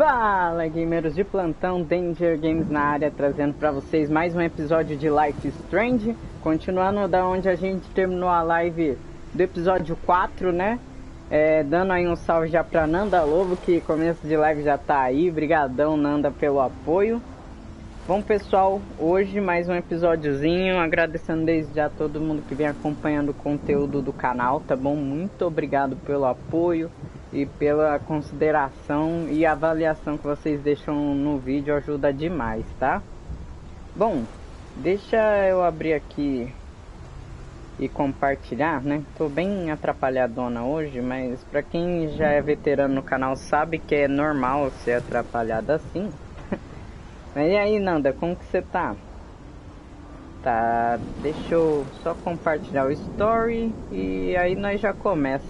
Fala, gamers de plantão, Danger Games na área, trazendo pra vocês mais um episódio de Life is Strange. Continuando da onde a gente terminou a live do episódio 4, né? Dando aí um salve já pra Nanda Lobo, que começo de live já tá aí. Brigadão, Nanda, pelo apoio. Bom, pessoal, hoje mais um episódiozinho, agradecendo desde já todo mundo que vem acompanhando o conteúdo do canal, tá bom? Muito obrigado pelo apoio e pela consideração e avaliação que vocês deixam no vídeo, ajuda demais, tá? Bom, deixa eu abrir aqui e compartilhar, né? Tô bem atrapalhadona hoje, mas pra quem já é veterano no canal sabe que é normal ser atrapalhada assim. Mas e aí, Nanda, como que você tá? Tá, deixa eu só compartilhar o story e aí nós já começa.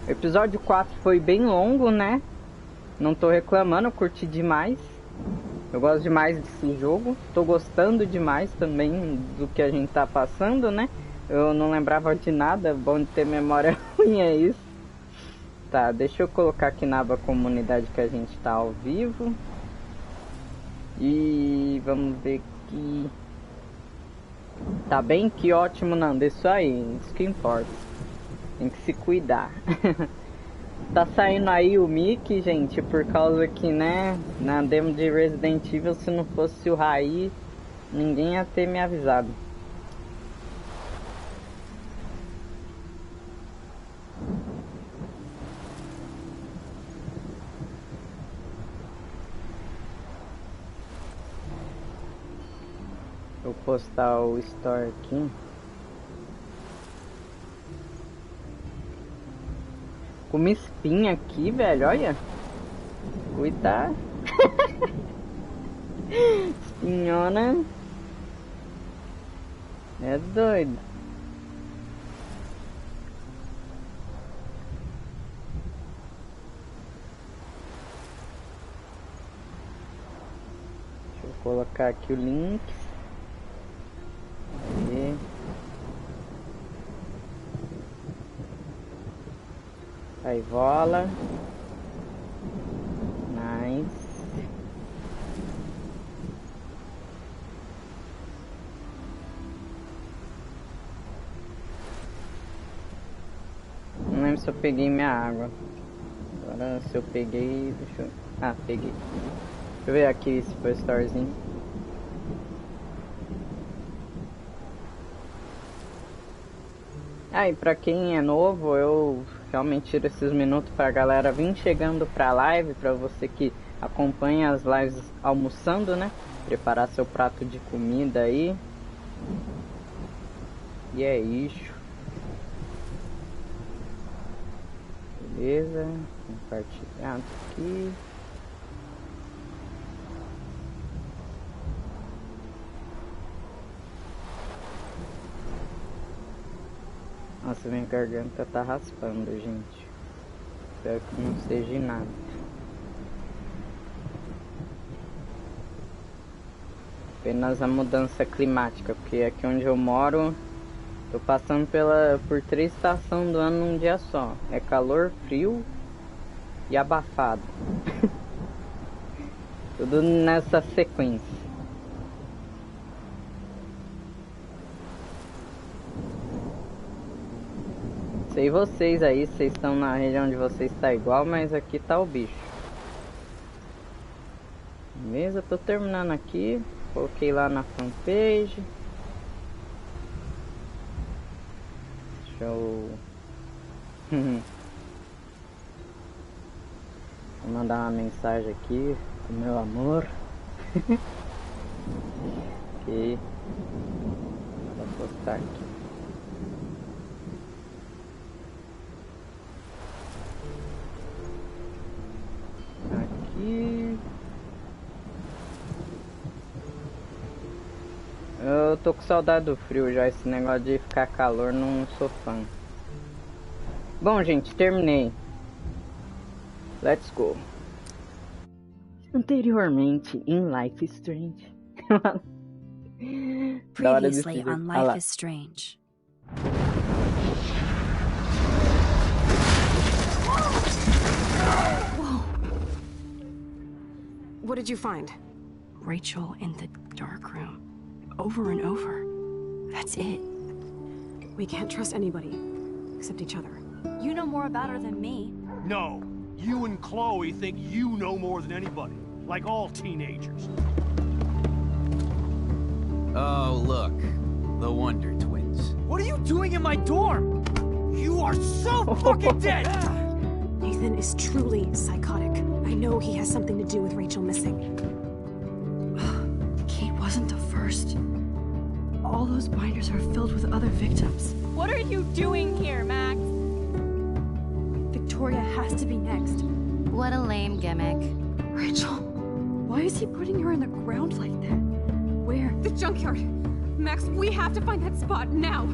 O episódio 4 foi bem longo, né? Não tô reclamando, eu curti demais. Eu gosto demais desse jogo. Tô gostando demais também do que a gente tá passando, né? Eu não lembrava de nada, bom de ter memória ruim é isso. Tá, deixa eu colocar aqui na aba comunidade que a gente tá ao vivo. E vamos ver aqui. Tá bem? Que ótimo, Nando. Isso aí, isso que importa. Tem que se cuidar. Tá saindo aí o Mickey, gente, por causa que, né, na demo de Resident Evil, se não fosse o Raí, ninguém ia ter me avisado. Vou postar o story aqui. Com uma espinha aqui, velho, olha. Cuidado. Espinhona. É doido. Deixa eu colocar aqui o link. Aí vola. Nice. Não lembro se eu peguei minha água. Agora se eu peguei, deixa eu... Ah, peguei. Deixa eu ver aqui se foi storyzinho. Ah, e pra quem é novo, eu realmente tiro esses minutos pra galera vir chegando pra live, pra você que acompanha as lives almoçando, né? Preparar seu prato de comida aí. E é isso. Beleza, compartilhado aqui. Nossa, minha garganta tá raspando, gente. Espero que não seja nada. Apenas a mudança climática, porque aqui onde eu moro, tô passando por 3 estações do ano num dia só. É calor, frio e abafado. Tudo nessa sequência. Sei vocês aí, vocês estão na região de vocês tá igual, mas aqui tá o bicho. Beleza, tô terminando aqui. Coloquei lá na fanpage. Deixa eu... Vou mandar uma mensagem aqui pro meu amor. Ok. Vou postar aqui. Eu tô com saudade do frio já, esse negócio de ficar calor não sou fã. Bom, gente, terminei. Let's go. Anteriormente em Life is Strange. Previously on Life is Strange. Whoa. What did you find? Rachel in the dark room. Over and over. That's it. We can't trust anybody, except each other. You know more about her than me. No. You and Chloe think you know more than anybody. Like all teenagers. Oh, look. The Wonder Twins. What are you doing in my dorm? You are so fucking dead! Nathan is truly psychotic. I know he has something to do with Rachel missing. Kate wasn't the first. All those binders are filled with other victims. What are you doing here, Max? Victoria has to be next. What a lame gimmick. Rachel, why is he putting her in the ground like that? Where? The junkyard! Max, we have to find that spot now!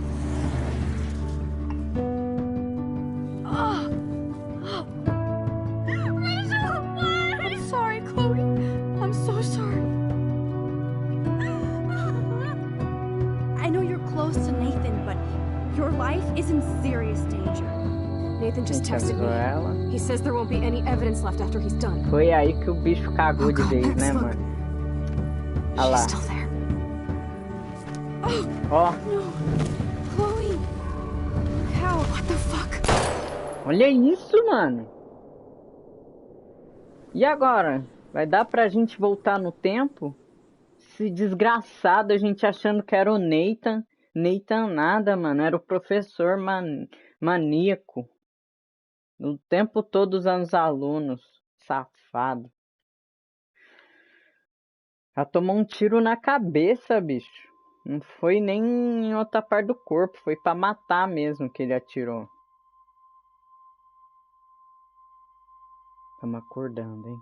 Rachel, what? I'm sorry, Chloe. I'm so sorry. I know you're close to Nathan, but your life is in serious danger. Nathan just texted me. He says there won't be any evidence left after he's done. Foi aí que o bicho cagou de vez, né, mano? Olha lá. She's still there. Ó, No. Chloe. How? What the fuck? olha isso, mano. E agora? Vai dar pra gente voltar no tempo? Esse desgraçado, a gente achando que era o Nathan. Nathan nada, mano. Era o professor maníaco. O tempo todo usando os alunos. Safado. Já tomou um tiro na cabeça, bicho. Não foi nem em outra parte do corpo. Foi pra matar mesmo que ele atirou. Tamo acordando, hein?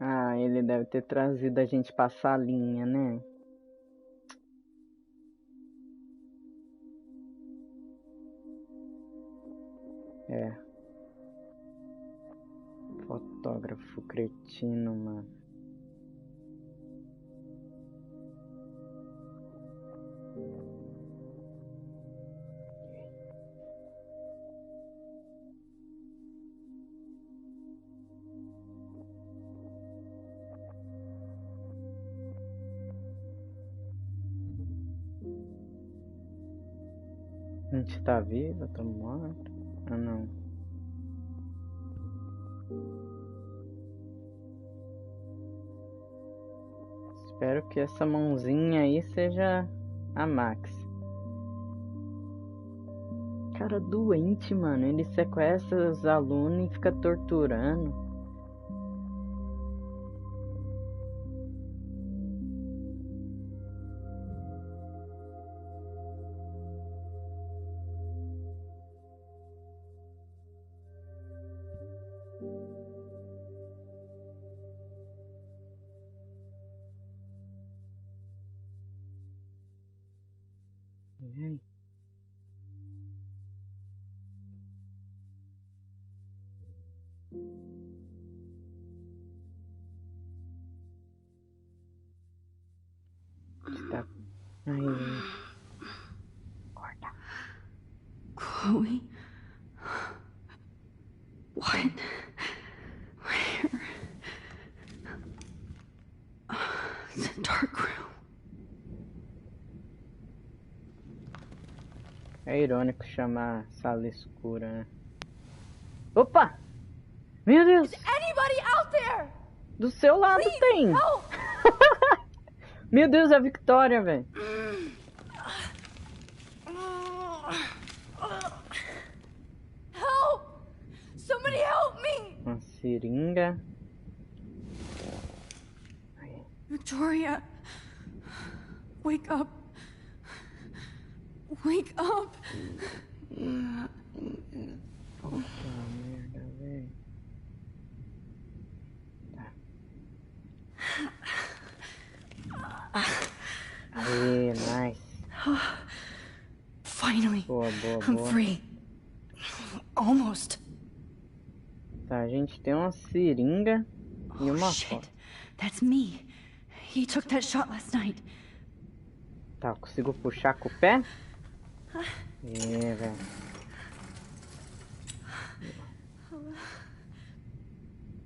Ah, ele deve ter trazido a gente pra salinha, né? É. Fotógrafo cretino, mano. A gente tá vivo, tá morto? Ah, não. Espero que essa mãozinha aí seja a Max. Cara doente, mano. Ele sequestra os alunos e fica torturando. Tá. Aí. Acorda. Chloe? What? Where? It's a dark room. É irônico chamar sala escura, né? Opa! Meu Deus! Anybody out there? Do seu lado tem! Meu Deus, é a Victoria, velho! Help! Somebody help me! Uma seringa. Victoria, wake up. Wake up. Puta merda, velho. Aí, nice. Finally, Boa, boa, I'm boa. free. Almost. Tá, a gente tem uma seringa e uma Shit, foto. that's me. He took that shot last night. Tá, consigo puxar com o pé? É, velho.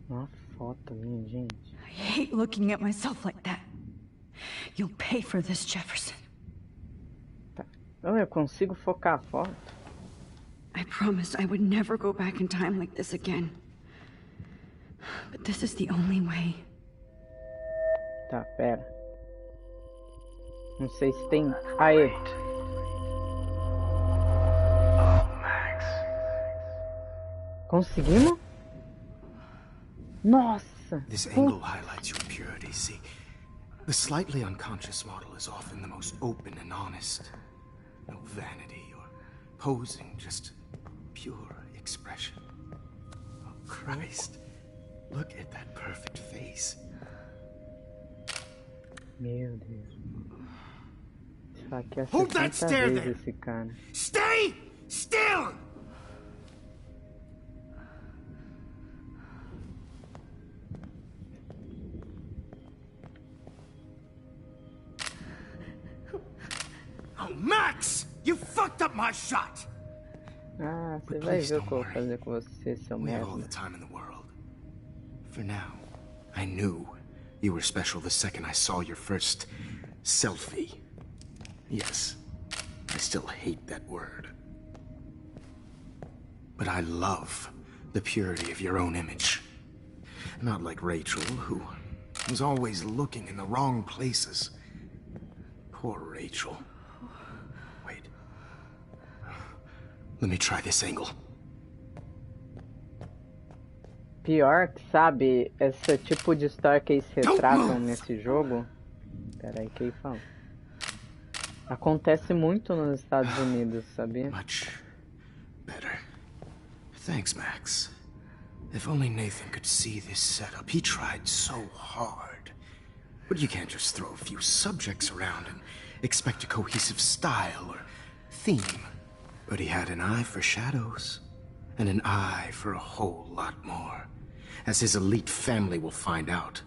Uma foto, minha gente. I hate looking at myself like that. You'll pay for this, Jefferson. Tá. Eu consigo focar a foto? I promised I would never go back in time like this again. But this is the only way. Tá, pera. Não sei se tem... Aê! Conseguimos? Nossa! This angle highlights your purity, see? The slightly unconscious model is often the most open and honest. No vanity or posing, just pure expression. Oh, Christ. Look at that perfect face. Meu Deus. Isso aqui é Hold that 60 stare vezes there! esse cara. Stay still! Oh, Max! You fucked up my shot! Ah, você But vai please ver o don't que eu vou worry. fazer com você, seu We have all merda. the time in the world. For now, I knew you were special the second I saw your first selfie. Yes, I still hate that word. But I love the purity of your own image. Not like Rachel, who was always looking in the wrong places. Poor Rachel. Wait. Let me try this angle. Pior que, sabe, esse tipo de história que eles retratam nesse jogo... Pera aí, que ele fala. Acontece muito nos Estados Unidos, sabia? Much better. Thanks, Max. If only Nathan could see this setup. He tried so hard. But you can't just throw a few subjects around and expect a cohesive style or theme. But he had an eye for shadows, and an eye for a whole lot more, as his elite family will find out,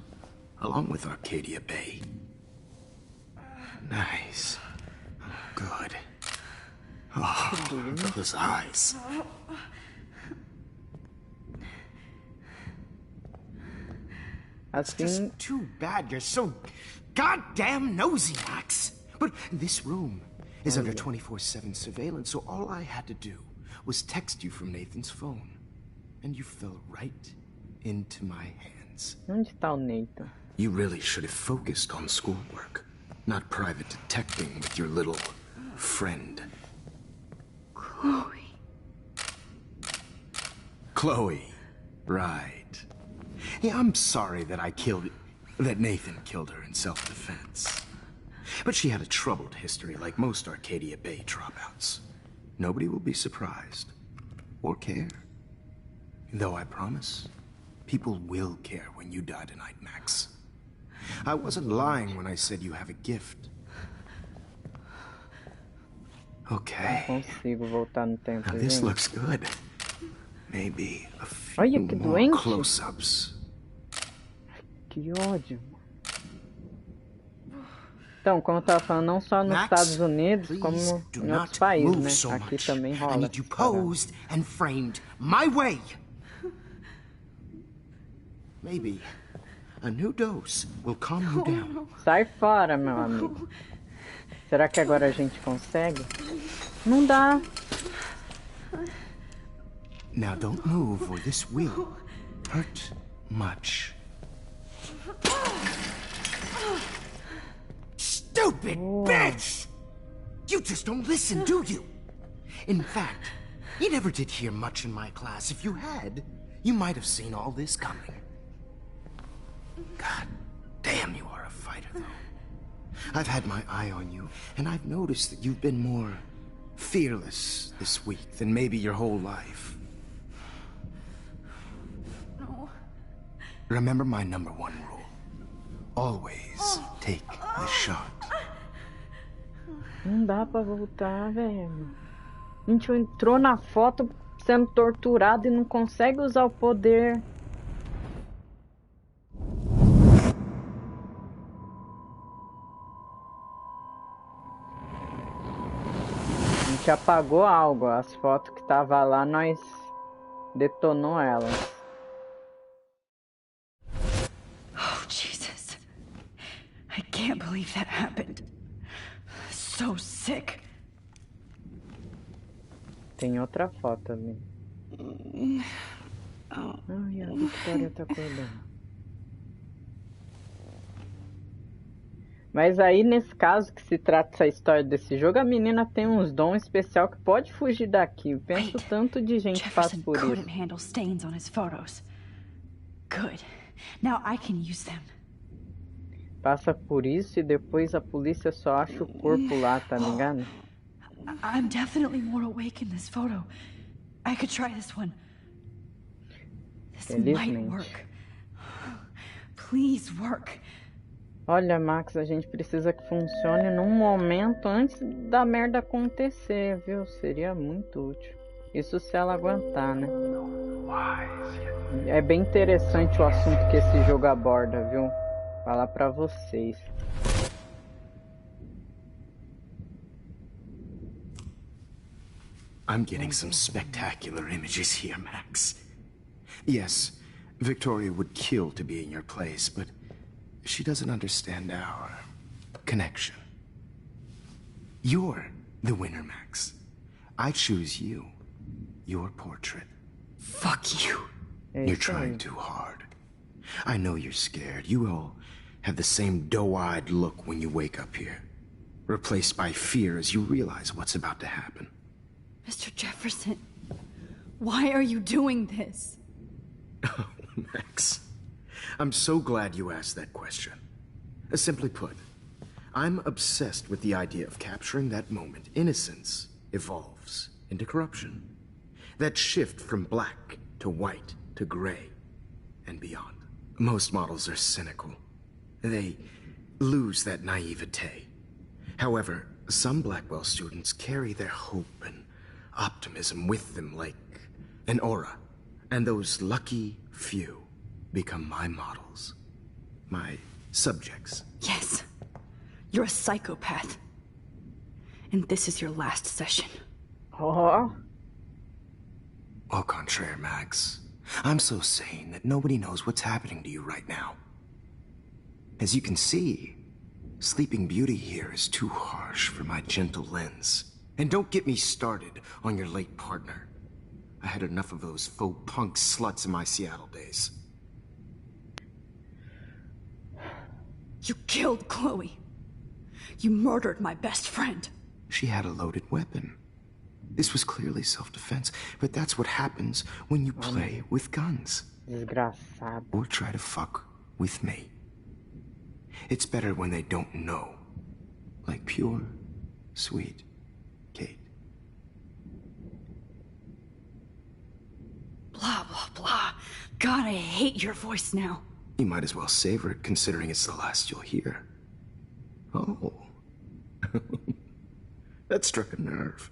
along with Arcadia Bay. Nice. Good. Oh, those eyes. Assim, Just too bad you're so goddamn nosy, Max. But this room is under 24/7 surveillance, so all I had to do was text you from Nathan's phone. And you fell right into my hands. onde tá o Nathan? You really should have focused on schoolwork, not private detecting with your little friend. Chloe. Chloe. Right. Yeah, I'm sorry that that Nathan killed her in self-defense. But she had a troubled history like most Arcadia Bay dropouts. Nobody will be surprised. Or care. Though I promise, people will care when you die tonight, Max. I wasn't lying when I said you have a gift. Okay. Consigo voltar no tempo, Now this gente. looks good. Maybe a few Olha que more doente. close-ups. Que ódio. Então, como eu tava falando, não só nos Max, Estados Unidos, please como do em not outros países, move né? so Aqui much. também I rola. need you essas paradas. posed and framed my way. Maybe a new dose will calm you down. Sai fora, meu amigo. Será que agora a gente consegue? Não dá. Now don't move or this will hurt much. Stupid bitch! You just don't listen, do you? In fact, you never did hear much in my class. If you had, you might have seen all this coming. God damn, you are a fighter, though. I've had my eye on you, and I've noticed that you've been more fearless this week than maybe your whole life. No. Remember my #1 rule. Always take the shot. Não dá pra voltar, velho. A gente entrou na foto sendo torturado e não consegue usar o poder. A gente apagou algo. As fotos que tava lá, nós detonou elas. can't believe that happened. So sick. Tem outra foto ali. Ai, a Victoria tá acordando. Mas aí, nesse caso que se trata essa história desse jogo, a menina tem uns dons especial que pode fugir daqui. Eu penso tanto de gente que passa Jefferson por isso. couldn't handle stains on his photos. Good. Now I can use them. Passa por isso e depois a polícia só acha o corpo lá, tá ligado? I'm definitely more awake in this photo. I could try this one. This might Felizmente. work. Please work. Olha, Max, a gente precisa que funcione num momento antes da merda acontecer, viu? Seria muito útil. Isso se ela aguentar, né? É bem interessante o assunto que esse jogo aborda, viu? Falar pra vocês. I'm getting some spectacular images here, Max. Yes, Victoria would kill to be in your place, but she doesn't understand our connection. You're the winner, Max. I choose you. Your portrait. Fuck you. You're trying too hard. I know you're scared. You all have the same doe-eyed look when you wake up here, replaced by fear as you realize what's about to happen. Mr. Jefferson, why are you doing this? Oh, Max. I'm so glad you asked that question. Simply put, I'm obsessed with the idea of capturing that moment innocence evolves into corruption. That shift from black to white to gray and beyond. Most models are cynical. They lose that naivete. However, some Blackwell students carry their hope and optimism with them like an aura. And those lucky few become my models. My subjects. Yes. You're a psychopath. And this is your last session. Oh. Au contraire, Max. I'm so sane that nobody knows what's happening to you right now. As you can see, Sleeping Beauty here is too harsh for my gentle lens. And don't get me started on your late partner. I had enough of those faux punk sluts in my Seattle days. You killed Chloe. You murdered my best friend. She had a loaded weapon. This was clearly self-defense, but that's what happens when you play with guns. Desgraçado. Or try to fuck with me. It's better when they don't know. Like pure, sweet Kate. Blah, blah, blah. God, I hate your voice now. You might as well savor it, considering it's the last you'll hear. Oh. That struck a nerve.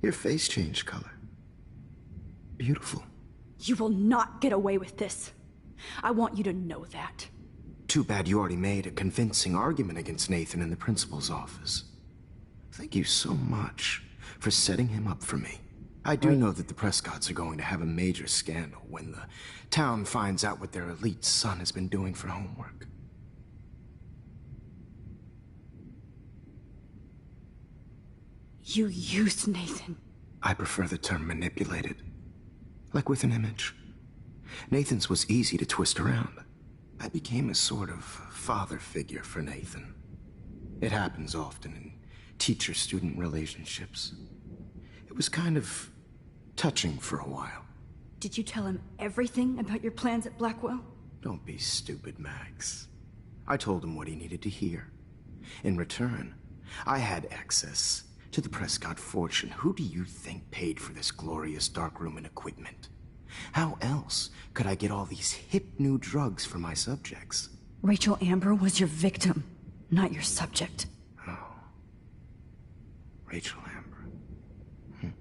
Your face changed color. Beautiful. You will not get away with this. I want you to know that. Too bad you already made a convincing argument against Nathan in the principal's office. Thank you so much for setting him up for me. I do know that the Prescotts are going to have a major scandal when the town finds out what their elite son has been doing for homework. You used Nathan. I prefer the term manipulated. Like with an image. Nathan's was easy to twist around. I became a sort of father figure for Nathan. It happens often in teacher-student relationships. It was kind of touching for a while. Did you tell him everything about your plans at Blackwell? Don't be stupid, Max. I told him what he needed to hear. In return, I had access to the Prescott fortune. Who do you think paid for this glorious darkroom and equipment? How else could I get all these hip new drugs for my subjects? Rachel Amber was your victim, not your subject. Oh. Rachel Amber.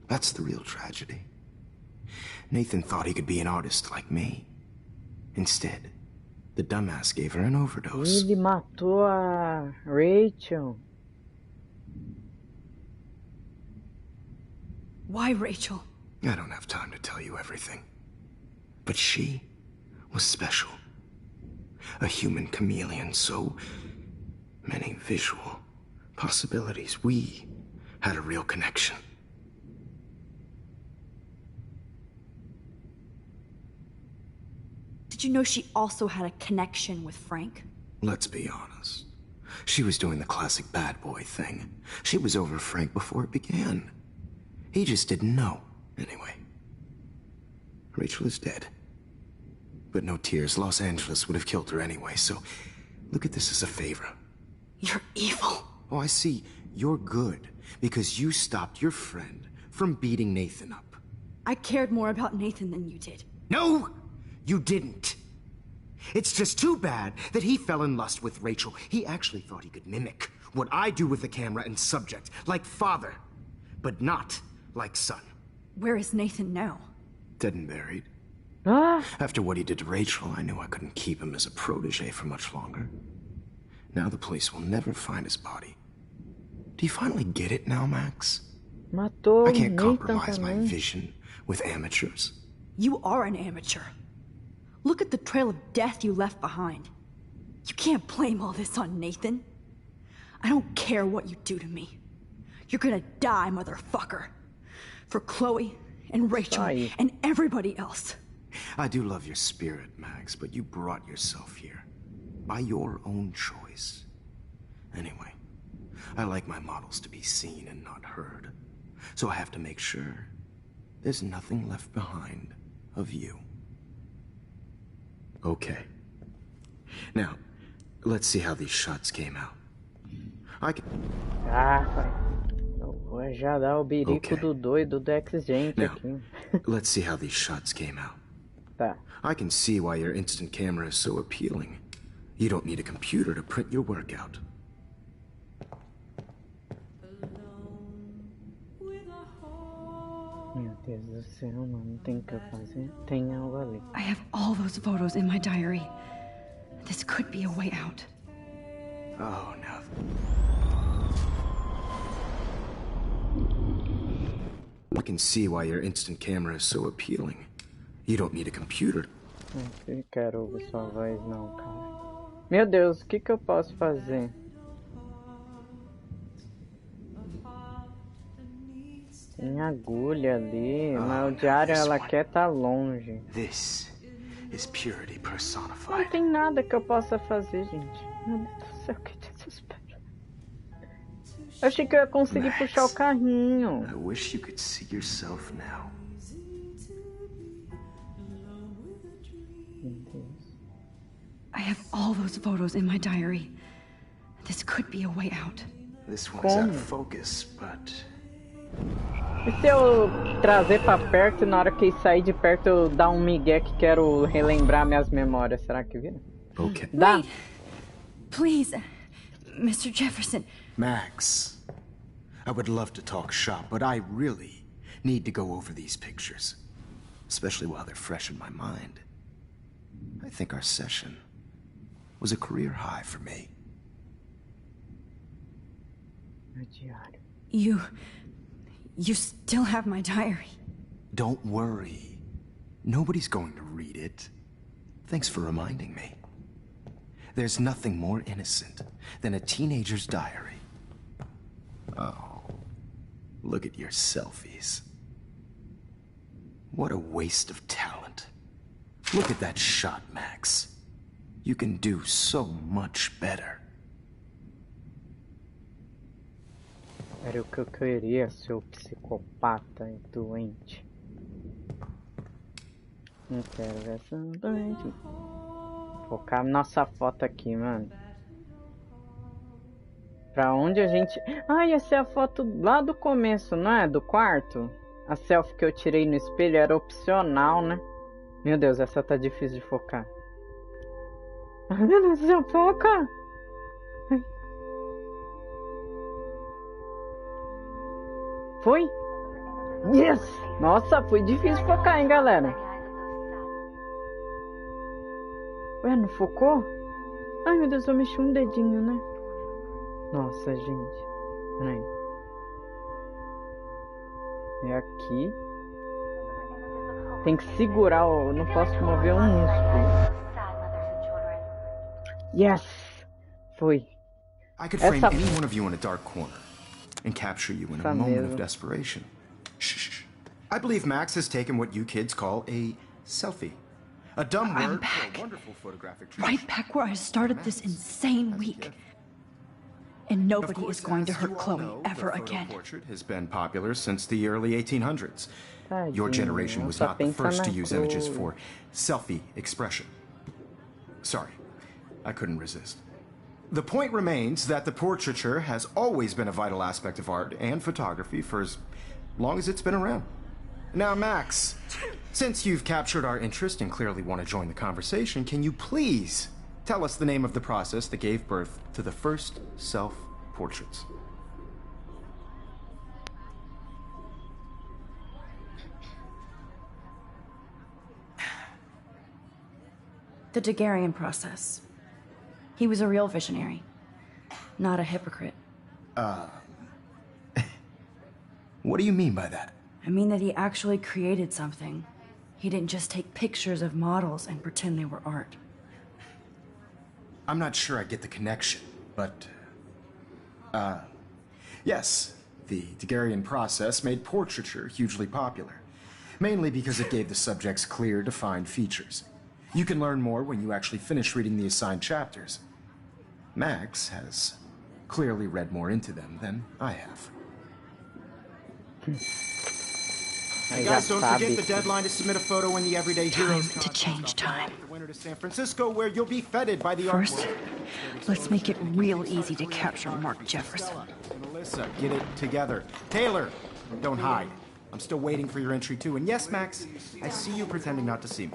That's the real tragedy. Nathan thought he could be an artist like me. Instead, the dumbass gave her an overdose. Ele matou a Rachel. Why Rachel? I don't have time to tell you everything. But she was special. A human chameleon, so many visual possibilities. We had a real connection. Did you know she also had a connection with Frank? Let's be honest. She was doing the classic bad boy thing. She was over Frank before it began. He just didn't know. Anyway, Rachel is dead. But no tears. Los Angeles would have killed her anyway, so look at this as a favor. You're evil. Oh, I see. You're good because you stopped your friend from beating Nathan up. I cared more about Nathan than you did. No, you didn't. It's just too bad that he fell in lust with Rachel. He actually thought he could mimic what I do with the camera and subject, like father, but not like son. Where is Nathan now? Dead and buried. After what he did to Rachel, I knew I couldn't keep him as a protege for much longer. Now the police will never find his body. Do you finally get it now, Max? Matou I can't Nathan compromise my também. vision with amateurs. You are an amateur. Look at the trail of death you left behind. You can't blame all this on Nathan. I don't care what you do to me. You're gonna die, motherfucker. For Chloe and Rachel Sai. and everybody else. I do love your spirit, Max, but you brought yourself here. By your own choice. Anyway, I like my models to be seen and not heard. So I have to make sure there's nothing left behind of you. Okay. Now, let's see how these shots came out. I can... Ah, pai. Eu vou já dar o birico Okay. do doido do X-Gente Now, aqui. let's see how these shots came out. Tá. I can see why your instant camera is so appealing. You don't need a computer to print your work out. Meu Deus do céu, mano. Tem que fazer. Tem algo ali. I have all those photos in my diary. This could be a way out. Oh, no. I can see why your instant camera is so appealing. You don't need a computer. Não quero ouvir sua voz, não, cara. Meu Deus, o que eu posso fazer? Tem agulha ali, mas o diário ela quer tá longe. This is purity Não personified. tem nada que eu possa fazer, gente. Meu Deus do céu, que desespero. Eu achei que eu ia conseguir Max. puxar o carrinho. I wish you could see yourself now. Meu Deus. I have all those photos in my diary. This could be a way out. This one's out Como? of focus, but E se eu trazer pra perto e na hora que sair de perto eu dar um migué que quero relembrar minhas memórias? Será que vira? okay. Dá? Wait. Please, Mr. Jefferson. Max, I would love to talk shop, but I really need to go over these pictures, especially while they're fresh in my mind. I think our session was a career high for me. Meu diário. You still have my diary. Don't worry. Nobody's going to read it. Thanks for reminding me. There's nothing more innocent than a teenager's diary. Oh, look at your selfies. What a waste of talent. Look at that shot, Max. You can do so much better. Era o que eu queria, seu psicopata e doente. Não quero ver essa doente. Focar nossa foto aqui, mano. Pra onde a gente... Ah, essa é a foto lá do começo, não é? Do quarto? A selfie que eu tirei no espelho era opcional, né? Meu Deus, essa tá difícil de focar. Ai, meu Deus do céu, foca! Ai. Foi? Yes! Nossa, foi difícil de focar, hein, galera? Ué, não focou? Ai, meu Deus, eu mexi um dedinho, né? Nossa, gente. Peraí. É aqui. Tem que segurar, ó. Eu não posso mover um músculo. Yes! Foi. I could frame Essa- any one of you in a dark corner and capture you in a moment of desperation. Shh. I believe Max has taken what you kids call a selfie. A dumb word I'm for back. a wonderful photographic Right back where I started this insane week. And nobody is going to hurt Chloe ever again. The portrait has been popular since the early 1800s. Your Tadinho, generation was só not the pensa first na to use images Chloe. for selfie expression. Sorry, I couldn't resist. The point remains that the portraiture has always been a vital aspect of art and photography for as long as it's been around. Now, Max, since you've captured our interest and clearly want to join the conversation, can you please tell us the name of the process that gave birth to the first self-portraits? The Daguerrean process. He was a real visionary, not a hypocrite. What do you mean by that? I mean that he actually created something. He didn't just take pictures of models and pretend they were art. I'm not sure I get the connection, but... yes, the Daguerrean process made portraiture hugely popular, mainly because it gave the subjects clear, defined features. You can learn more when you actually finish reading the assigned chapters. Max has clearly read more into them than I have. Aí já Guys, don't sabe forget the que- deadline to submit a photo in the Everyday Heroes Time to change time. The winter to San Francisco, where you'll be feted by the First, artwork. let's make it real easy to capture Mark Jefferson. Melissa, get it together. Taylor, don't hide. I'm still waiting for your entry too. And yes, Max, I see you pretending not to see me.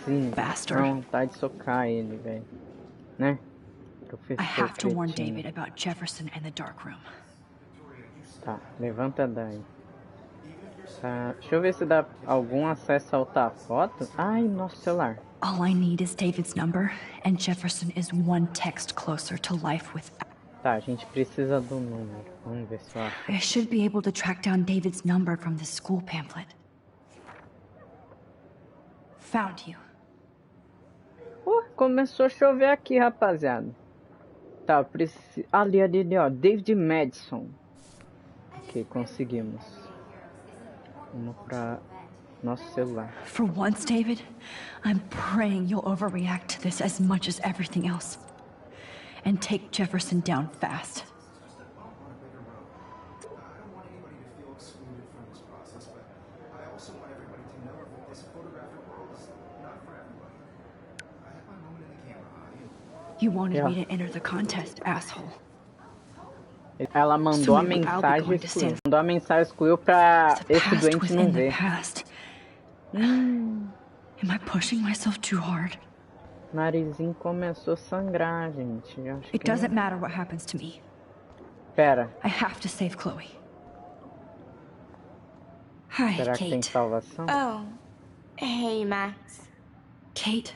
Sim, Bastard. dá vontade de socar ele, velho. Né? Professor I have to warn cretino. David about Jefferson and the dark room. Tá, levanta daí. Tá, deixa eu ver se dá algum acesso a outra foto. Ai, nosso celular. All I need is David's number, and Jefferson is one text closer to life with... Tá, a gente precisa do número. Vamos ver se eu acho. I should be able to track down David's number from this school pamphlet. Found you. Começou a chover aqui, rapaziada. Tá, ali, ó. David Madison. Ok, conseguimos. Vamos pra nosso celular. For once, David, I'm praying you'll overreact to this as much as everything else. And take Jefferson down fast. You wanted me to enter the contest, asshole. Ela mandou a So maybe I'll be mensagem going to excluiu. San- Mandou a mensagem excluiu pra The esse past doente não within the ver. past. Am I pushing myself too hard? Narizinho começou a sangrar, gente. Eu acho It que doesn't matter what happens to me. Pera, I have to save Chloe. Hi, será que tem Kate. salvação? Oh. Hey, Max. Kate,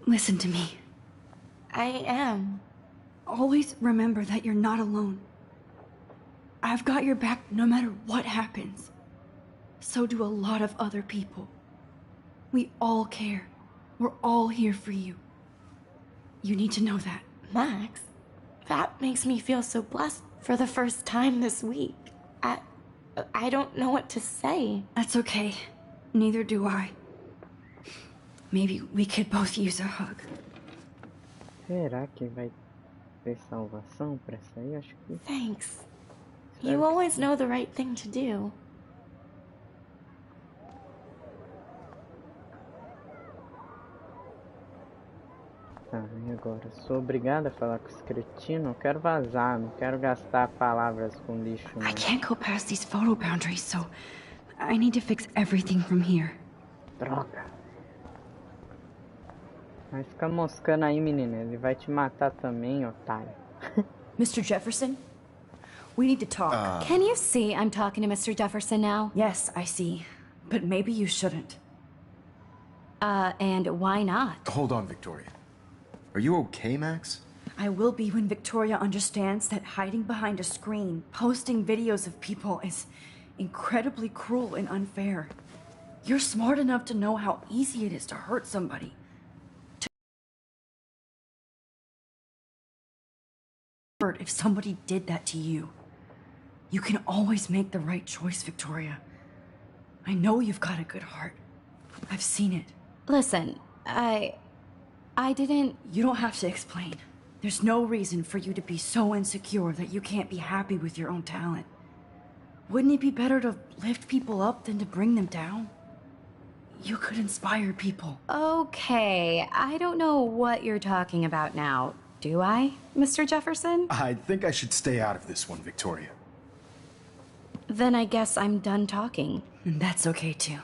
listen to me. I am. Always remember that you're not alone. I've got your back no matter what happens. So do a lot of other people. We all care. We're all here for you. You need to know that. Max, that makes me feel so blessed for the first time this week. I don't know what to say. That's okay. Neither do I. Maybe we could both use a hug. Será que vai ter salvação pra essa aí? Acho que Thanks. You always know the right thing to do. tá. E agora? Sou obrigada a falar com esse cretino? Eu quero vazar, não quero gastar palavras com lixo, não. I can't go past these photo boundaries, so I need to fix everything from here. Droga. Vai ficar moscando aí, menina. Ele vai te matar também, otário. Mr. Jefferson, we need to talk. Can you see I'm talking to Mr. Jefferson now? Yes, I see. But maybe you shouldn't. And why not? Hold on, Victoria. Are you okay, Max? I will be when Victoria understands that hiding behind a screen, posting videos of people is incredibly cruel and unfair. You're smart enough to know how easy it is to hurt somebody. hurt if somebody did that to you. You can always make the right choice, Victoria. I know you've got a good heart. I've seen it. Listen, I didn't... You don't have to explain. There's no reason for you to be so insecure that you can't be happy with your own talent. Wouldn't it be better to lift people up than to bring them down? You could inspire people. Okay, I don't know what you're talking about now. Do I, Mr. Jefferson? I think I should stay out of this one, Victoria. Then I guess I'm done talking. And that's okay too.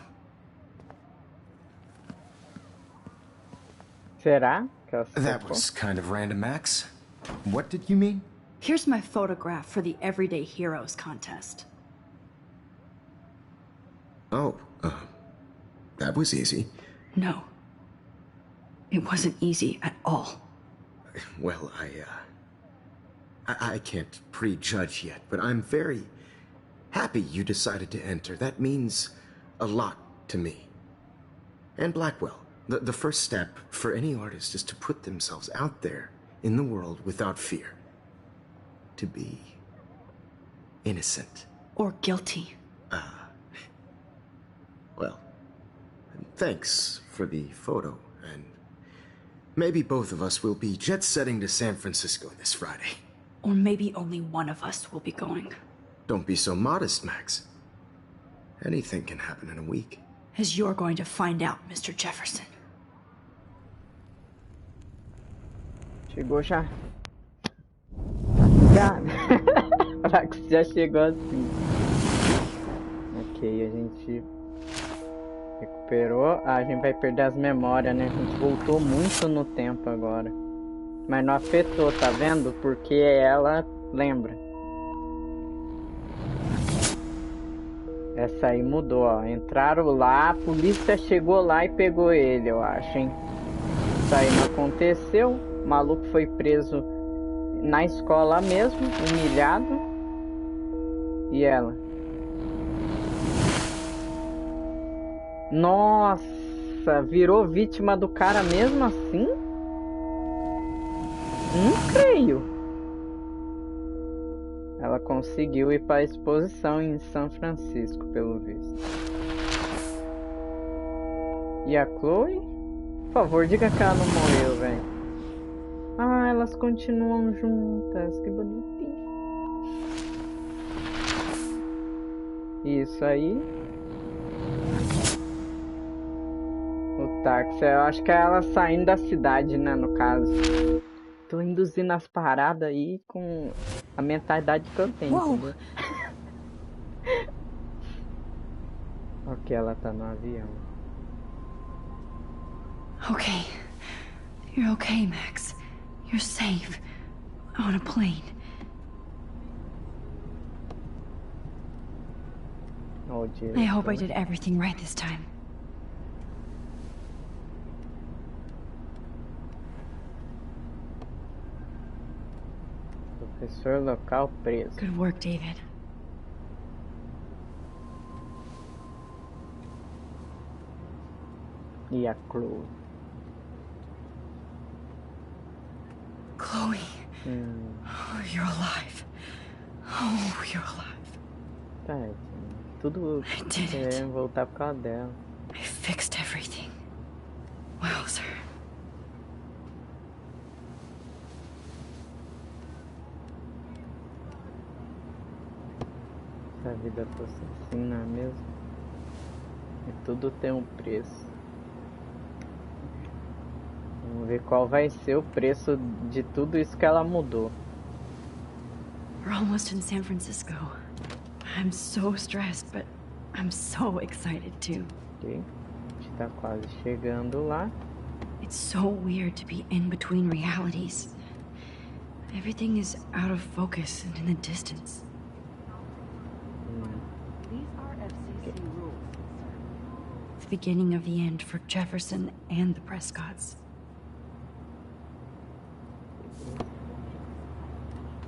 Será? Que ela That ficou? was kind of random, Max. What did you mean? Here's my photograph for the Everyday Heroes contest. Oh, that was easy. No. It wasn't easy at all. Well, I can't prejudge yet, but I'm very happy you decided to enter. That means a lot to me. And Blackwell, the first step for any artist is to put themselves out there in the world without fear. To be innocent. Or guilty. Well, thanks for the photo, and maybe both of us will be jet-setting to San Francisco this Friday. Or maybe only one of us will be going. Don't be so modest, Max. Anything can happen in a week. As you're going to find out, Mr. Jefferson. Chegou já. Já. Max já chegou assim. Ok, a gente recuperou. Ah, a gente vai perder as memórias, né? A gente voltou muito no tempo agora. Mas não afetou, tá vendo? Porque ela lembra. Essa aí mudou, ó. Entraram lá, a polícia chegou lá e pegou ele, eu acho, hein? Isso aí não aconteceu. O maluco foi preso na escola mesmo, humilhado. E ela? Nossa, virou vítima do cara mesmo assim? Não creio. Ela conseguiu ir para a exposição em São Francisco, pelo visto. E a Chloe? Por favor, diga que ela não morreu, velho. Ah, elas continuam juntas. Que bonitinho. Isso aí. O táxi, eu acho que é ela saindo da cidade, né, no caso. Tô induzindo as paradas aí com a mentalidade que eu tenho, entendeu? Ok, ela tá no avião. Okay. You're okay, Max. You're safe. On a plane. Oh, I hope I did everything right this time. Professor local preso. Good work, David. E a Chloe? Chloe. Oh, you're alive. Oh, you're alive. Tadinha. Tudo I did it. querendo voltar por causa dela. I fixed everything. Well, sir. Se a vida fosse assim, não é mesmo? E tudo tem um preço. Vamos ver qual vai ser o preço de tudo isso que ela mudou. We're almost in San Francisco. I'm so stressed, but I'm so excited too. Ok, a gente tá quase chegando lá. It's so weird to be in between realities. Everything is out of focus and in the distance. The beginning of the end for Jefferson and the Prescotts.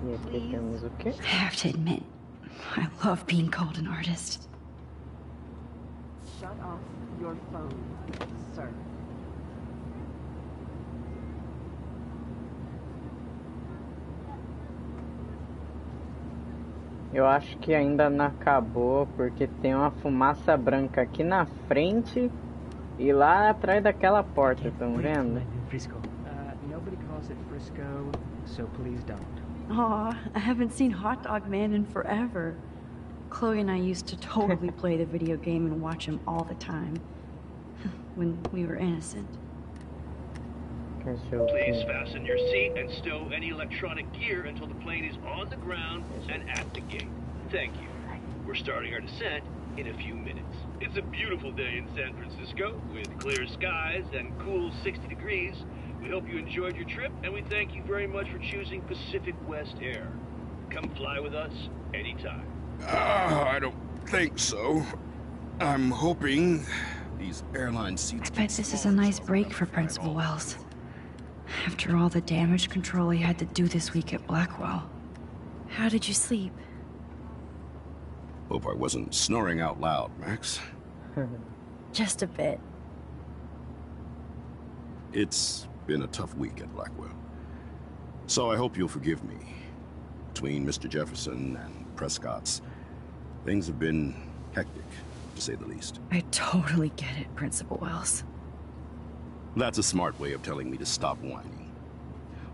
E aqui temos o quê? I have to admit, I love being called an artist. Shut off your phone, sir. Eu acho que ainda não acabou, porque tem uma fumaça branca aqui na frente e lá atrás daquela porta, estão vendo? Frisco. Nobody calls it Frisco, so please don't. Aw, I haven't seen Hot Dog Man in forever. Chloe and I used to totally play the video game and watch him all the time. When we were innocent. Please fasten your seat and stow any electronic gear until the plane is on the ground and at the gate. Thank you. We're starting our descent in a few minutes. It's a beautiful day in San Francisco with clear skies and cool 60 degrees. We hope you enjoyed your trip, and we thank you very much for choosing Pacific West Air. Come fly with us anytime. I don't think so. I'm hoping these airline seats... I bet this is a nice break for Principal Wells. After all the damage control he had to do this week at Blackwell. How did you sleep? Hope I wasn't snoring out loud, Max. Just a bit. It's been a tough week at Blackwell. So I hope you'll forgive me. Between Mr. Jefferson and Prescott's, things have been hectic, to say the least. I totally get it, Principal Wells. That's a smart way of telling me to stop whining.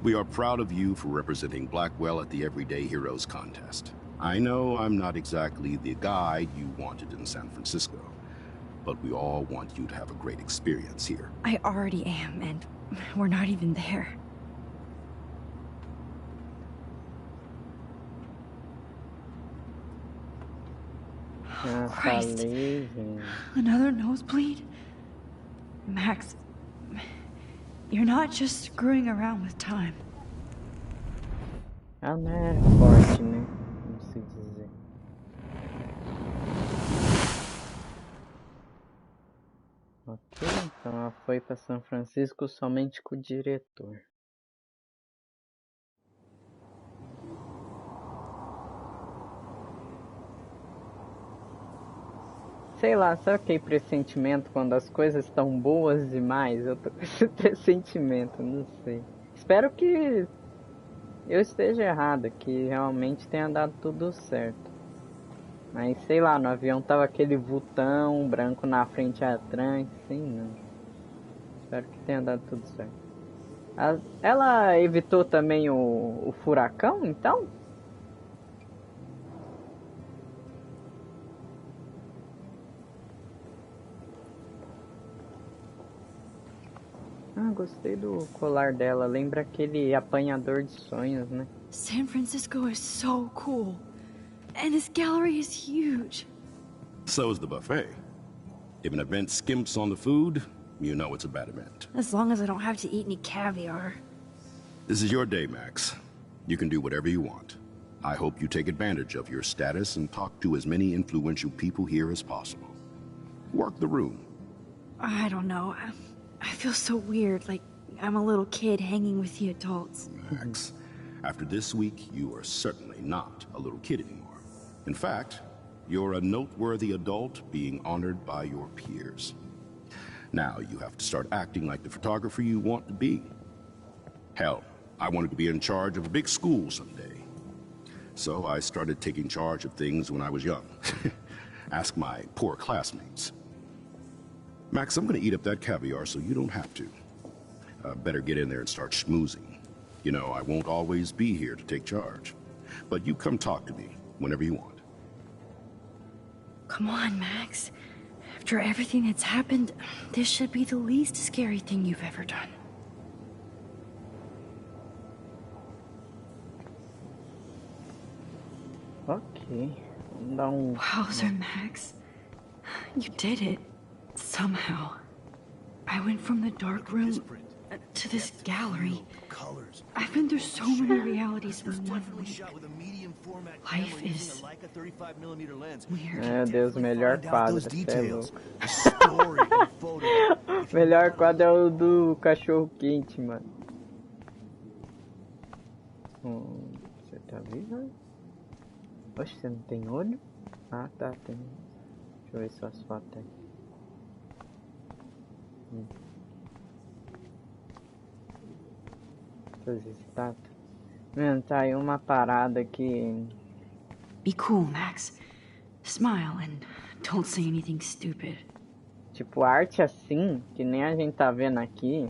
We are proud of you for representing Blackwell at the Everyday Heroes contest. I know I'm not exactly the guy you wanted in San Francisco, but we all want you to have a great experience here. I already am, and we're not even there. Christ. Another nosebleed? Max, you're not just screwing around with time. Ela não é forte, né? Não sei dizer. Ok, então ela foi para São Francisco somente com o diretor. Sei lá, sabe aquele pressentimento quando as coisas estão boas demais? Eu tô com esse pressentimento, não sei. Espero que eu esteja errado, que realmente tenha dado tudo certo. Mas sei lá, no avião tava aquele vultão branco na frente e atrás, sim, não. Espero que tenha dado tudo certo. Ela evitou também o furacão, então? Ah, gostei do colar dela. Lembra aquele apanhador de sonhos, né? San Francisco is so cool. And this gallery is huge. So is the buffet. If an event skimps on the food, you know it's a bad event. As long as I don't have to eat any caviar. This is your day, Max. You can do whatever you want. I hope you take advantage of your status and talk to as many influential people here as possible. Work the room. I don't know. I feel so weird, like I'm a little kid hanging with the adults. Max, after this week, you are certainly not a little kid anymore. In fact, you're a noteworthy adult being honored by your peers. Now you have to start acting like the photographer you want to be. Hell, I wanted to be in charge of a big school someday. So I started taking charge of things when I was young. Ask my poor classmates. Max, I'm gonna eat up that caviar so you don't have to. Better get in there and start schmoozing. You know, I won't always be here to take charge. But you come talk to me whenever you want. Come on, Max. After everything that's happened, this should be the least scary thing you've ever done. Ok. Vamos dar um... Wowzer, Max. You did it. Somehow. I went from the dark room to this gallery. I've been through so many realities in 1 week. Life is weird. Meu Deus, o melhor quadro, cê é louco. O melhor quadro é o do cachorro quente, mano. Você tá vivo? Oxe, você não tem olho? Ah, tá, tem. Deixa eu ver suas fotos aí. Essas estátuas. Mano, tá aí uma parada que... Be cool, Max. Smile and don't say anything stupid. Tipo, arte assim, que nem a gente tá vendo aqui,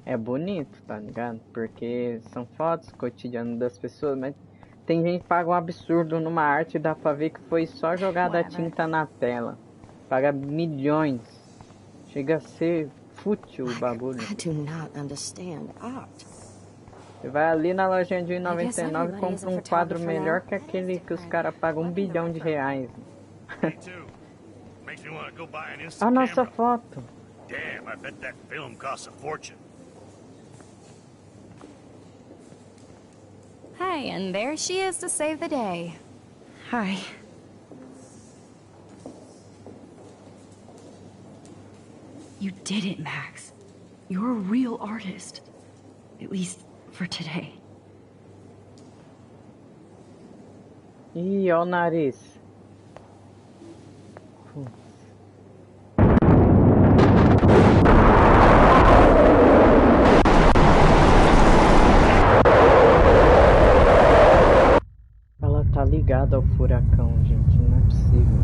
é bonito, tá ligado? Porque são fotos cotidianas das pessoas, mas tem gente que paga um absurdo numa arte e dá pra ver que foi só jogada a tinta na tela. Paga milhões. Chega a ser fútil o bagulho. I do not understand art. Você vai ali na lojinha de R$1,99 e compra um quadro melhor que aquele que os caras pagam R$1 bilhão. A nossa foto. Damn, I bet that film costs a fortune. Hey, and there she is to save the day. Hi. You did it, Max. You're a real artist. At least for today. Ih, ó o nariz. Ela tá ligada ao furacão, gente. Não é possível.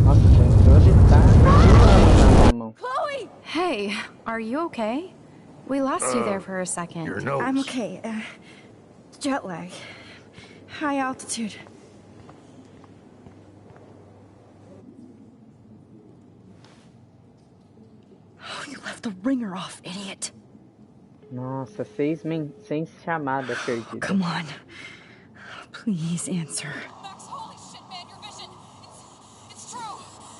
Nossa, gente, hoje tá na minha mão. Chloe! Hey, are you okay? We lost you there for a second. Your nose. I'm okay. Jet lag. High altitude. Oh, you left the ringer off, idiot. Nossa, 6 chamadas perdidas. Come on. Please answer. Max, holy shit, man, your vision. It's true.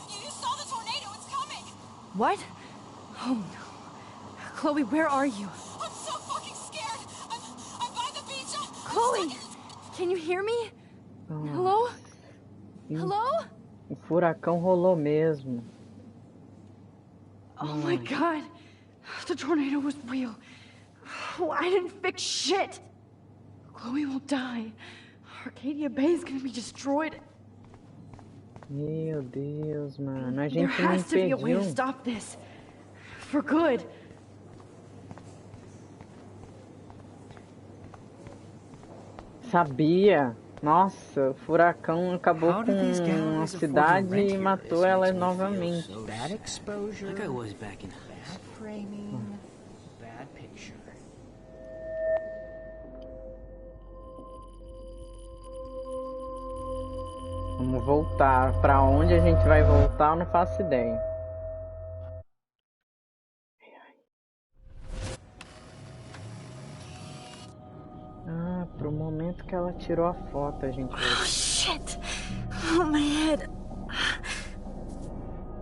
You saw the tornado. It's coming. What? Oh no. Chloe, where are you? I'm so fucking scared. I'm by the beach. Chloe! Can you hear me? Hello? Hello? O furacão rolou mesmo. Oh my god. The tornado was real. Oh, I didn't fix shit. Chloe will die. Arcadia Bay is gonna be destroyed. Meu Deus, mano. A There gente não has to be a way to impediu. stop this. For good. Sabia. Nossa, o furacão acabou How com did these a galleries afford to cidade rent e here? matou This ela makes me feel novamente. so bad exposure. Like I was back in bad framing, bad picture. Vamos voltar. Pra onde a gente vai voltar, eu não faço ideia. Ah, pro momento que ela tirou a foto, a gente Oh shit. Oh, my head.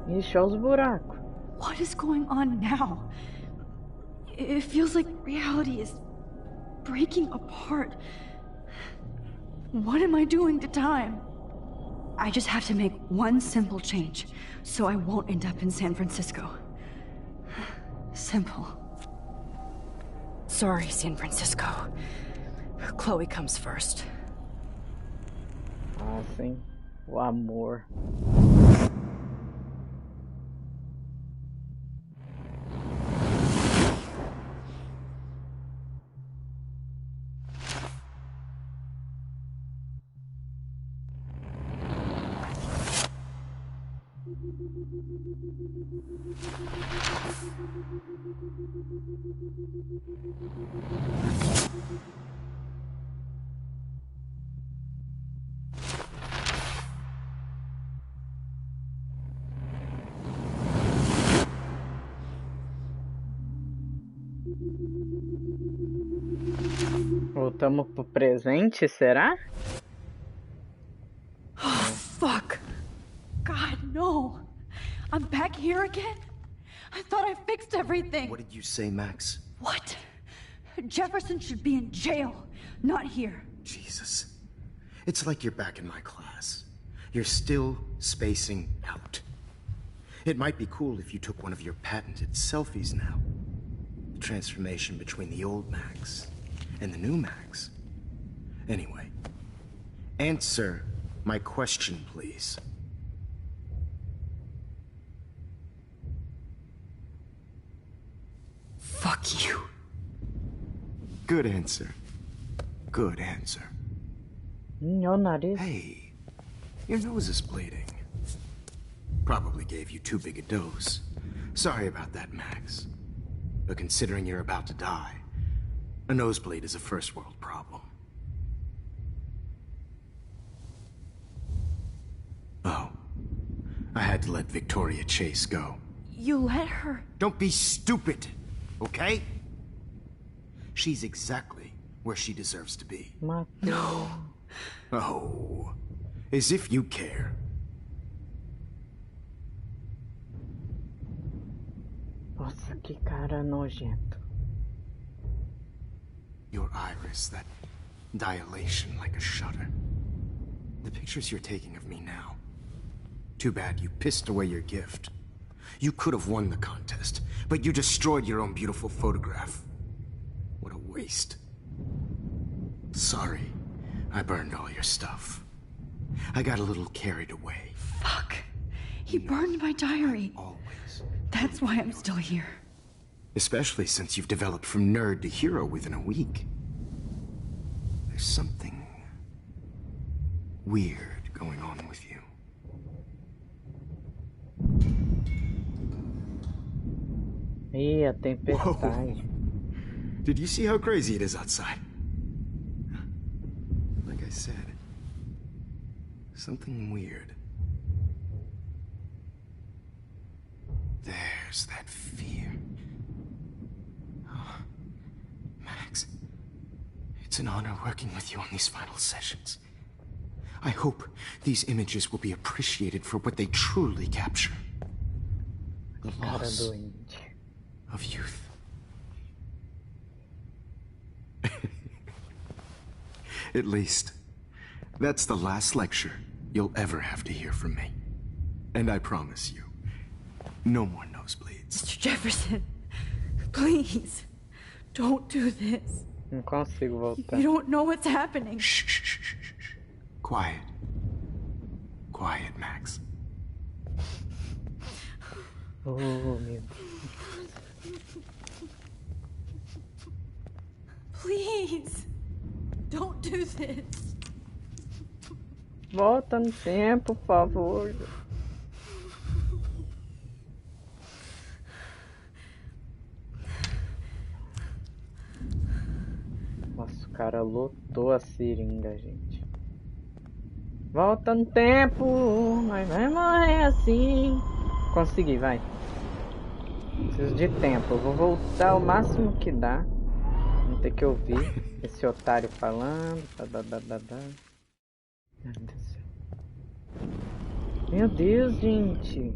Ixi, olha os buracos. What is going on now? It feels like reality is breaking apart. What am I doing to time? I just have to make one simple change, so I won't end up in San Francisco. Simple. Sorry, San Francisco. Chloe comes first. Ah, sim. O amor. Voltamos pro presente, será? Oh, fuck. God, no. I'm back here again? I thought I fixed everything. What did you say, Max? What? Jefferson should be in jail, not here. Jesus. It's like you're back in my class. You're still spacing out. It might be cool if you took one of your patented selfies now. The transformation between the old Max and the new Max. Anyway, answer my question, please. Fuck you. Good answer. Good answer. Olha o nariz. Hey, Your nose is bleeding. Probably gave you too big a dose. Sorry about that, Max. But considering you're about to die, a nosebleed is a first world problem. Oh. I had to let Victoria Chase go. You let her? Don't be stupid, okay? She's exactly where she deserves to be. No. Oh, as if you care. Nossa, que cara nojento. Your iris, that dilation like a shutter. The pictures you're taking of me now. Too bad you pissed away your gift. You could have won the contest, but you destroyed your own beautiful photograph. What a waste. Sorry, I burned all your stuff. I got a little carried away. Fuck. He burned my diary. Always. That's why I'm still here. Especially since you've developed from nerd to hero within a week. There's something weird going on with you. Ih, a tempestade. Did you see how crazy it is outside? Like I said, something weird. There's that fear. Oh, Max, it's an honor working with you on these final sessions. I hope these images will be appreciated for what they truly capture. The loss of youth. At least, that's the last lecture you'll ever have to hear from me. And I promise you, no more nosebleeds. Mr. Jefferson, please, don't do this. Não consigo voltar. You don't know what's happening. Shh, shh, shh, shh, shh. Quiet. Quiet, Max. Oh, meu Deus. Please, don't do this. Volta no tempo, por favor. Nossa, o cara lotou a seringa, gente. Volta no tempo, mas vai morrer assim. Consegui, vai. Preciso de tempo. Eu vou voltar o máximo que dá. Vamos ter que ouvir esse otário falando. Meu Deus, gente.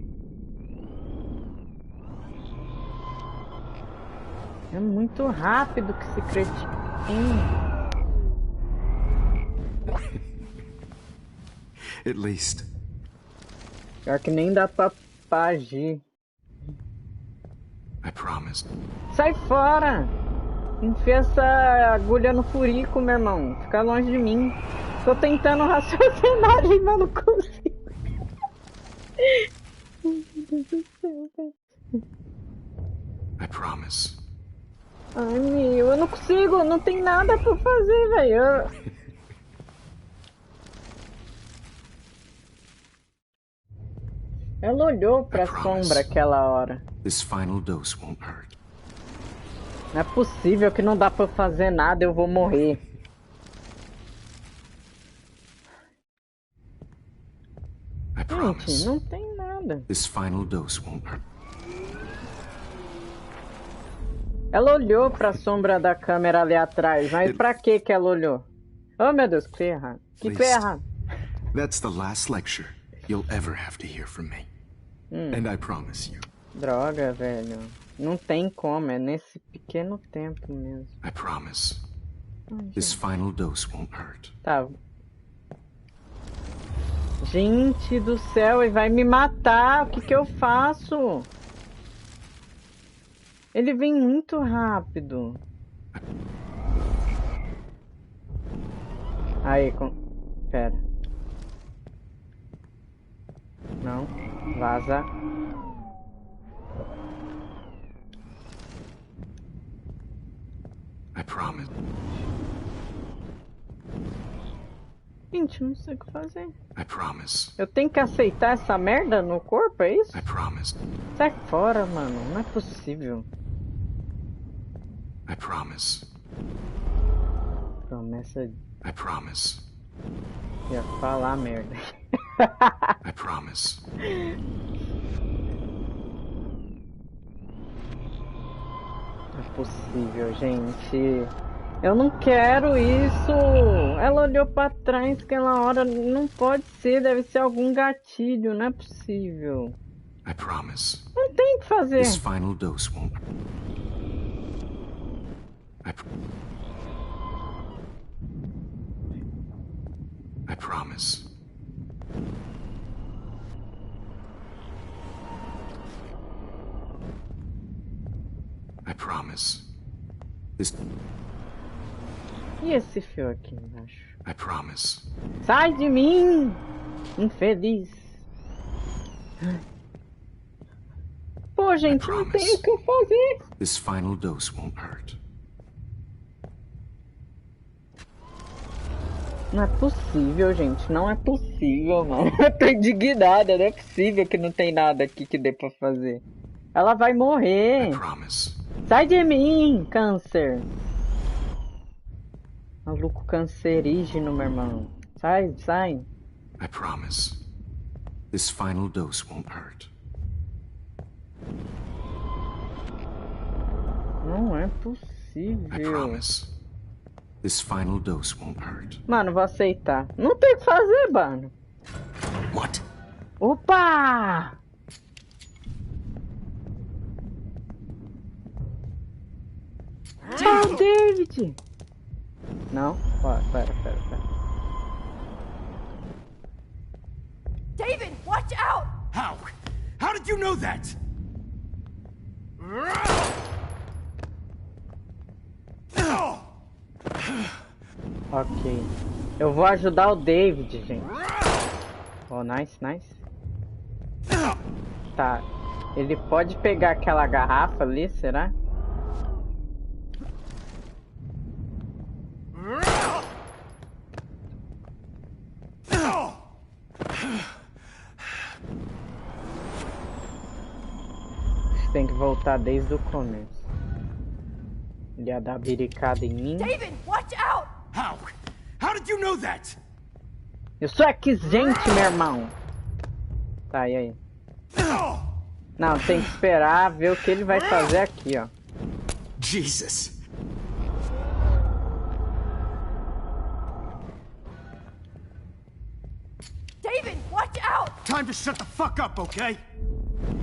É muito rápido que se cretina. At least. Pior que nem dá pra agir. I promised. Sai fora! Enfia essa agulha no furico, meu irmão. Fica longe de mim. Tô tentando raciocinar, mas não consigo. Meu Deus do céu, velho. I promise. Ai, meu, eu não consigo. Não tem nada pra fazer, velho. Ela olhou pra sombra aquela hora. This final dose won't hurt. Não é possível que não dá pra fazer nada, eu vou morrer. Gente, não tem nada. This final dose won't hurt. Ela olhou pra sombra da câmera ali atrás, mas pra que ela olhou? Oh meu Deus, que foi errado. Que foi errado. That's the last lecture you'll ever have to hear from me. And I promise you. Droga, velho. Não tem como, é nesse pequeno tempo mesmo. I promise. This final dose won't hurt. Tá. Gente do céu, ele vai me matar. O que que eu faço? Ele vem muito rápido. Aí, pera. Não, vaza. I promise. Gente, não sei o que fazer. I promise. Eu tenho que aceitar essa merda no corpo, é isso? I promise. Sai fora, mano. Não é possível. I promise. Promessa de... I promise. Ia falar merda. I promise. Não é possível, gente. Eu não quero isso. Ela olhou pra trás aquela hora. Não pode ser. Deve ser algum gatilho. Não é possível. I promise. Não tem o que fazer. This final dose won't. I promise. I promise. This. E esse fio aqui embaixo? I promise. Sai de mim! Infeliz. Pô, gente, não tem o que eu fazer. This final dose won't hurt. Não é possível, gente. Não é possível, mano. Eu tô indignada. Não é possível que não tem nada aqui que dê pra fazer. Ela vai morrer. I promise. Sai de mim, câncer. Maluco cancerígeno, meu irmão. Sai, sai. I promise. This final dose won't hurt. Não é I possível. promise. This final dose won't hurt. Mano, vou aceitar. Não tem o que fazer, mano. What? Opa! Ah, o David! Não? Ó, pera. David, watch out! How? How did you know that? Ok. Eu vou ajudar o David, gente. Oh, nice. Tá. Ele pode pegar aquela garrafa ali, será? Tem que voltar desde o começo. Ele ia dar biricada em mim. David, watch out! How? How did you know that? Eu sou exigente, meu irmão. Tá, e aí? Não, tem que esperar ver o que ele vai fazer aqui, ó. Jesus. David, watch out! Time to shut the fuck up, okay?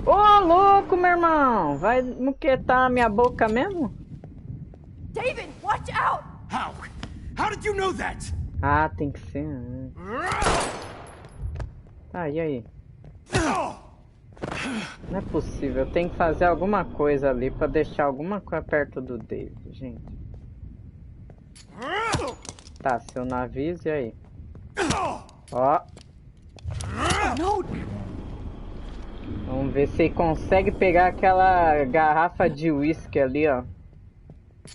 Ô, louco, meu irmão. Vai muquetar a minha boca mesmo? David, watch out! How? How did you know that? Ah, tem que ser. Tá, e aí? Não é possível. Eu tenho que fazer alguma coisa ali pra deixar alguma coisa perto do David, gente. Tá, seu navio, e aí? Ó. Vamos ver se ele consegue pegar aquela garrafa de uísque ali, ó.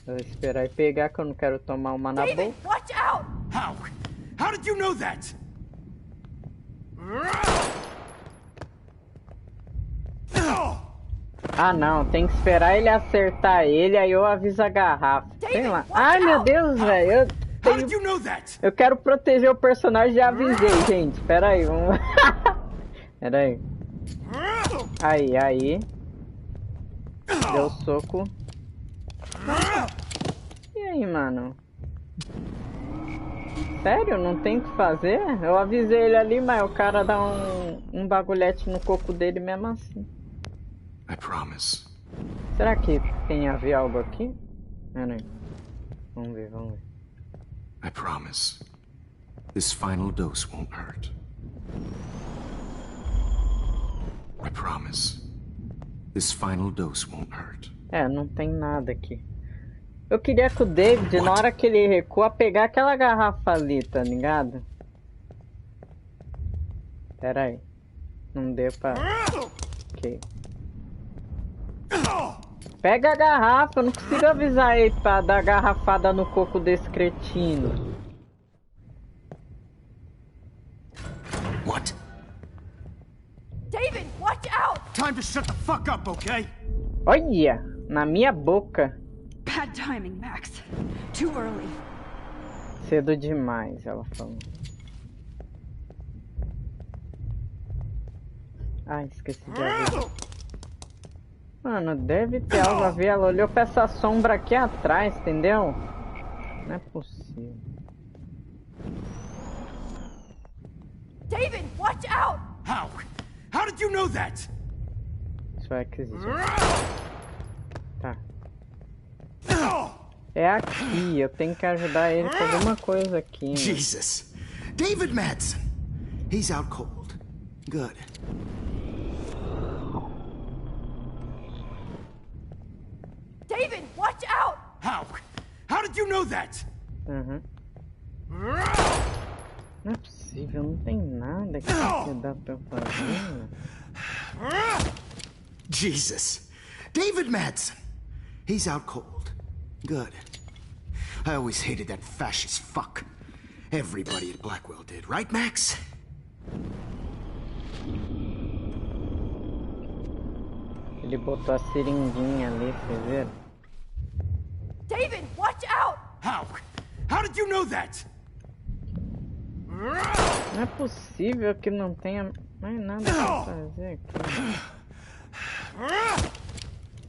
Vou esperar ele pegar, que eu não quero tomar uma na David, boca. watch out! How? How did you know that? Ah, não. Tem que esperar ele acertar ele, aí eu aviso a garrafa. Sei lá. Ai, meu Deus, velho. Eu How did you know that? Eu quero proteger o personagem e já avisei, gente. Pera aí, vamos... Pera aí. Aí. Deu soco. E aí, mano? Sério? Não tem o que fazer? Eu avisei ele ali, mas o cara dá um bagulhete no coco dele mesmo assim. I promise. Será que tem a ver algo aqui? Pera aí. Vamos ver. I promise. This final dose won't hurt. I promise. This final dose won't hurt. É, não tem nada aqui. Eu queria que o David, na hora que ele recua, pegar aquela garrafa ali, tá ligado? Pera aí. Não deu pra... Ok. Pega a garrafa, eu não consigo avisar ele pra dar garrafada no coco desse cretino. What? David, watch out! Time to shut the fuck up, okay? Olha, na minha boca. Bad timing, Max. Too early. Cedo demais, ela falou. Ai, esqueci de avisar. Mano, deve ter algo a ver. Ela olhou pra essa sombra aqui atrás, entendeu? Não é possível. David, watch out! How? How did you know that? Isso é que existe. Tá. É aqui, eu tenho que ajudar ele com alguma coisa aqui. Né? Jesus. David Madsen. He's out cold. Good. David, watch out! How? How did you know that? Uhum. Não é possível, não tem nada que dá pra eu fazer. Jesus. David Madsen. He's out cold. Good. I always hated that fascist fuck. Everybody at Blackwell did, right, Max? Ele botou a seringuinha ali, vocês viram? David, watch out! How? How did you know that? Não é possível que não tenha mais nada pra fazer aqui.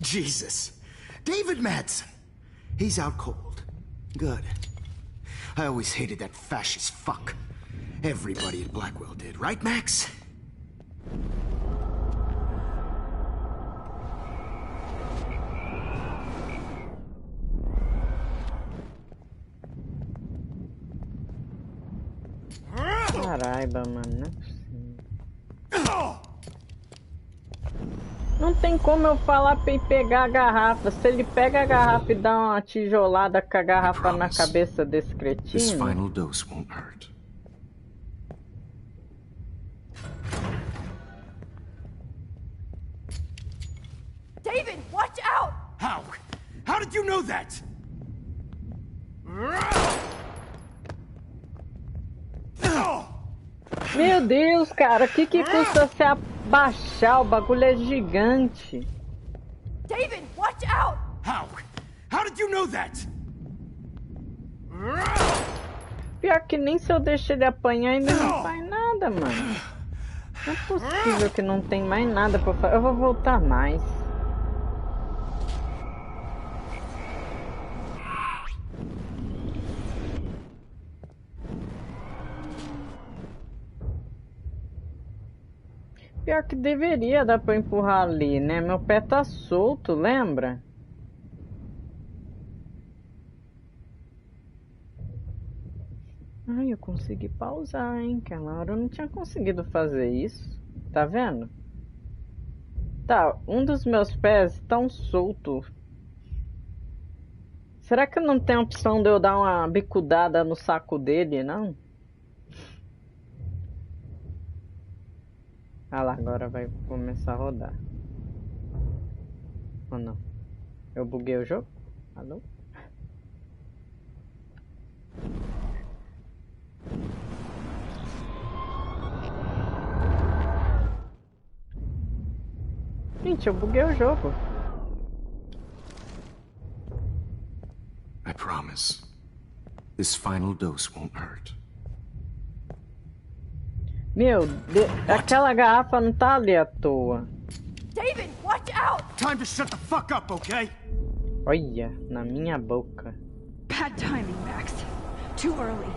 Jesus. David Madsen. He's out cold. Good. I always hated that fascist fuck. Everybody at Blackwell did, right, Max? Caramba, mano, não é possível. Não tem como eu falar pra ele pegar a garrafa. Se ele pega a garrafa e dá uma tijolada com a garrafa na cabeça desse cretino. This final dose won't hurt. David, watch out! How? How did you know that? Meu Deus, cara, o que custa se abaixar? O bagulho é gigante. David, watch out! How? How did you know that? Pior que nem se eu deixar ele apanhar ainda não faz nada, mano. Não é possível que não tem mais nada pra fazer. Eu vou voltar mais. Pior que deveria dar pra empurrar ali, né? Meu pé tá solto, lembra? Ai, eu consegui pausar, hein? Aquela hora eu não tinha conseguido fazer isso. Tá vendo? Tá, um dos meus pés tão solto. Será que não tem a opção de eu dar uma bicudada no saco dele, não? Ah lá, agora vai começar a rodar. Ou não? Eu buguei o jogo? Alô? Gente, eu buguei o jogo. I promise. This final dose won't hurt. Meu, aquela garrafa não tá ali à toa. David, watch out! Time to shut the fuck up, okay? Olha, na minha boca. Bad timing, Max. Too early.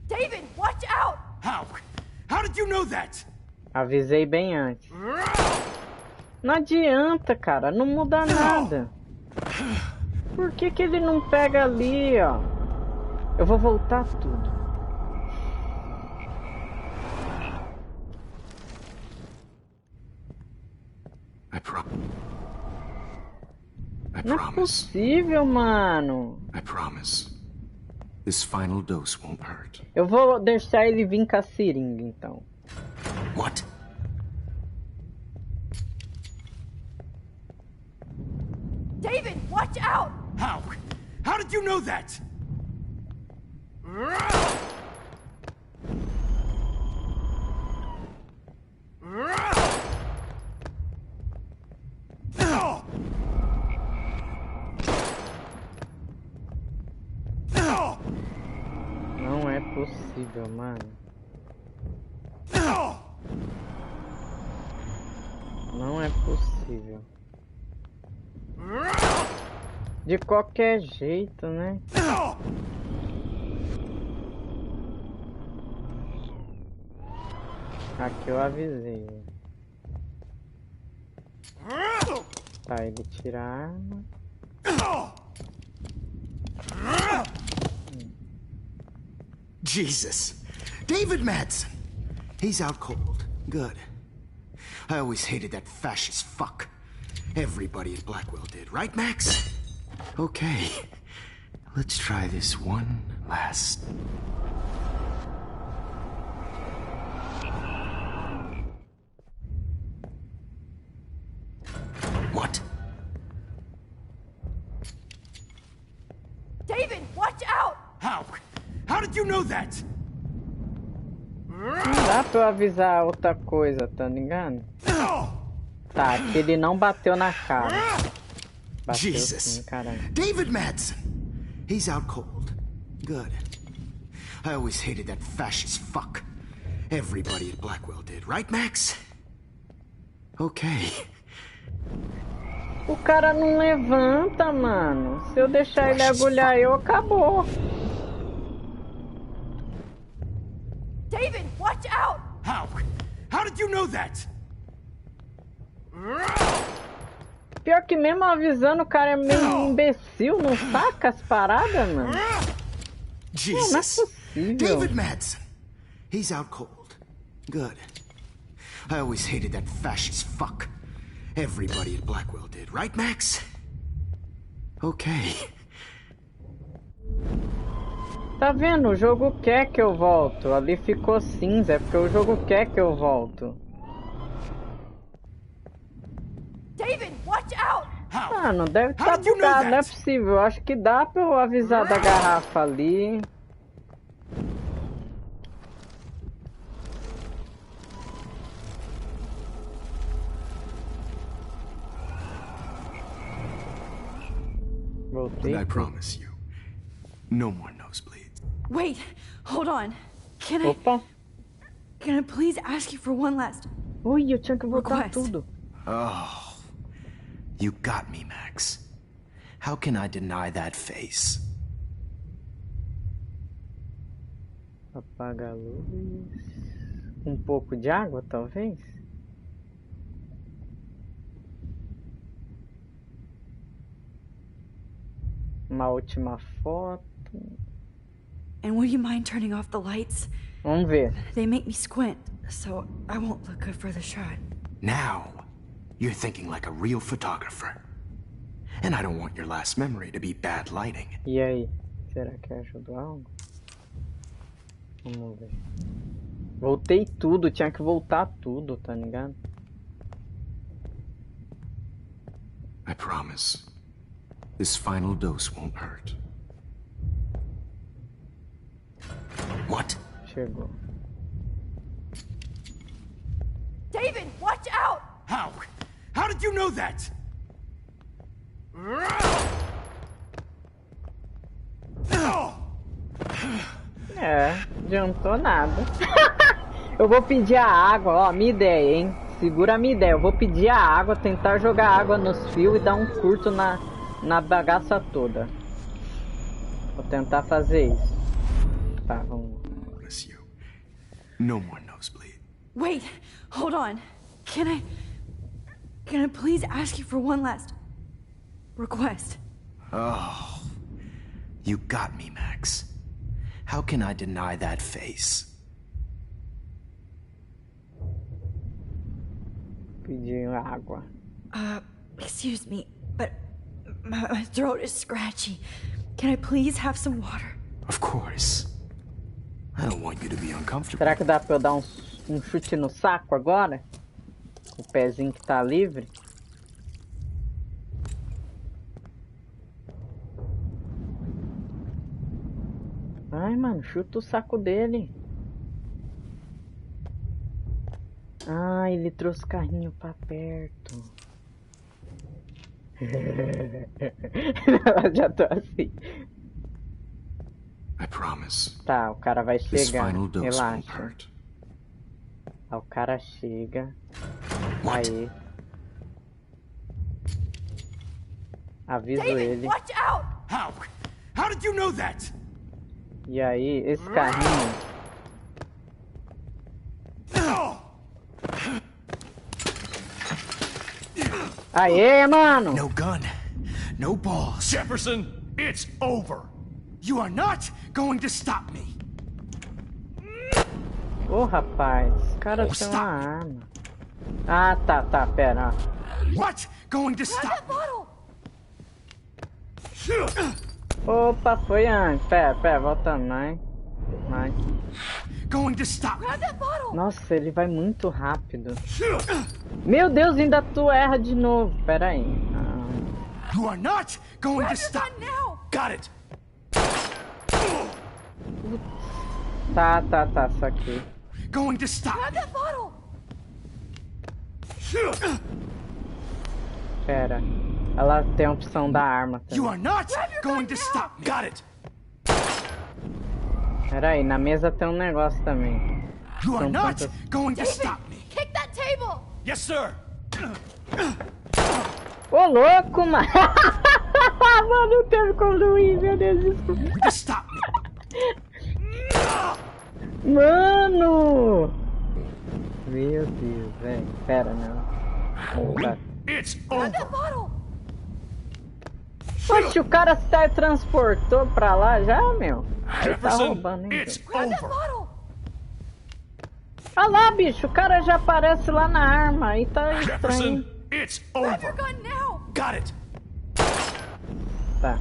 David, watch out! How? How did you know that? Avisei bem antes. Não adianta, cara, não muda nada. Por que ele não pega ali, ó? Eu vou voltar tudo. Não é possível, mano. I promise. This final dose won't hurt. Eu vou deixar ele vir com a seringa, então. What? David, watch out! How? How did you know that? possível, mano. Não é possível. De qualquer jeito, né? Aqui eu avisei. Tá, ele tira a arma. Jesus. David Madsen. He's out cold. Good. I always hated that fascist fuck. Everybody at Blackwell did, right, Max? Okay. Let's try this one last. What? David, watch out! How? How did you know that? Não dá pra eu avisar outra coisa, tá ligado? Tá, que ele não bateu na cara. Bateu Jesus. sim, caramba. David Madsen. He's out cold. Good. I always hated that fascist fuck. Everybody at Blackwell did, right, Max? Okay. O cara não levanta, mano. Se eu deixar ele agulhar eu, acabou. David, watch out! How? How did you know that? Pior que mesmo avisando, o cara é meio imbecil, não saca as paradas, mano. Jesus. Não é possível. David Madsen. He's out cold. Good. I always hated that fascist fuck. Everybody at Blackwell did, right, Max? Okay. Tá vendo? O jogo quer que eu volto. Ali ficou cinza, é porque o jogo quer que eu volto. David, watch out! Ah, não deve estar bugado, não é possível. Eu acho que dá pra eu avisar da garrafa ali. Voltei. And I promise you, no more nosebleeds. Wait, hold on. Can Opa. I please ask you for one last Ui, eu tinha que voltar request? tudo. Oh, you got me, Max. How can I deny that face? Apaga a luz. Um pouco de água, talvez? Uma última foto. And would you mind turning off the lights? Vamos ver. They make me squint, so I won't look good for the shot. Now, you're thinking like a real photographer. And I don't want your last memory to be bad lighting. E aí? Será que ajudou algo? Vamos ver. Voltei tudo, tinha que voltar tudo, tá ligado? I promise. This final dose won't hurt. What? Chegou. David, watch out! How? How did you know that? É, adiantou nada. Eu vou pedir a água, ó, minha ideia, hein? Segura a minha ideia. Eu vou pedir a água, tentar jogar água nos fios e dar um curto na bagaça toda. Vou tentar fazer isso. Tá, vamos. No more nosebleed. Wait, hold on. Can I please ask you for one last request? Oh, you got me, Max. How can I deny that face? Pedir água. Excuse me, but my throat is scratchy. Can I please have some water? Of course. I don't want you to be uncomfortable. Será que dá pra eu dar um chute no saco agora? O pezinho que tá livre. Ai, mano, chuta o saco dele. Ah, ele trouxe o carrinho pra perto. Já tô assim. I promise. Tá, o cara vai This chegar. final dose won't Relaxa. hurt. Aí o cara chega. What? Aí. Aviso David, ele. watch out! How? How did you know that? E aí, esse carrinho. Aê, mano! No gun. No balls. Jefferson, it's over. You are not going to stop me. Ô, rapaz, os caras têm uma arma. Ah, tá, pera. What? Going to Grab stop that me? bottle! Opa, foi antes. Pera, voltando, né? Vai. Going to stop me? Grab that bottle! Nossa, ele vai muito rápido. Meu Deus, ainda tu erra de novo. Pera aí. You are not going Grab to your stop gun me. now! Got it. Tá, só que. Going to stop Grab me. that bottle! Pera. Ela tem a opção da arma também. You are not Grab your going gun to now. stop me. Got it. Pera aí, na mesa tem um negócio também. You are São not tantas- going to David, stop me. kick that table! Yes, sir. Ô, louco, mano! Mano, não teve como ir, meu Deus, desculpa. Going to stop me. Mano! Meu Deus, velho. Pera, não. Tá. It's Grab over. that bottle! Poxa, o cara se teletransportou pra lá já, meu? Ele tá Jefferson, roubando, hein? it's Grab that over. bottle! Olha lá, bicho, o cara já aparece lá na arma. Aí tá Jefferson, estranho. it's Grab your over. gun now! Got it. Tá.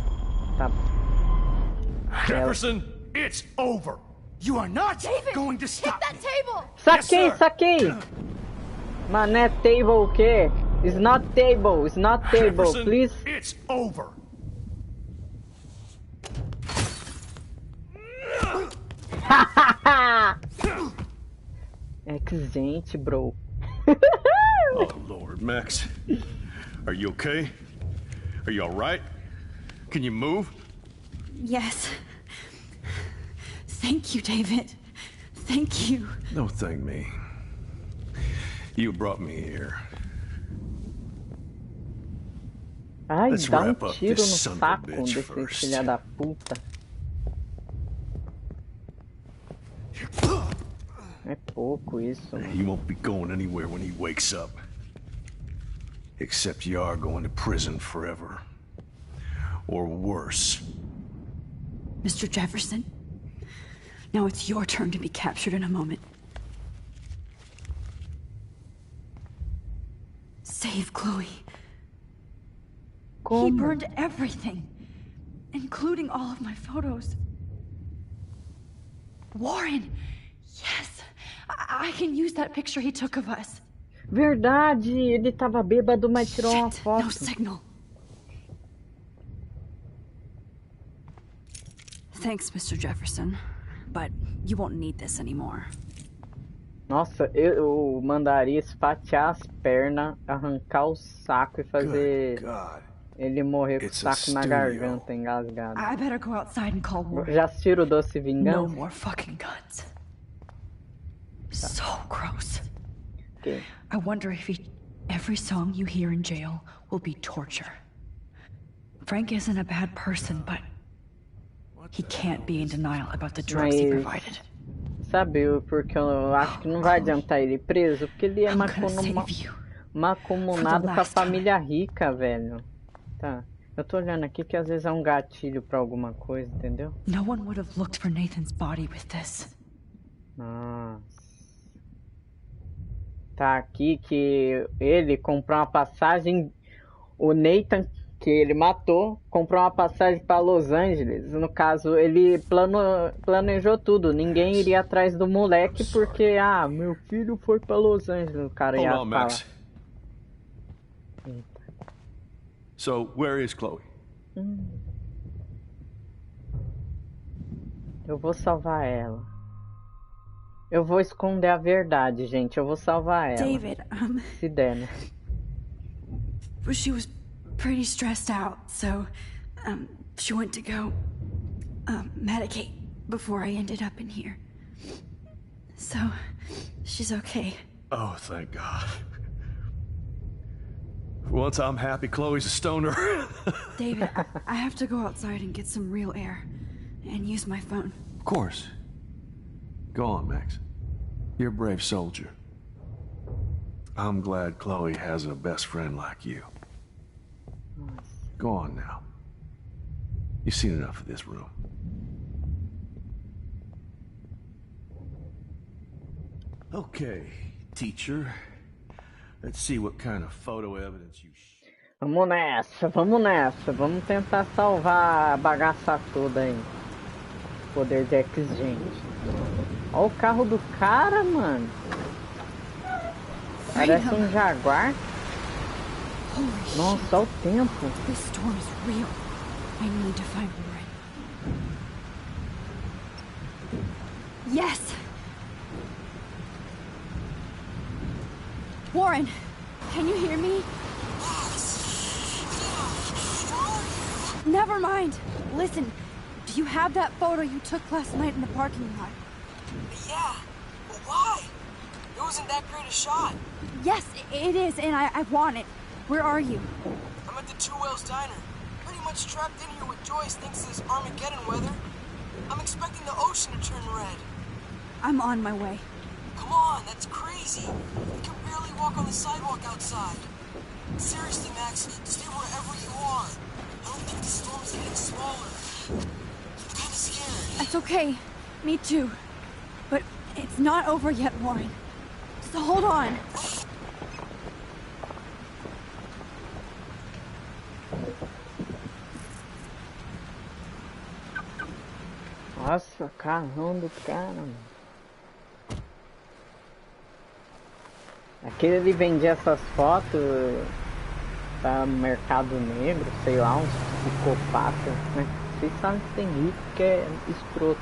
Jefferson, it's over. You are not David, going to kick stop that me. table! Saquei, sir. saquei! Mané, table o quê? It's not table, it's not table, Jefferson, please. it's over. Exente, bro. Oh, Lord, Max. Are you okay? Are you all right? Can you move? Yes. Thank you, David. Thank you. Don't thank me. You brought me here. Ai, Let's dá um wrap up tiro no this son of a saco bitch desse first. filha da puta. É pouco isso, mano. You won't be going anywhere when he wakes up. Except you are going to prison forever. Or worse. Mr. Jefferson, now it's your turn to be captured in a moment. Save Chloe. He Como? burned everything, including all of my photos. Warren! Yes! I can use that picture he took of us. Verdade, ele tava bêbado, mas tirou uma Shit, foto. no signal. Thanks, Mr. Jefferson, but you won't need this anymore. Nossa, eu mandaria esfatear as pernas, arrancar o saco e fazer Good God. ele morrer com o It's a saco na studio. garganta, engasgado. I better go outside and call Warren. Já assistiram o Doce No Vingança? more fucking guns. So gross. Ok. I wonder if every song you hear in jail will be torture. Frank isn't a bad person, but he can't be in denial about the drugs he Mas- provided. Sabe porque eu acho que não vai adiantar ele ir preso, porque ele é I'm gonna save you. macumunado com a last time. família rica, velho. Tá. Eu tô olhando aqui que às vezes é um gatilho pra alguma coisa, entendeu? No one would have looked for Nathan's body with this. Nossa. Tá aqui que ele comprou uma passagem. O Nathan, que ele matou, comprou uma passagem para Los Angeles. No caso, ele planejou tudo. Ninguém iria atrás do moleque porque, meu filho foi para Los Angeles. O cara ia Hold on, falar. Max. So, where is Chloe? Eu vou salvar ela. Eu vou esconder a verdade, gente. Eu vou salvar ela. David, Se der, né? she was pretty stressed out, so, she went to go, medicate before I ended up in here. So, she's okay. Oh, thank God. For once I'm happy Chloe's a stoner. David, I have to go outside and get some real air. And use my phone. Of course. Go on, Max. You're a brave soldier. I'm glad Chloe has a best friend like you. Go on now. You've seen enough of this room. Okay, teacher. Let's see what kind of photo evidence you... Vamos nessa, vamos nessa. Vamos tentar salvar a bagaça toda aí. Poder de X, gente. Olha o carro do cara, mano. Parece um Jaguar. Nossa, olha o tempo. This storm is real. I need to find Warren. Yes! Warren, can you hear me? Never mind. Listen, do you have that photo you took last night in the parking lot? Yeah, but why? It wasn't that great a shot. Yes, it is, and I want it. Where are you? I'm at the Two Whales Diner. Pretty much trapped in here with Joyce thinks this Armageddon weather. I'm expecting the ocean to turn red. I'm on my way. Come on, that's crazy. You can barely walk on the sidewalk outside. Seriously, Max, stay wherever you are. I don't think the storm is getting smaller. I'm kinda scared. It's okay. Me too. But it's not over yet, Warren. So hold on. Nossa, carrão do cara, mano. Aquele ali vendia essas fotos pra mercado negro, sei lá, uns psicopatas, né? Vocês sabem que tem rico que é escroto.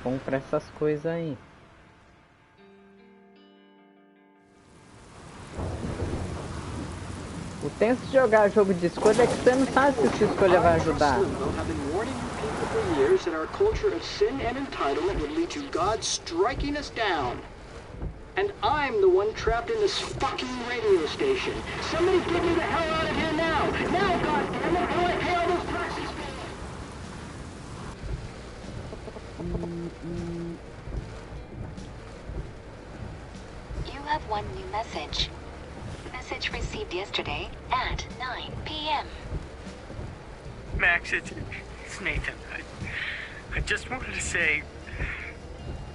Compra essas coisas aí. O tenso de jogar jogo de escolha é que você não sabe se sua escolha vai ajudar. Years that our culture of sin and entitlement would lead to God striking us down. And I'm the one trapped in this fucking radio station. Somebody get me the hell out of here now! Now, goddammit, how do I pay all those taxes? You have one new message. Message received yesterday at 9 p.m. Max, it's Nathan. I just wanted to say,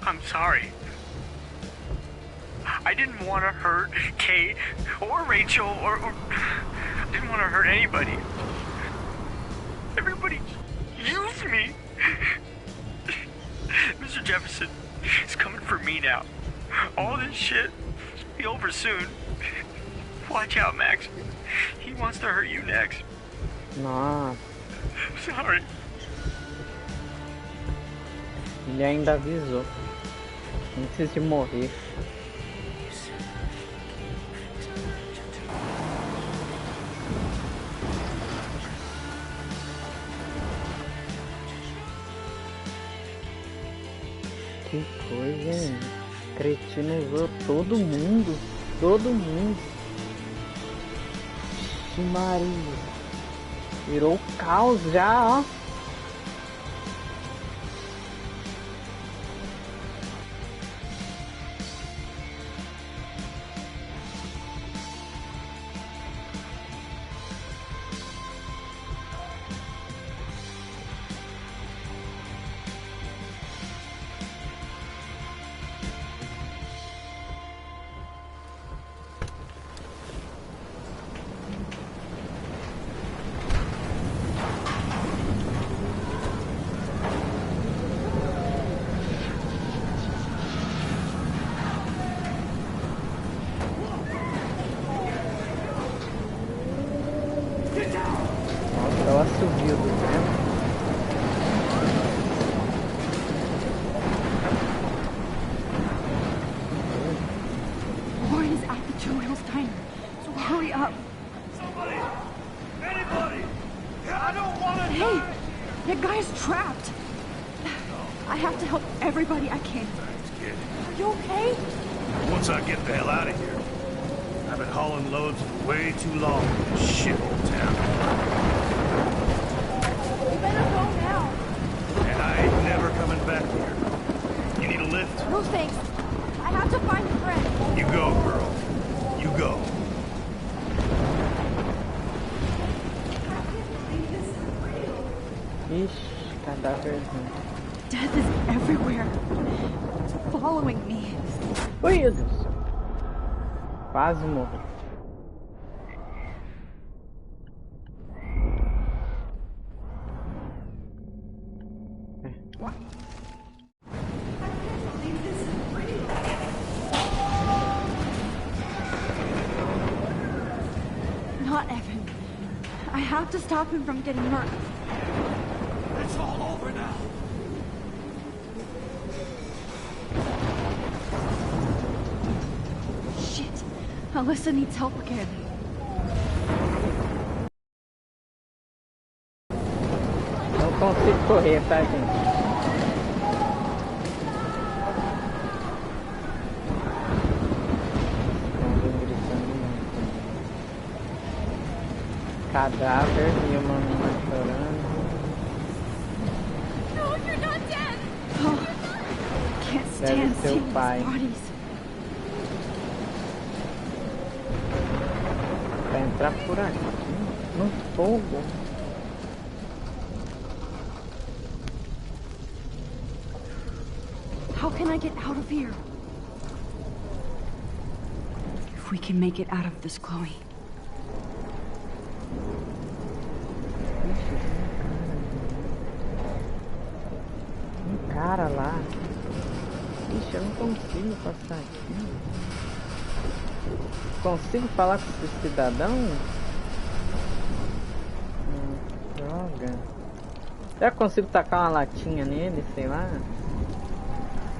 I'm sorry. I didn't want to hurt Kate or Rachel or I didn't want to hurt anybody. Everybody used me. Mr. Jefferson is coming for me now. All this shit will be over soon. Watch out, Max. He wants to hurt you next. Nossa. Sorry. Ele ainda avisou. Antes de morrer. Que coisa, hein? Cretino usou todo mundo. Todo mundo. Que Maria. Virou caos já, ó. Ela subiu do tempo. Warren is at the Two Whales Diner, so hurry up. Somebody! Anybody! I don't want to Hey! That guy's trapped! I have to help everybody I can. Kid. Are you okay? Once I get the hell out of here. I've been hauling loads for way too long in this shithole town. You better go now. And I ain't never coming back here. You need a lift? No thanks. I have to find a friend. You go, girl. You go. Ixi, cadáverzinho. Death is everywhere. It's following me. Oi, meu Deus. Quase morri. Not Evan. I have to stop him from getting hurt. It's all over now. Shit. Alyssa needs help again. Não consigo correr, tá, gente? Cadáver e uma menina chorando. No, you're not dead. Oh, can't Deve stand ser o seeing pai. these bodies. Vai entrar por aqui, no fogo. How can I get out of here? If we can make it out of this, Chloe. Um cara lá. Ixi, eu não consigo passar aqui. Consigo falar com esse cidadão? Droga. Já consigo tacar uma latinha nele, sei lá.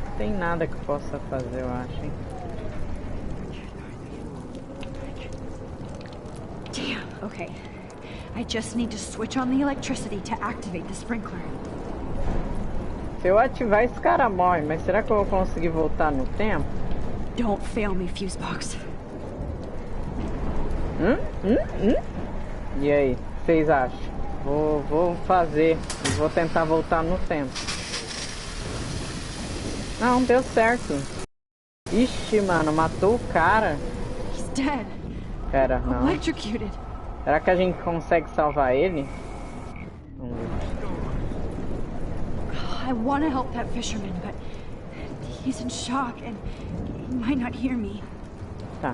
Não tem nada que eu possa fazer, eu acho, hein? Damn, okay. I just need to switch on the electricity to activate the sprinkler. Se eu ativar, esse cara morre, mas será que eu vou conseguir voltar no tempo? Don't fail me, Fusebox. E aí, vocês acham? Vou fazer. Vou tentar voltar no tempo. Não, deu certo. Ixi, mano, matou o cara. He's dead. Pera, não. Electrocuted. Será que a gente consegue salvar ele? Vamos ver. I want to help that fisherman, but he's in shock and he might not hear me. Tá.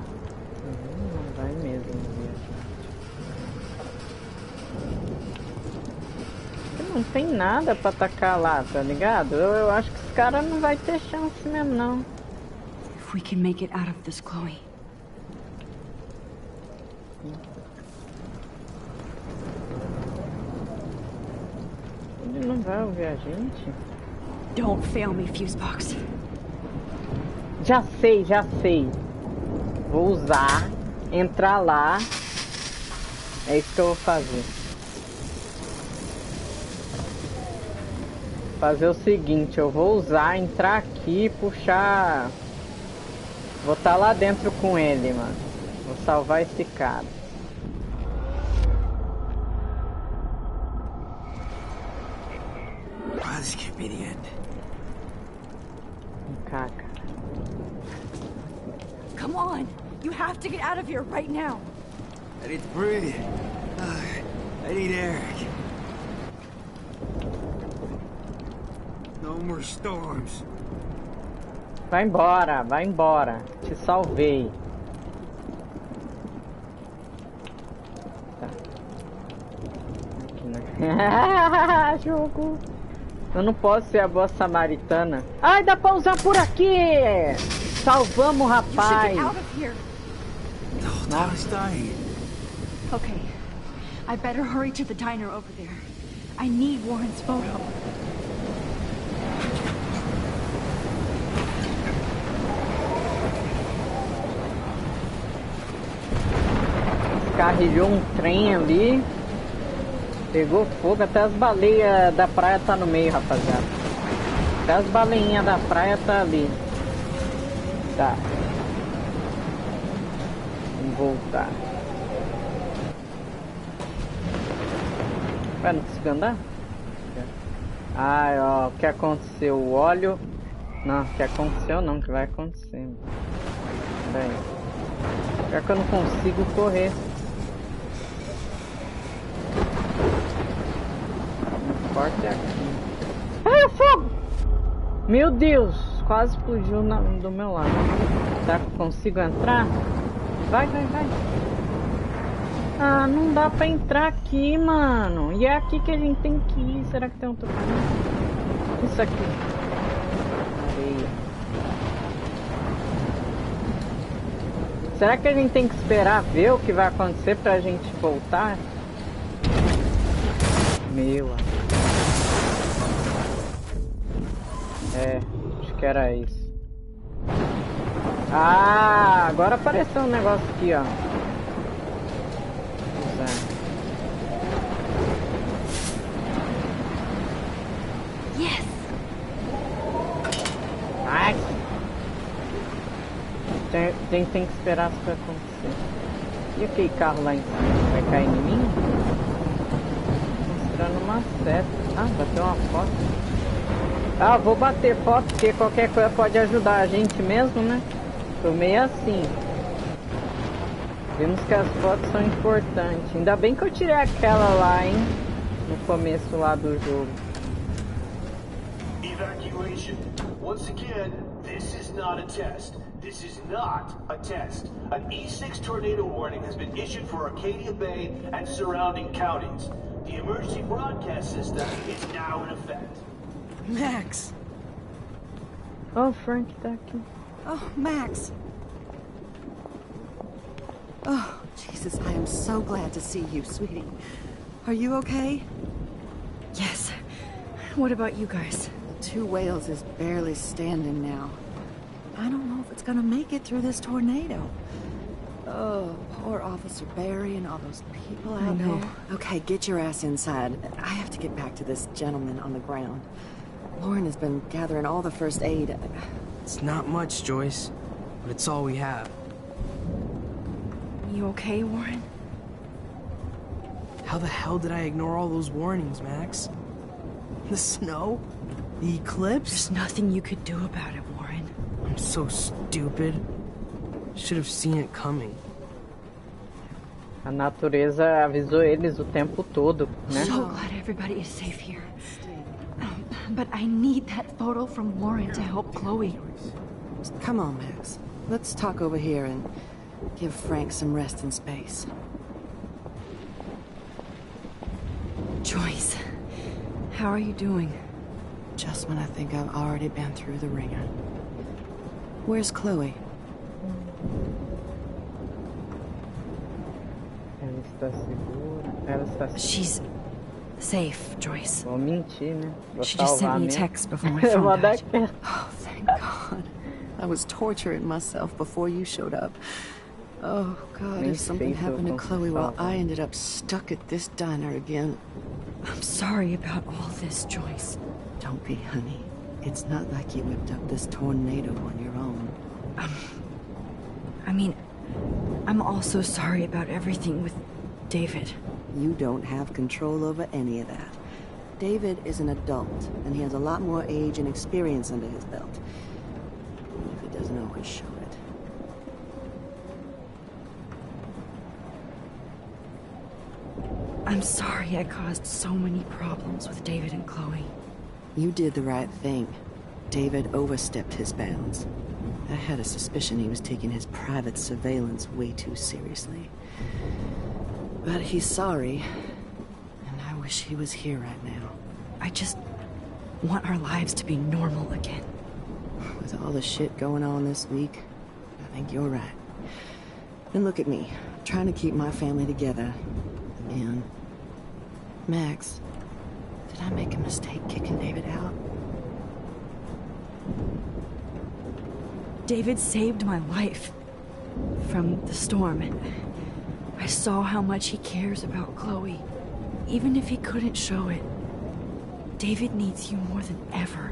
Não vai mesmo ver. Não tem nada pra atacar lá, tá ligado? Eu acho que esse cara não vai ter chance mesmo, não. If we can make it out of this, Chloe. Ele não vai ouvir a gente? Don't fail me, Fusebox. Já sei, já sei. Vou usar, entrar lá. É isso que eu vou fazer. Fazer o seguinte, eu vou usar, entrar aqui e puxar. Vou estar lá dentro com ele, mano. Vou salvar esse cara. This can't be the end. Caca. Come on! You have to get out of here right now! I need to breathe. I need air. No more storms. Vai embora, vai embora. Te salvei. Tá. Aqui, né? Jogo. Eu não posso ser a boa samaritana. Ai, dá pra usar por aqui! Salvamos o rapaz! Nossa. Okay. I better hurry to the diner over there. I need Warren's photo. Carregou um trem ali. Pegou fogo, até as baleias da praia tá no meio, rapaziada. Até as baleinhas da praia tá ali. Tá. Vamos voltar. Ué, não consigo andar? Ai, ó, o que aconteceu? O óleo... Não, o que aconteceu não, o que vai acontecer. Peraí. Pior que eu não consigo correr. O forte é aqui. Ai, o fogo! Meu Deus! Quase explodiu do meu lado. Será que eu consigo entrar? Vai, vai, vai. Ah, não dá pra entrar aqui, mano. E é aqui que a gente tem que ir. Será que tem outro caminho? Isso aqui. Areia. Será que a gente tem que esperar ver o que vai acontecer pra gente voltar? Meu. É, acho que era isso. Ah, agora apareceu um negócio aqui, ó. Yes. Ai. Tem que esperar as coisas acontecer. E aquele carro lá em cima? Vai cair em mim? Mostrando uma seta. Ah, bateu uma foto. Ah, vou bater foto porque qualquer coisa pode ajudar a gente mesmo, né? Tô meio assim. Vimos que as fotos são importantes. Ainda bem que eu tirei aquela lá, hein? No começo lá do jogo. Evacuation. Once again, this is not a test. This is not a test. An E6 tornado warning has been issued for Arcadia Bay and surrounding counties. The emergency broadcast system is now in effect. Max! Oh, Frank tá aqui. Oh, Max! Oh, Jesus, I am so glad to see you, sweetie. Are you okay? Yes. What about you guys? The Two Whales is barely standing now. I don't know if it's gonna make it through this tornado. Oh, poor Officer Barry and all those people out there. Okay, get your ass inside. I have to get back to this gentleman on the ground. Lauren has been gathering all the first aid. It's not much, Joyce, but it's all we have. You okay, Warren? How the hell did I ignore all those warnings, Max? The snow? The eclipse? There's nothing you could do about it, Warren. I'm so stupid. Should have seen it coming. A natureza avisou eles o tempo todo, né? So glad everybody is safe here. But I need that photo from Warren to help Chloe. Come on, Max. Let's talk over here and give Frank some rest and space. Joyce, how are you doing? Just when I think I've already been through the ringer. Where's Chloe? Ela está segura. Ela está segura. She's safe, Joyce. Vou mentir, né? Vou She just sent me a mesmo. text before my phone died. Oh, thank God. I was torturing myself before you showed up. Oh, God, if something happened to Chloe while I ended up stuck at this diner again. I'm sorry about all this, Joyce. Don't be, honey. It's not like you whipped up this tornado on your own. I mean, I'm also sorry about everything with David. You don't have control over any of that. David is an adult, and he has a lot more age and experience under his belt. Even if he doesn't always show it. I'm sorry I caused so many problems with David and Chloe. You did the right thing. David overstepped his bounds. I had a suspicion he was taking his private surveillance way too seriously. But he's sorry, and I wish he was here right now. I just want our lives to be normal again. With all the shit going on this week, I think you're right. And look at me, trying to keep my family together. Again. Max, did I make a mistake kicking David out? David saved my life from the storm. I saw how much he cares about Chloe, even if he couldn't show it. David needs you more than ever,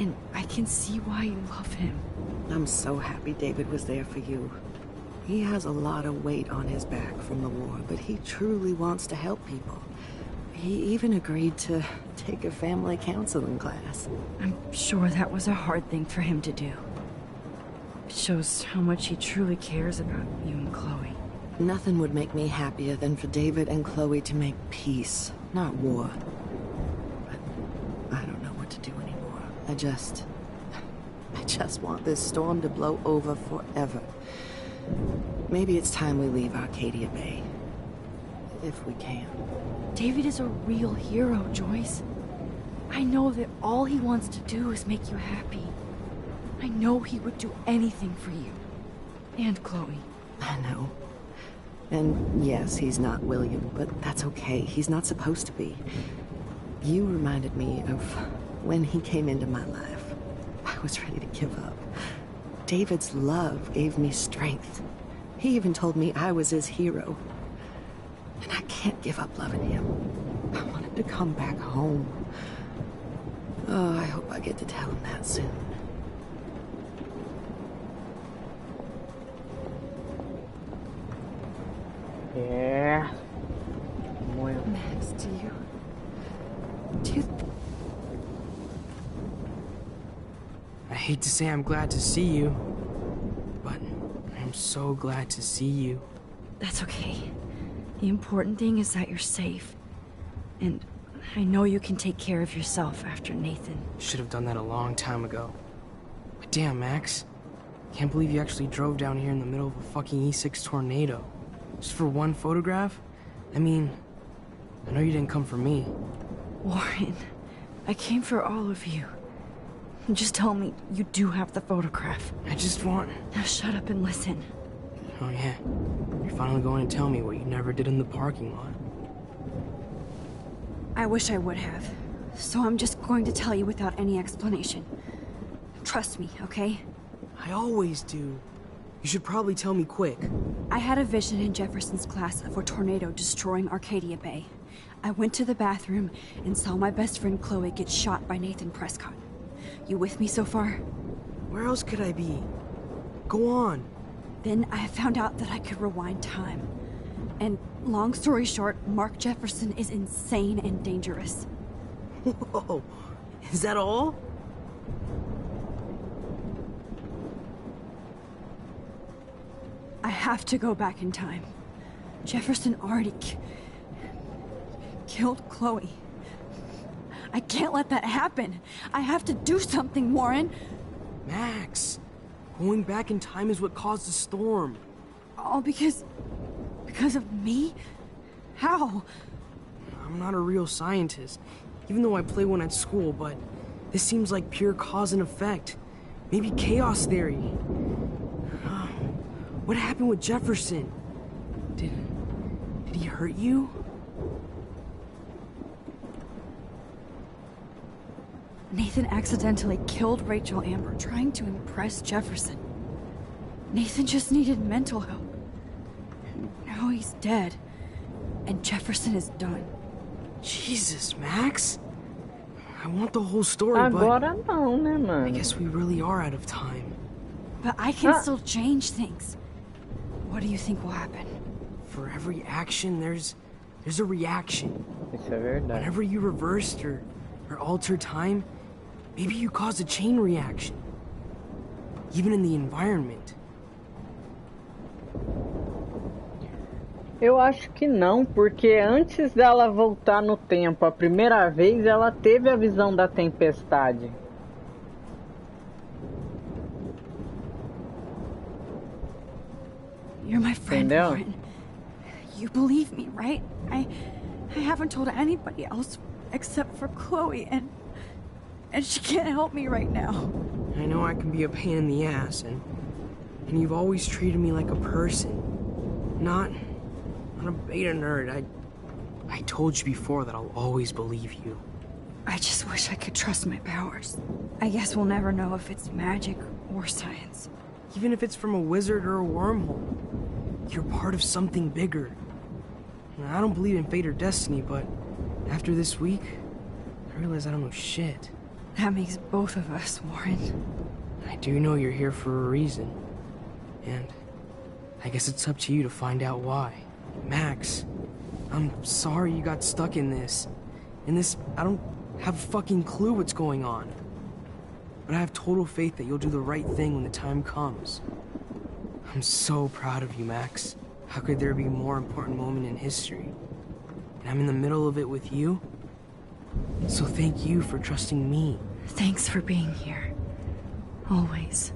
And I can see why you love him. I'm so happy David was there for you. He has a lot of weight on his back from the war, but he truly wants to help people. He even agreed to take a family counseling class. I'm sure that was a hard thing for him to do. It shows how much he truly cares about you and Chloe. Nothing would make me happier than for David and Chloe to make peace, not war. But I don't know what to do anymore. I just want this storm to blow over forever. Maybe it's time we leave Arcadia Bay. If we can. David is a real hero, Joyce. I know that all he wants to do is make you happy. I know he would do anything for you. And Chloe. I know. And yes, he's not William, but that's okay. He's not supposed to be. You reminded me of when he came into my life. I was ready to give up. David's love gave me strength. He even told me I was his hero. And I can't give up loving him. I want him to come back home. Oh, I hope I get to tell him that soon. Yeah. Max, do you... I hate to say I'm glad to see you, but I'm so glad to see you. That's okay. The important thing is that you're safe. And I know you can take care of yourself after Nathan. Should have done that a long time ago. But damn, Max. Can't believe you actually drove down here in the middle of a fucking E6 tornado. Just for one photograph? I mean, I know you didn't come for me. Warren, I came for all of you. Just tell me you do have the photograph. I just want... Now shut up and listen. Oh yeah, you're finally going to tell me what you never did in the parking lot. I wish I would have. So I'm just going to tell you without any explanation. Trust me, okay? I always do. You should probably tell me quick. I had a vision in Jefferson's class of a tornado destroying Arcadia Bay. I went to the bathroom and saw my best friend Chloe get shot by Nathan Prescott. You with me so far? Where else could I be? Go on. Then I found out that I could rewind time. And long story short, Mark Jefferson is insane and dangerous. Whoa, is that all? I have to go back in time. Jefferson already killed Chloe. I can't let that happen. I have to do something, Warren. Max, going back in time is what caused the storm. All because of me? How? I'm not a real scientist, even though I play one at school, but this seems like pure cause and effect. Maybe chaos theory. What happened with Jefferson? Did he hurt you? Nathan accidentally killed Rachel Amber trying to impress Jefferson. Nathan just needed mental help. Now he's dead, and Jefferson is done. Jesus, Max. I want the whole story, Agora não, né, mano? I guess we really are out of time. But I can still change things. What do you think will happen? For every action, there's a reaction. Isso é verdade. Whenever you reversed or alter time, maybe you caused a chain reaction. Even in the environment. Eu acho que não, porque antes dela voltar no tempo a primeira vez, ela teve a visão da tempestade. You're my friend, Entendeu? Warren. You believe me, right? I haven't told anybody else except for Chloe, and she can't help me right now. I know I can be a pain in the ass, and you've always treated me like a person. Not a beta nerd. I told you before that I'll always believe you. I just wish I could trust my powers. I guess we'll never know if it's magic or science. Even if it's from a wizard or a wormhole, you're part of something bigger. I don't believe in fate or destiny, but after this week, I realize I don't know shit. That makes both of us, Warren. I do know you're here for a reason. And I guess it's up to you to find out why. Max, I'm sorry you got stuck in this. I don't have a fucking clue what's going on. But I have total faith that you'll do the right thing when the time comes. I'm so proud of you, Max. How could there be a more important moment in history? And I'm in the middle of it with you. So thank you for trusting me. Thanks for being here. Always.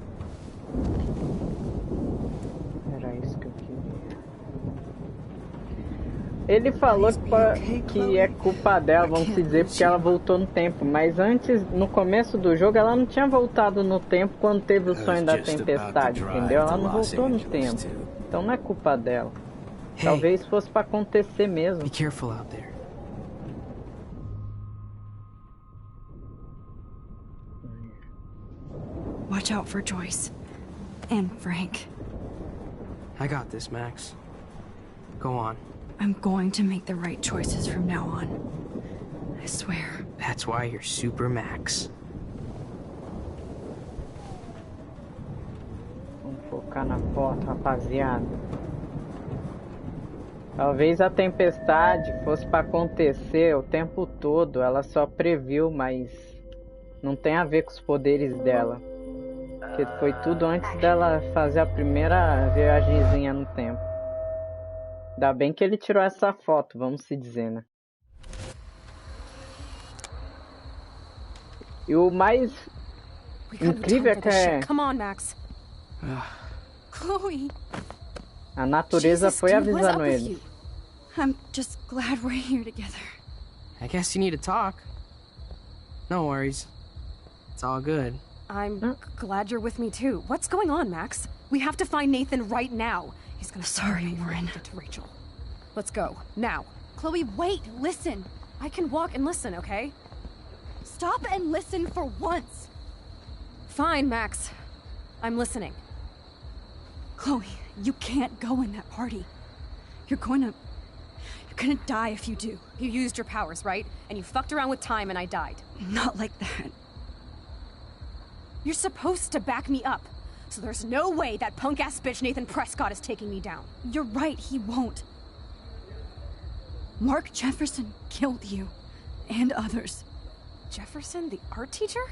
Era isso que eu queria. Ele falou que é culpa dela, vamos dizer, porque ela voltou no tempo. Mas antes, no começo do jogo, ela não tinha voltado no tempo quando teve o sonho da tempestade, entendeu? Ela não voltou no tempo. Então não é culpa dela. Talvez fosse pra acontecer mesmo. Be careful out there. Watch out for Joyce. And Frank. I got this, Max. Go on. I'm going to make the right choices from now on. I swear. That's why you're Super Max. Vamos focar na foto, rapaziada. Talvez a tempestade fosse para acontecer o tempo todo. Ela só previu, mas não tem a ver com os poderes dela. Porque foi tudo antes dela fazer a primeira viagemzinha no tempo. Ainda bem que ele tirou essa foto, vamos se dizer, né? E o mais incrível é que Come on, Max. Chloe. a natureza foi avisando ele. I'm just glad we're here together. I guess you need to talk. No worries. It's all good. I'm glad you're with me too. What's going on, Max? We have to find Nathan right now. He's gonna Sorry, Warren. To Rachel. Let's go now. Chloe, wait, listen. I can walk and listen, okay? Stop and listen for once. Fine, Max. I'm listening. Chloe, you can't go in that party. You're gonna die if you do. You used your powers, right? And you fucked around with time and I died. Not like that. You're supposed to back me up. So there's no way that punk-ass bitch Nathan Prescott is taking me down. You're right, he won't. Mark Jefferson killed you. And others. Jefferson, the art teacher?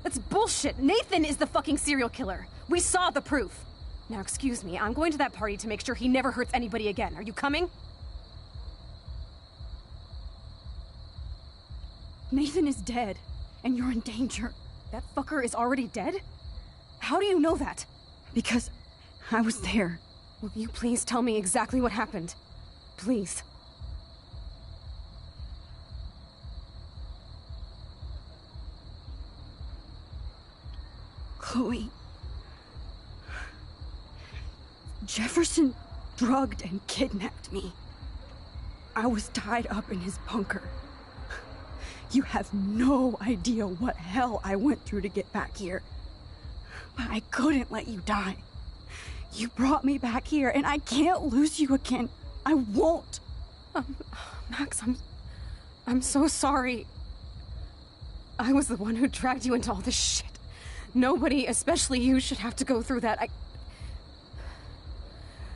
That's bullshit. Nathan is the fucking serial killer. We saw the proof. Now, excuse me, I'm going to that party to make sure he never hurts anybody again. Are you coming? Nathan is dead, and you're in danger. That fucker is already dead? How do you know that? Because I was there. Will you please tell me exactly what happened? Please. Chloe. Jefferson drugged and kidnapped me. I was tied up in his bunker. You have no idea what hell I went through to get back here. But I couldn't let you die. You brought me back here, and I can't lose you again. I won't. Max, I'm so sorry. I was the one who dragged you into all this shit. Nobody, especially you, should have to go through that.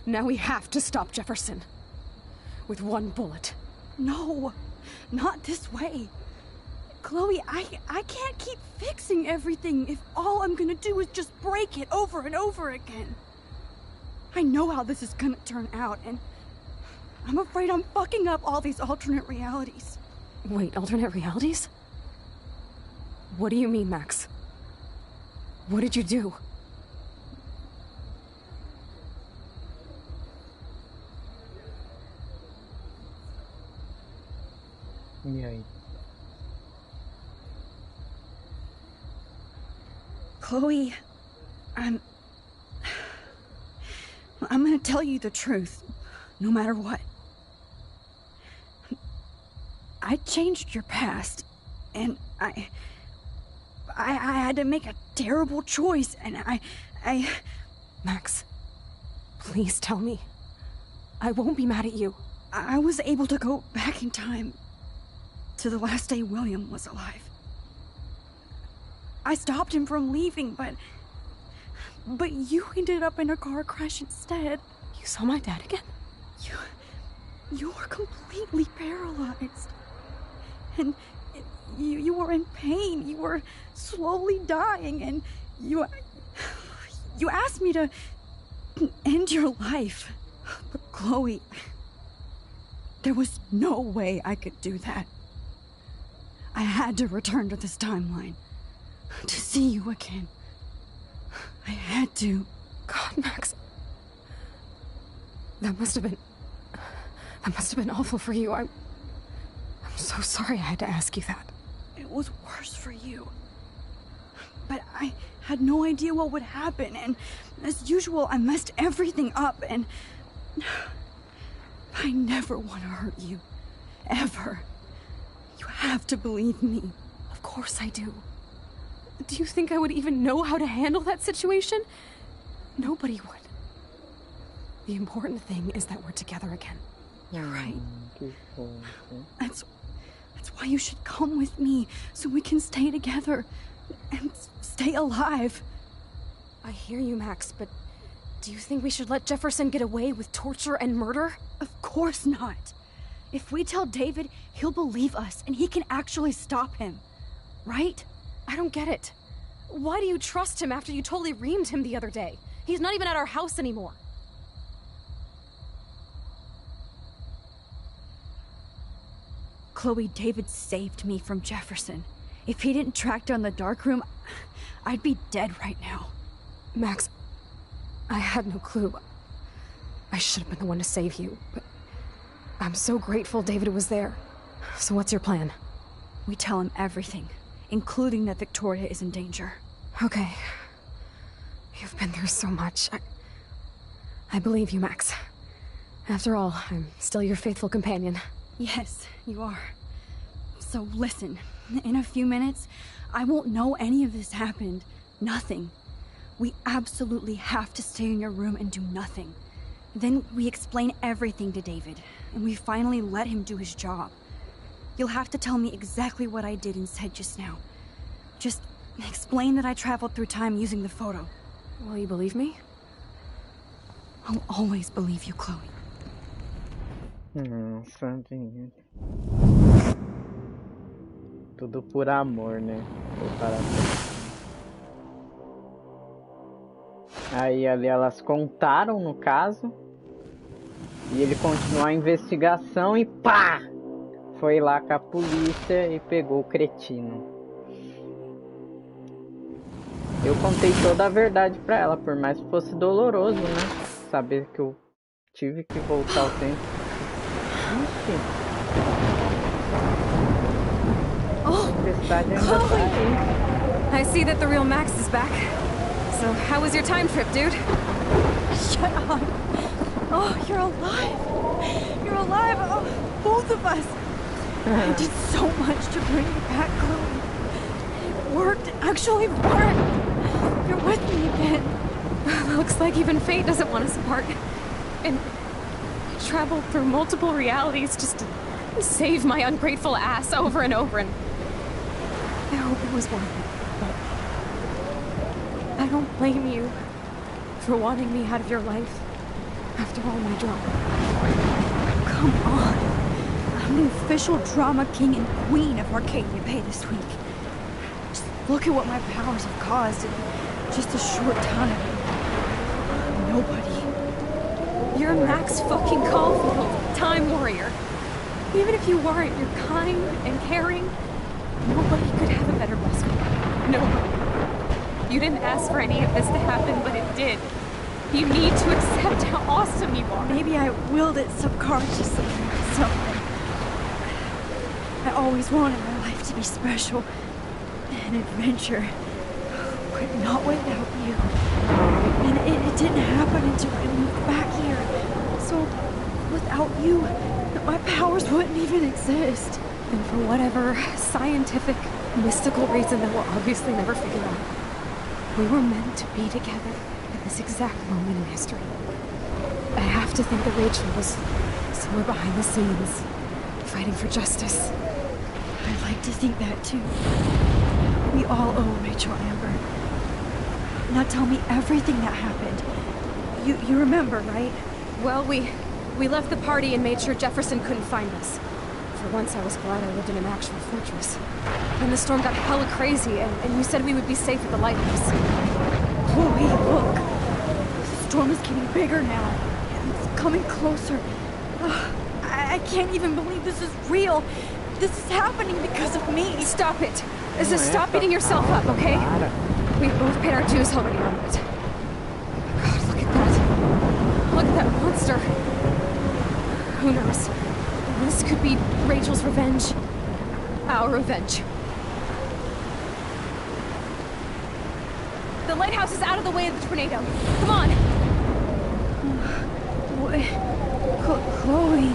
Now we have to stop Jefferson. With one bullet. No, not this way. Chloe, I can't keep fixing everything if all I'm gonna do is just break it over and over again. I know how this is gonna turn out, and I'm afraid I'm fucking up all these alternate realities. Wait, alternate realities? What do you mean, Max? What did you do? E aí? Chloe, I'm gonna tell you the truth, no matter what. I changed your past, and I had to make a terrible choice, and I... Max, please tell me. I won't be mad at you. I was able to go back in time to the last day William was alive. I stopped him from leaving, but you ended up in a car crash instead. You saw my dad again? You were completely paralyzed. And you were in pain. You were slowly dying, and you asked me to end your life. But Chloe, there was no way I could do that. I had to return to this timeline to see you again. I had to. God, Max. That must have been awful for you. I'm so sorry I had to ask you that. It was worse for you. But I had no idea what would happen, and as usual, I messed everything up, and I never want to hurt you. Ever. You have to believe me. Of course I do. Do you think I would even know how to handle that situation? Nobody would. The important thing is that we're together again. You're right. That's why you should come with me, so we can stay together and stay alive. I hear you, Max, but do you think we should let Jefferson get away with torture and murder? Of course not. If we tell David, he'll believe us, and he can actually stop him. Right? I don't get it. Why do you trust him after you totally reamed him the other day? He's not even at our house anymore. Chloe, David saved me from Jefferson. If he didn't track down the darkroom, I'd be dead right now. Max, I had no clue. I should have been the one to save you, but I'm so grateful David was there. So what's your plan? We tell him everything, including that Victoria is in danger. Okay. You've been through so much. I believe you, Max. After all, I'm still your faithful companion. Yes, you are. So listen, in a few minutes, I won't know any of this happened. Nothing. We absolutely have to stay in your room and do nothing. Then we explain everything to David, and we finally let him do his job. You'll have to tell me exactly what I did and said just now. Just explain that I traveled through time using the photo. Will you believe me? I'll always believe you, Chloe. Sandrinha. Tudo por amor, né? Aí ali elas contaram no caso. E ele continuou a investigação e pá! Foi lá com a polícia e pegou o cretino. Eu contei toda a verdade pra ela, por mais que fosse doloroso, né? Saber que eu tive que voltar ao tempo. I see that the real Max is back. So, how was your time trip, dude? Shut up. Oh, you're alive. You're alive. Oh, both of us. I did so much to bring you back, Chloe. It worked. It actually worked. You're with me again. Looks like even fate doesn't want us apart. And I traveled through multiple realities just to save my ungrateful ass over and over, and I hope it was worth it. But I don't blame you for wanting me out of your life after all my drama. Come on. I'm the official drama king and queen of Arcadia Bay this week. Just look at what my powers have caused in just a short time. Nobody. You're Max fucking Caulfield, Time Warrior. Even if you weren't, you're kind and caring. Nobody could have a better best friend. Nobody. You didn't ask for any of this to happen, but it did. You need to accept how awesome you are. Maybe I willed it subconsciously or something. I always wanted my life to be special. An adventure. But not without you. And it didn't happen until I moved back here. So, without you, my powers wouldn't even exist. And for whatever scientific, mystical reason that we'll obviously never figure out, we were meant to be together at this exact moment in history. I have to think that Rachel was somewhere behind the scenes, fighting for justice. I'd like to think that too. We all owe Rachel, Amber. Now tell me everything that happened. You remember, right? Well, we left the party and made sure Jefferson couldn't find us. For once, I was glad I lived in an actual fortress. Then the storm got hella crazy, and you said we would be safe at the lighthouse. Chloe, look! The storm is getting bigger now. It's coming closer. I can't even believe this is real. This is happening because of me. Stop it. Stop beating yourself up, okay? We've both paid our dues already on it. God, look at that. Look at that monster. Who knows? This could be Rachel's revenge. Our revenge. The lighthouse is out of the way of the tornado. Come on! Chloe...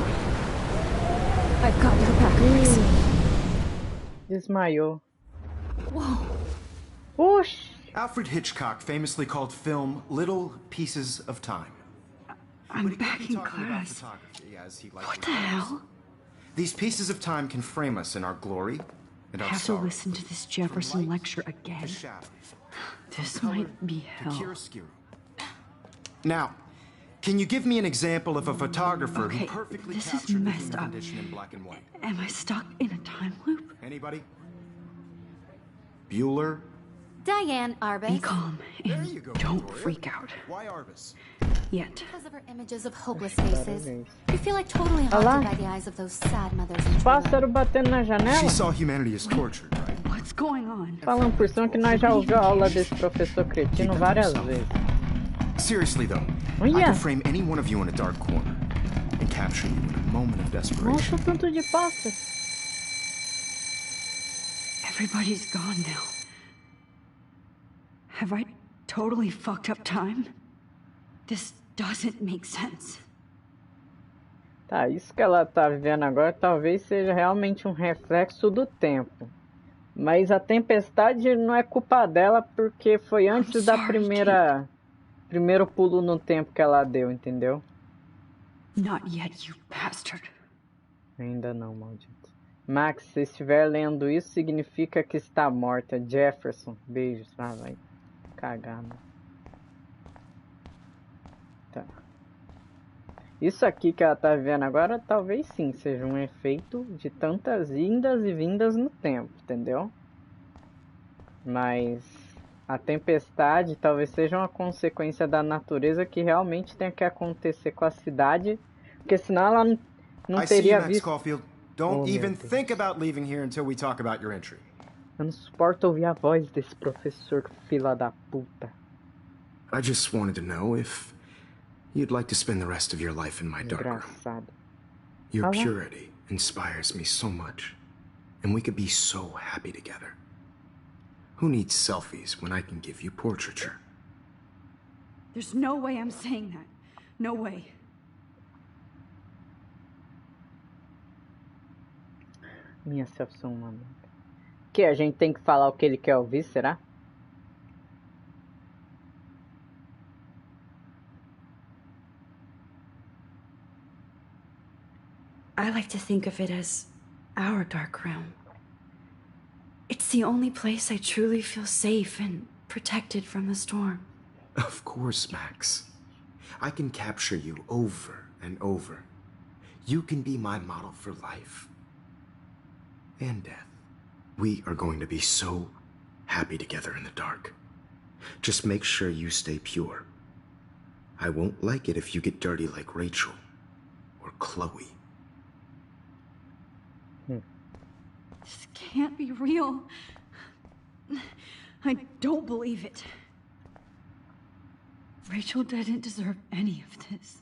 I've got your back, Grace. Desmaiou. Whoa. Whoosh! Alfred Hitchcock famously called film little pieces of time. I'm back in class. What the hell? These pieces of time can frame us in our glory and our I have to sorrow. listen to this Jefferson lecture again. This might be hell. Now, can you give me an example of a photographer who Okay, perfectly this is captured the messed human up. condition in black and white? Am I stuck in a time loop? Anybody? Bueller? Diane Arbus. Be calm and don't freak out. Why Arbus? Yet. Because of her images of hopeless faces. You feel like totally Olha lá. haunted by the eyes of those sad mothers and Pássaro batendo na She janela. saw humanity as tortured, right? What's going on? Falando por cima que nós já ouvimos a aula desse professor cretino várias vezes. Seriously though, Oh, I yeah. could frame any one of you in a dark corner and capture you in a moment of desperation. Nossa, tanto de pássaro. Everybody's gone now. Have I totally fucked up time? This doesn't make sense. Tá, isso que ela tá vivendo agora talvez seja realmente um reflexo do tempo. Mas a tempestade não é culpa dela porque foi antes da primeiro pulo no tempo que ela deu, entendeu? Not yet, you bastard. Ainda não, maldito. Max, se estiver lendo isso, significa que está morta. Jefferson, beijos. Ah, vai cagar, né? Tá. Isso aqui que ela tá vendo agora, talvez sim, seja um efeito de tantas indas e vindas no tempo, entendeu? Mas a tempestade talvez seja uma consequência da natureza que realmente tem que acontecer com a cidade, porque senão ela não I see you, teria Max visto. Caulfield. Don't Oh, even meu Deus. think about leaving here until we talk about your entry. Eu não suporto ouvir a voz desse professor fila da puta. I just wanted to know if you'd like to spend the rest of your life in my dark room. Engraçado. Your Olha lá. purity inspires me so much, and we could be so happy together. Who needs selfies when I can give you portraiture? There's no way I'm saying that. No way. Minha selfie humana. Que a gente tem que falar o que ele quer ouvir, será? I like to think of it as our dark realm. It's the only place I truly feel safe and protected from the storm. Of course, Max. I can capture you over and over. You can be my model for life and death. We are going to be so happy together in the dark. Just make sure you stay pure. I won't like it if you get dirty like Rachel or Chloe. This can't be real. I don't believe it. Rachel didn't deserve any of this.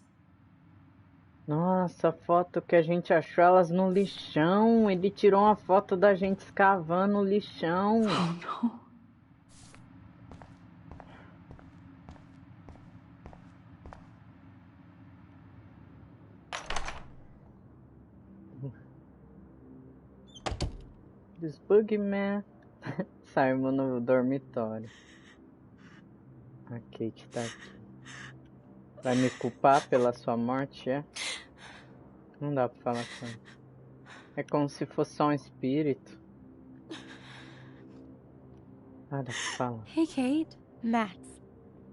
Nossa, a foto que a gente achou elas no lixão. Ele tirou uma foto da gente escavando o lixão. Oh no. This Bugman. Saímos no dormitório. A Kate tá aqui. Vai me culpar pela sua morte, é? Não dá pra falar com ela. É como se fosse só um espírito. Ah, fala. Hey, Kate. Max.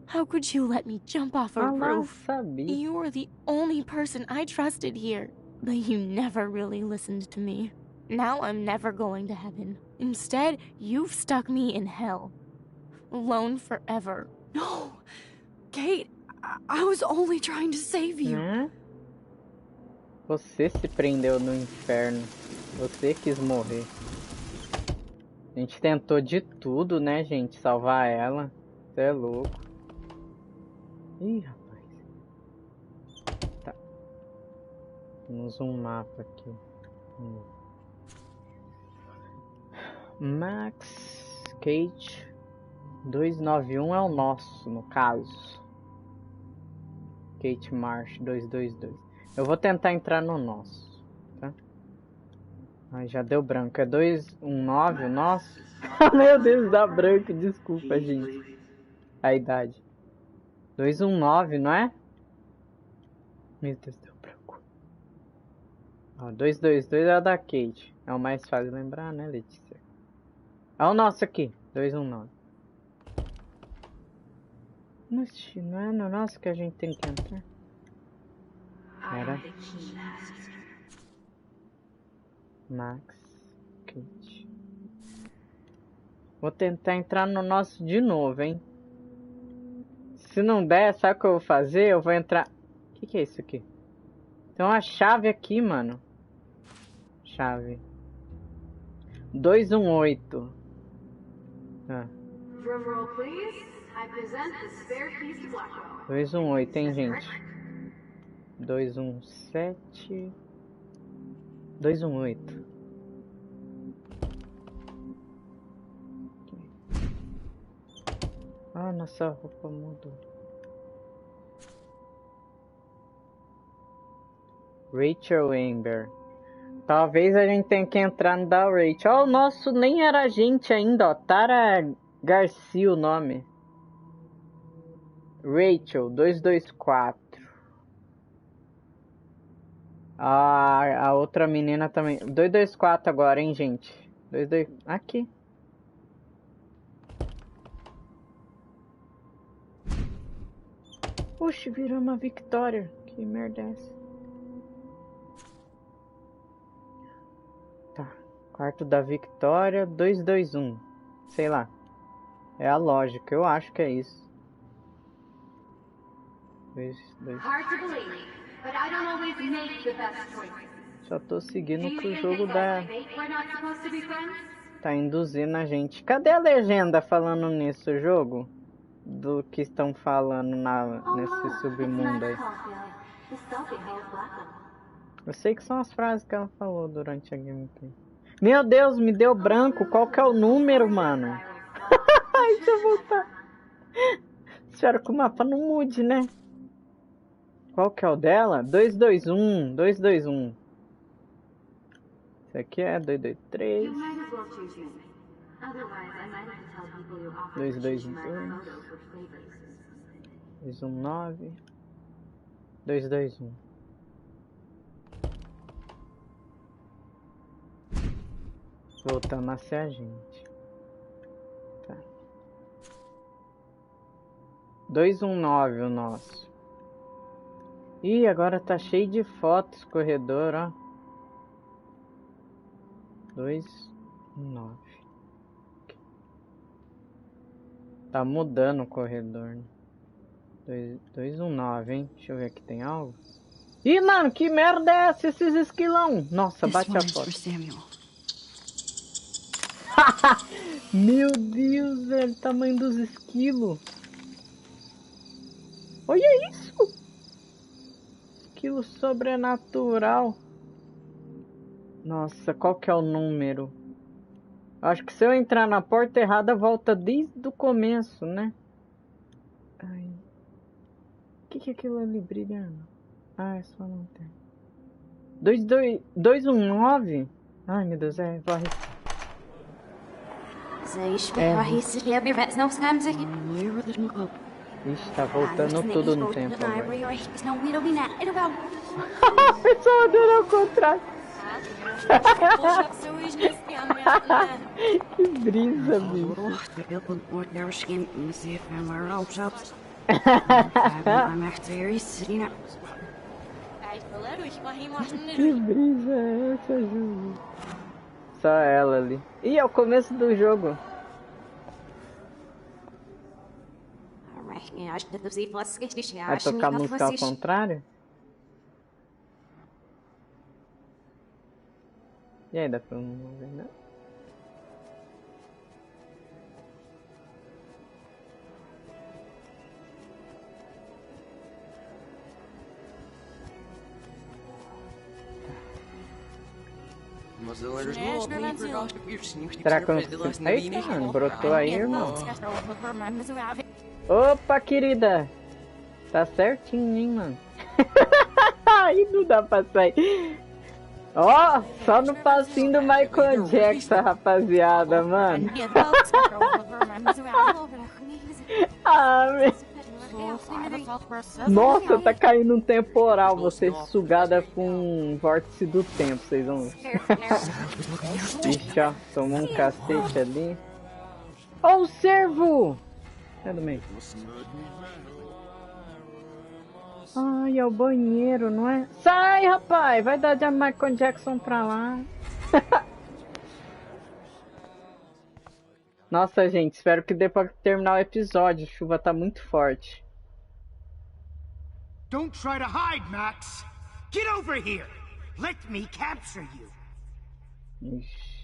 How could you let me jump off a roof? You were the only person I trusted here. But you never really listened to me. Now I'm never going to heaven. Instead, you've stuck me in hell. Alone forever. No! Kate, I was only trying to save you. Você se prendeu no inferno. Você quis morrer. A gente tentou de tudo, né, gente? Salvar ela. Você é louco. Ih, rapaz. Tá. Temos um mapa aqui. Max, Kate, 291 é o nosso, no caso. Kate Marsh, 222. Eu vou tentar entrar no nosso, tá? Ai, já deu branco. É 219 o nosso? Meu Deus, dá branco. Desculpa, gente. A idade. 219, não é? Meu Deus, deu branco. Ó, 222 é o da Kate. É o mais fácil de lembrar, né, Letícia? É o nosso aqui. 219. Não é no nosso que a gente tem que entrar? Era Max, Kate. Vou tentar entrar no nosso de novo, hein? Se não der, sabe o que eu vou fazer? Eu vou entrar... O que é isso aqui? Tem uma chave aqui, mano. Chave. 218. Ah. 218, hein, gente? 217. 218. Ah, nossa roupa mudou. Rachel Amber. Talvez a gente tenha que entrar no da Rachel. Ó, o nosso nem era a gente ainda, ó. Tara Garcia o nome. Rachel, 224. A outra menina também. 224 agora, hein, gente? 22... Aqui. Puxa, virou uma Victoria. Que merda é essa? Tá. Quarto da Victoria, 221. Sei lá. É a lógica, eu acho que é isso. 2. Só tô seguindo o que o jogo dá. Tá induzindo a gente. Cadê a legenda falando nisso, jogo? Do que estão falando nesse submundo aí. Eu sei que são as frases que ela falou durante a gameplay. Meu Deus, me deu branco. Qual que é o número, mano? Deixa eu voltar. Espero que o mapa não mude, né? Qual que é o dela? 221. 221. Esse aqui é 223. 222. 219. 221. Voltando a ser a gente. Tá. 219 o nosso. Ih, agora tá cheio de fotos corredor, ó. 219. Tá mudando o corredor, né? 219, hein? Deixa eu ver aqui, tem algo? Ih, mano, que merda é essa, esses esquilão? Nossa, bate a foto. Meu Deus, velho, tamanho dos esquilos. Olha isso. Esquilo sobrenatural. Nossa, qual que é o número? Acho que se eu entrar na porta errada, volta desde o começo, né? Ai. O que é aquilo ali brilhando? Ah, é só lanterna. 219? Ai, meu Deus, vou arriscar. Ixi, tá voltando tudo no tempo agora. Pessoal, deu ao contrário. Que brisa, bicho. Que brisa é essa, Ju? Só ela ali. Ih, é o começo do jogo. Vai tocar música ao contrário? E aí, dá pra não ver, né? Será que eu não consigo? Eita, mano, brotou aí, irmão. Opa, querida! Tá certinho, hein, mano? Aí não dá pra sair. Ó, só no passinho do Michael Jackson, rapaziada, mano. Ah, meu. Nossa, tá caindo um temporal. Você sugada com um vórtice do tempo, vocês vão ver. Ixi, ó, tomou um cacete ali. Ó, o servo! É do meio. Ai, é o banheiro, não é? Sai, rapaz! Vai dar de Michael Jackson pra lá. Nossa, gente, espero que dê pra terminar o episódio. A chuva tá muito forte. Don't try to hide, Max. Get over here. Let me capture you. Ixi.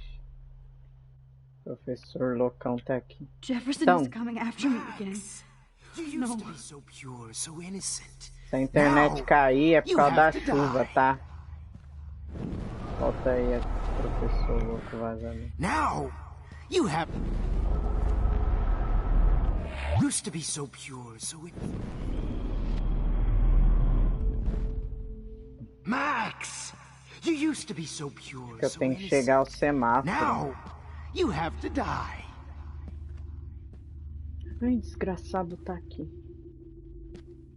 Professor loucão tá aqui. Jefferson is coming after me again. You used to be so pure, so innocent. Se a internet cair é por causa da chuva, tá? Volta aí, professor louco vazando. Now, you have used to be so pure, so Max, you used to be so pure. Eu tenho que chegar ao semáforo. Now, you have to die. Ai, desgraçado tá aqui.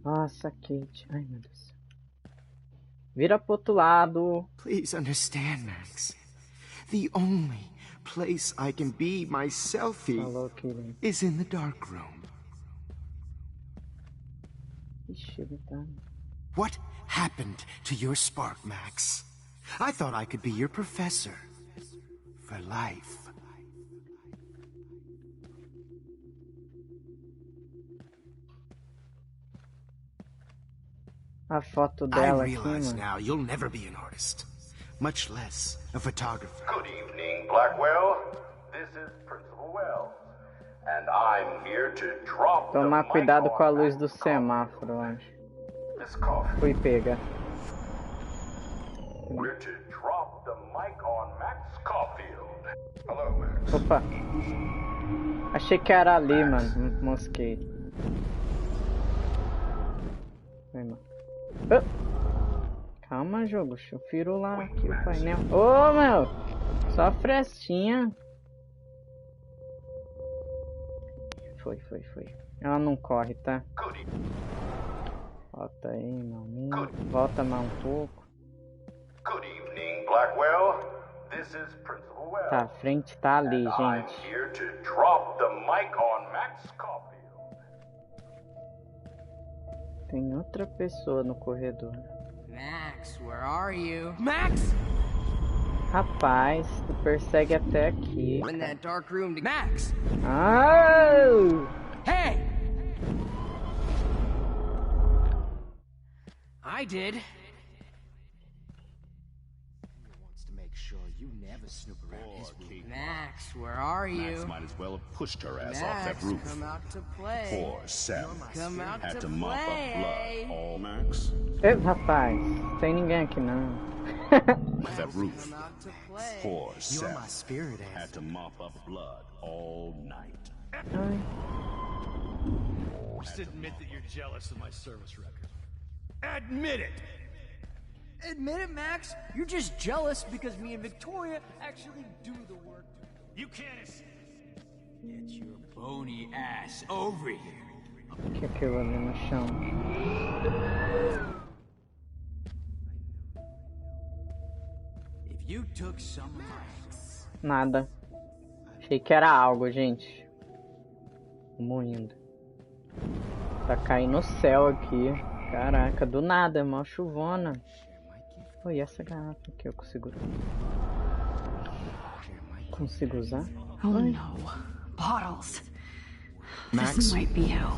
Nossa, Kate. Ai, meu Deus. Vira pro outro lado. Please understand, Max. The only place I can be myself is in the dark room. Ixi, ele tá... What happened to your spark, Max? I thought I could be your professor for life. A foto dela I aqui, realize mano. now you'll never be an artist, much less a photographer. Good evening, Blackwell. This is Principal Wells, and I'm here to drop Tomar the cuidado mic com a on luz do Max semáforo, eu acho. Miss Coffee. Fui pega. We're to drop the mic on Max Caulfield. Hello, Max. Opa. Achei que era ali, mano. Mosquei. Vai, mano. Calma, jogo. Chufiro lá aqui o painel. Ô, meu! Só frestinha. Foi. Ela não corre, tá? Volta aí, meu amigo. Volta mais um pouco. Good evening, Blackwell. This is Principal Wells. Tá, a frente tá ali, and I'm gente. here to drop the mic on Max Caulfield. Tem outra pessoa no corredor. Max, where are you? Max! Rapaz, tu persegue até aqui. In that dark room. Max! Oh! Hey! I did. Wants to make sure you never snoop around his room. Max, where are you? Max might as well have pushed her ass Max, off that roof. come out to play. Poor Sam. Come out had to to mop play. up blood. All Max. Ei, rapaz, tem ninguém aqui não. That roof. Poor You're Sam. my spirit had to mop up blood all night. Just admit that you're jealous of my service record. Admit it! Admit it, Max. You're just jealous because me and Victoria actually do the work. You can't... Get your bony ass over here. Que aquilo ali no chão. If Nada. Achei que era algo, gente. Vamos indo. Tá caindo no céu aqui. Caraca, do nada, mó chuvona. Oi, essa garrafa aqui eu consigo. Consigo usar? Oh no. Bottles. Max? This might be hell.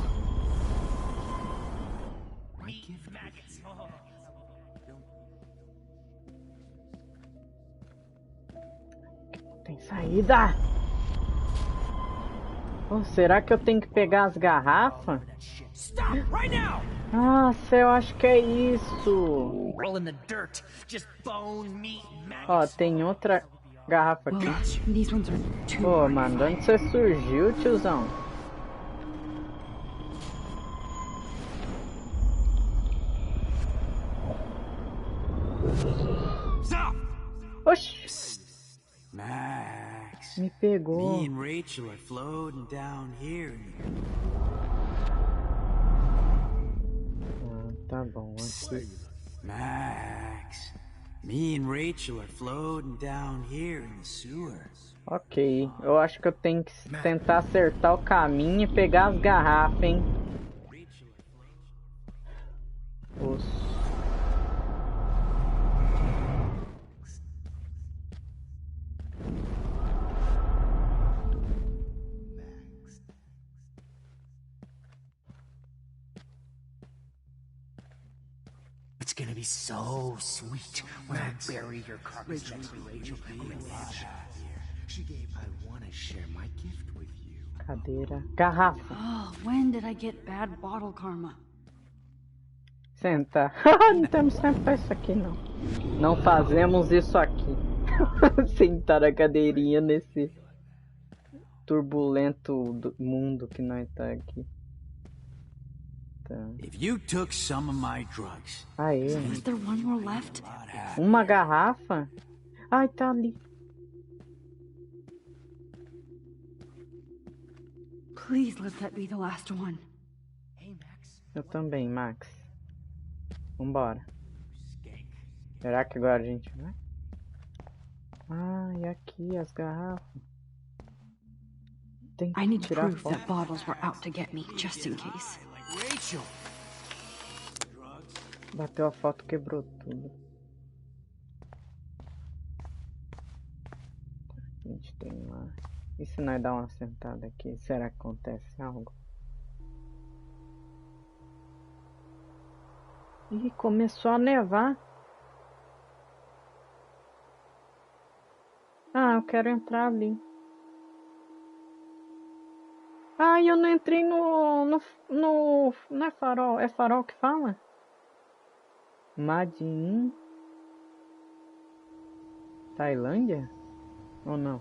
Tem saída! Oh, será que eu tenho que pegar as garrafas? Nossa, eu acho que é isso. Ó, tem outra garrafa aqui. Pô, mano, de onde você surgiu, tiozão? Oxi! Max. Me pegou. Me and Rachel are floating down here. Tá bom, aqui. Max. Me and Rachel are floating down here in the sewers. Ok, eu acho que eu tenho que tentar acertar o caminho e pegar as garrafas, hein? Osso. It's gonna be so sweet when I bury your carcass next to Rachel. I wanna share my gift with you. Cadeira. Garrafa. Oh, when did I get bad bottle karma? Senta. Não temos tempo pra isso aqui, não. Não fazemos isso aqui. Sentar na cadeirinha nesse turbulento mundo que nós tá aqui. Tá. If you took some of my drugs. Aê. Is there one more left? Uma garrafa? Ai, tá ali. Please let that be the last one. Eu também, Max. Vambora. Será que agora a gente vai? Ah, e aqui as garrafas. Tem I need que to tirar prove foto. that bottles were out to get me, just in case. Rachel. Bateu a foto, quebrou tudo. A gente tem lá. E se nós dar uma sentada aqui? Será que acontece algo? Ih, começou a nevar. Ah, eu quero entrar ali. Ah, eu não entrei no... Não é farol, é farol que fala? Madin... Tailândia? Ou não?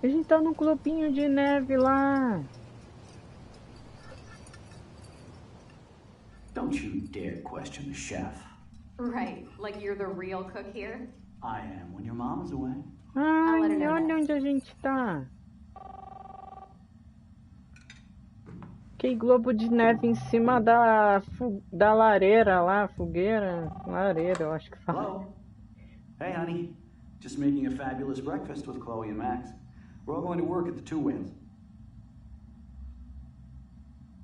A gente tá num clubinho de neve lá. Don't you dare question the chef. Right, like you're the real cook here? I am when your mom is away. Ai, olha onde a gente tá. Que globo de neve em cima da lareira lá, fogueira, lareira, eu acho que fala. Hello? Hey, honey. Just making a fabulous breakfast with Chloe and Max. We're all going to work at the Two Whales.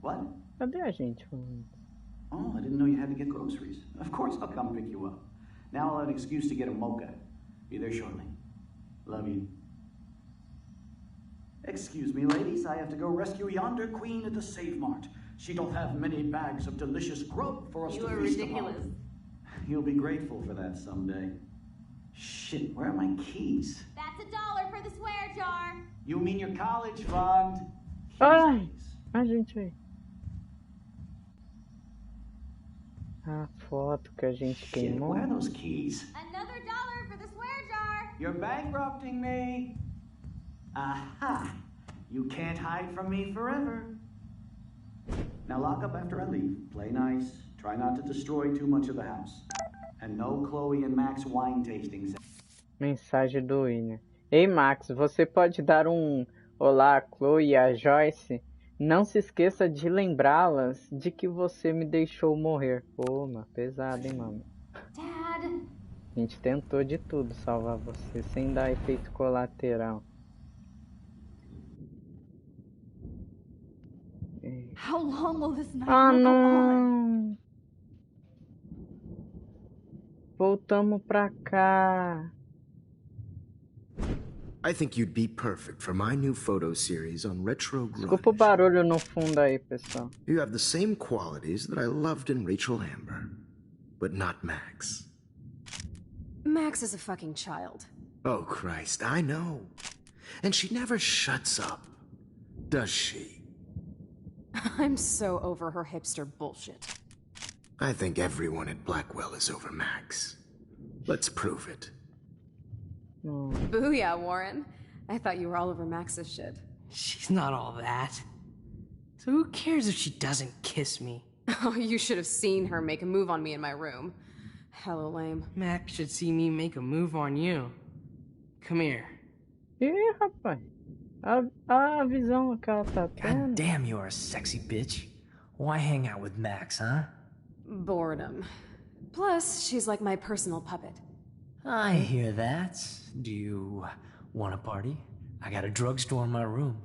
What? Cadê a gente? Oh, I didn't know you had to get groceries. Of course I'll come pick you up. Now I'll have an excuse to get a mocha. Be there shortly. Love you. Excuse me, ladies. I have to go rescue yonder queen at the Save Mart. She don't have many bags of delicious grub for us to feast upon. You'll be grateful for that someday. Shit, where are my keys? That's $1 for the swear jar. You mean your college fund? Ai, a gente aí. A foto que a gente queimou. Where are those keys? Another $1 for the swear jar. You're bankrupting me. Aha! You can't hide from me forever. Now lock up after I leave. Play nice. Try not to destroy too much of the house. And no Chloe and Max wine tastings. Mensagem do William. Ei, Max, você pode dar um olá a Chloe e a Joyce? Não se esqueça de lembrá-las de que você me deixou morrer. Pô, mas pesado, hein, mano? Dad, A gente tentou de tudo salvar você, sem dar efeito colateral. How long will this Ah, nightmare go on? não! Voltamos pra cá. I think you'd be perfect for my new photo series on retro grunge. Desculpa o barulho no fundo aí, pessoal. You have the same qualities that I loved in Rachel Amber, but not Max. Max is a fucking child. Oh, Christ, I know. And she never shuts up, does she? I'm so over her hipster bullshit. I think everyone at Blackwell is over Max. Let's prove it. Booyah, Warren. I thought you were all over Max's shit. She's not all that. So who cares if she doesn't kiss me? Oh, you should have seen her make a move on me in my room. Hella lame. Max should see me make a move on you. Come here. Ih, rapaz. A visão que ela tá God tendo. damn, you are a sexy bitch. Why hang out with Max, huh? Boredom. Plus, she's like my personal puppet. I hear that. Do you want a party? I got a drugstore in my room.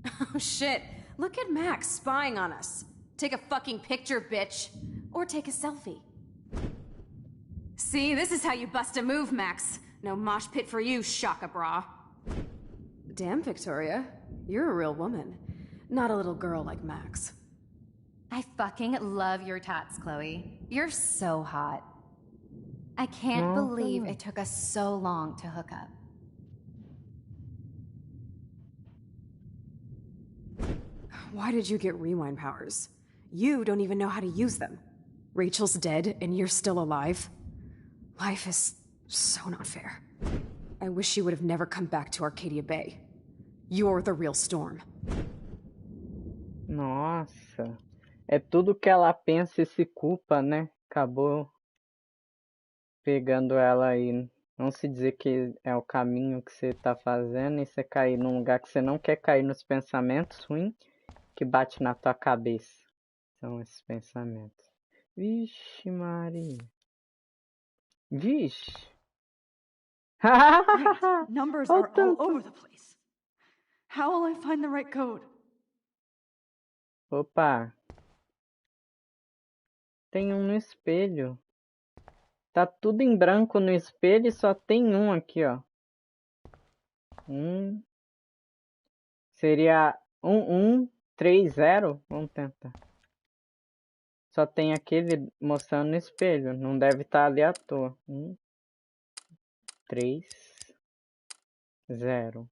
Oh shit, look at Max spying on us. Take a fucking picture, bitch. Or take a selfie. See, this is how you bust a move, Max. No mosh pit for you, Shaka Bra. Damn, Victoria. You're a real woman. Not a little girl like Max. I fucking love your tots, Chloe. You're so hot. I can't believe it took us so long to hook up. Why did you get rewind powers? You don't even know how to use them. Rachel's dead and you're still alive. Life is so not fair. I wish she would have never come back to Arcadia Bay. You're the real Storm. Nossa. É tudo que ela pensa e se culpa, né? Acabou pegando ela aí. Não se dizer que é o caminho que você tá fazendo e você cair num lugar que você não quer cair, nos pensamentos ruins que bate na tua cabeça. São esses pensamentos. Vixe, Maria. Vixe. Right. Numbers are all over the place. How will I find the right code? Opa. Tem um no espelho. Tá tudo em branco no espelho e só tem um aqui, ó. Seria 1130. Vamos tentar. Só tem aquele mostrando no espelho. Não deve estar ali à toa. 3 0.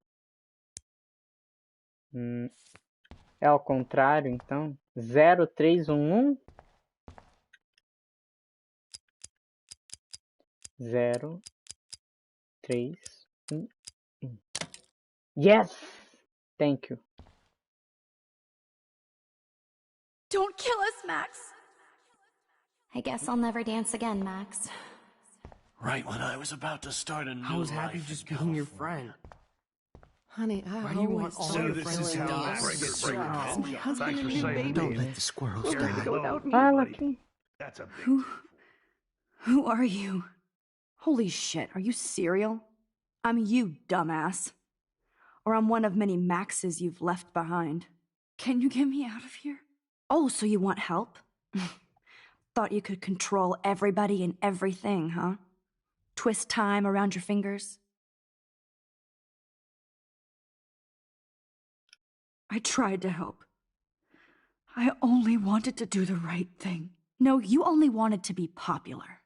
É ao contrário, então. 0 3 1 1. 0 3 1 1. Yes! Thank you. Don't kill us, Max! I guess I'll never dance again, Max. Right when I was about to start a new I was happy life just in being your friend. Honey, Why do you want all so your this friends is to how die? I break it, break it. My husband and new baby. Don't let the squirrels die. Without me. Fala aqui. That's a big Who are you? Holy shit, are you serial? I'm you, dumbass. Or I'm one of many Maxes you've left behind. Can you get me out of here? Oh, so you want help? Thought you could control everybody and everything, huh? Twist time around your fingers? I tried to help. I only wanted to do the right thing. No, you only wanted to be popular.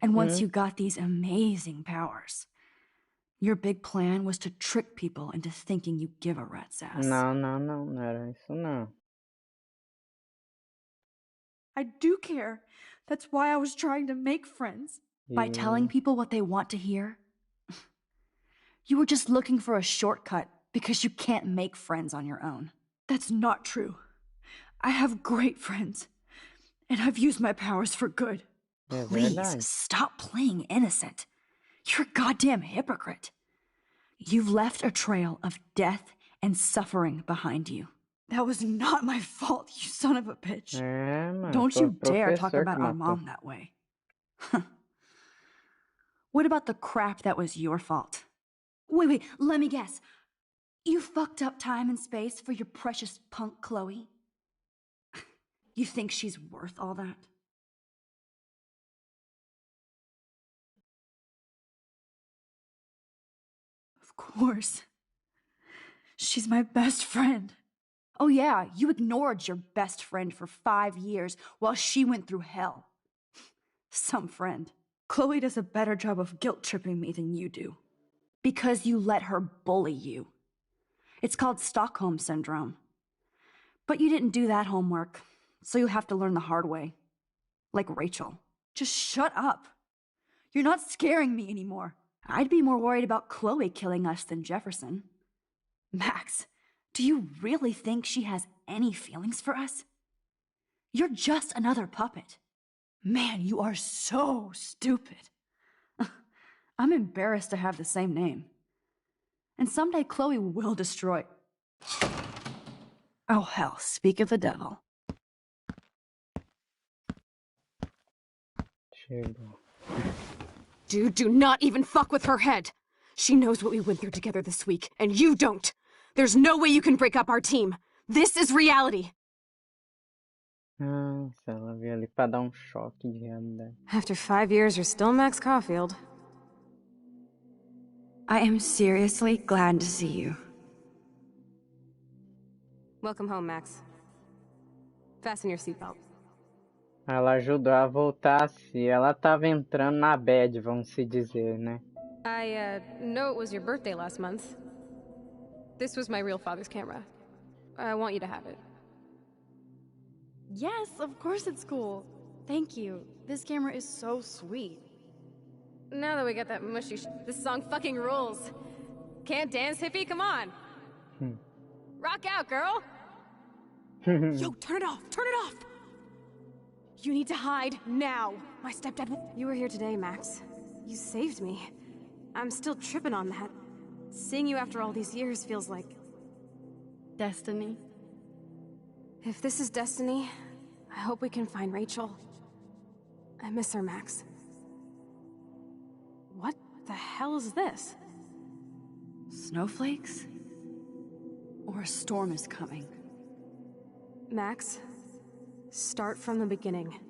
And once you got these amazing powers, your big plan was to trick people into thinking you give a rat's ass. Não era isso não. I do care. That's why I was trying to make friends. By telling people what they want to hear. You were just looking for a shortcut because you can't make friends on your own. That's not true. I have great friends. And I've used my powers for good. Please, stop playing innocent. You're a goddamn hypocrite. You've left a trail of death and suffering behind you. That was not my fault, you son of a bitch. Don't you dare talk about our mom that way. What about the crap that was your fault? Wait, let me guess. You fucked up time and space for your precious punk Chloe? You think she's worth all that? Of course. She's my best friend. Oh yeah, you ignored your best friend for 5 years while she went through hell. Some friend. Chloe does a better job of guilt-tripping me than you do. Because you let her bully you. It's called Stockholm Syndrome. But you didn't do that homework, so you'll have to learn the hard way. Like Rachel. Just shut up. You're not scaring me anymore. I'd be more worried about Chloe killing us than Jefferson. Max, do you really think she has any feelings for us? You're just another puppet. Man, you are so stupid. I'm embarrassed to have the same name. And someday Chloe will destroy... Oh hell, speak of the devil. Dude, do not even fuck with her head. She knows what we went through together this week, and you don't. There's no way you can break up our team. This is reality. Ela veio ali pra dar choque de realidade. After 5 years, you're still Max Caulfield. I am seriously glad to see you. Welcome home, Max. Fasten your seatbelt. Ela ajudou a voltar se ela tava entrando na bad, vamos se dizer, né? I know it was your birthday last month. This was my real father's camera. I want you to have it. Yes, of course it's cool. Thank you. This camera is so sweet. Now that we got that mushy this song fucking rules. Can't dance, hippie? Come on. Rock out, girl. Yo, turn it off. Turn it off. You need to hide now. My stepdad... You were here today, Max. You saved me. I'm still tripping on that. Seeing you after all these years feels like... Destiny. If this is destiny, I hope we can find Rachel. I miss her, Max. What the hell is this? Snowflakes? Or a storm is coming? Max, start from the beginning.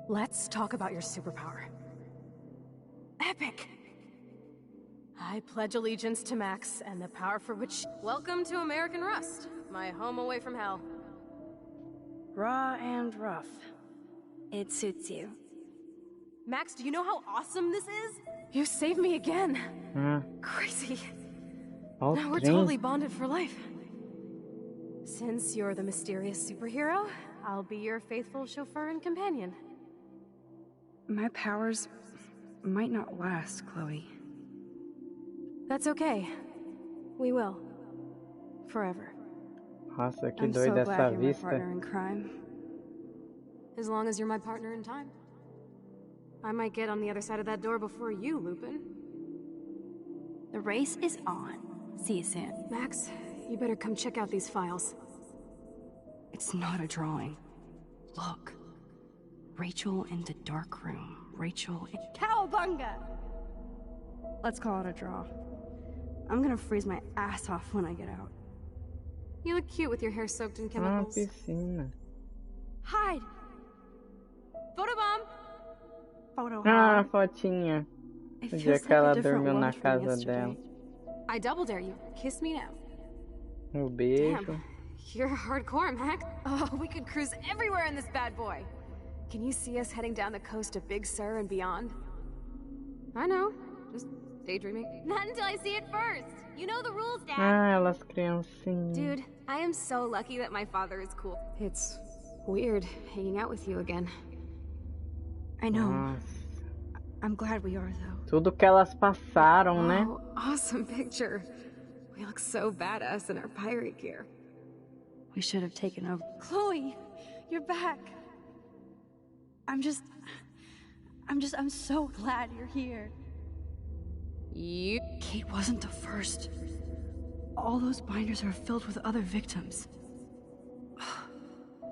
Let's talk about your superpower. Epic! I pledge allegiance to Max and the power for which... Welcome to American Rust, my home away from hell. Raw and rough. It suits you. Max, do you know how awesome this is? You saved me again. Crazy. Now we're totally bonded for life. Since you're the mysterious superhero, I'll be your faithful chauffeur and companion. My powers might not last, Chloe. That's okay. We will. Forever. Nossa, que I'm so doida glad essa you're my vista. partner in crime. As long as you're my partner in time. I might get on the other side of that door before you, Lupin. The race is on. See you soon. Max, you better come check out these files. It's not a drawing. Look. Rachel in the dark room. Rachel in... Cowabunga! Let's call it a draw. I'm gonna freeze my ass off when I get out. You look cute with your hair soaked in chemicals. Piscina. Hide! Photobomb! Photo Fotinha. O dia que ela dormiu na casa dela. I double dare you. Kiss me now. Beijo. Damn, you're hardcore, Max. Oh, we could cruise everywhere in this bad boy. Can you see us heading down the coast to Big Sur and beyond? I know. Just daydreaming. Not until I see it first. You know the rules, Dad. Elas criancinhas. Dude, I am so lucky that my father is cool. It's weird hanging out with you again. I know. I'm glad we are, though. Tudo que elas passaram, né? Oh, awesome picture. We look so badass in our pirate gear. We should have taken over. Chloe, you're back. I'm so glad you're here. Kate wasn't the first. All those binders are filled with other victims.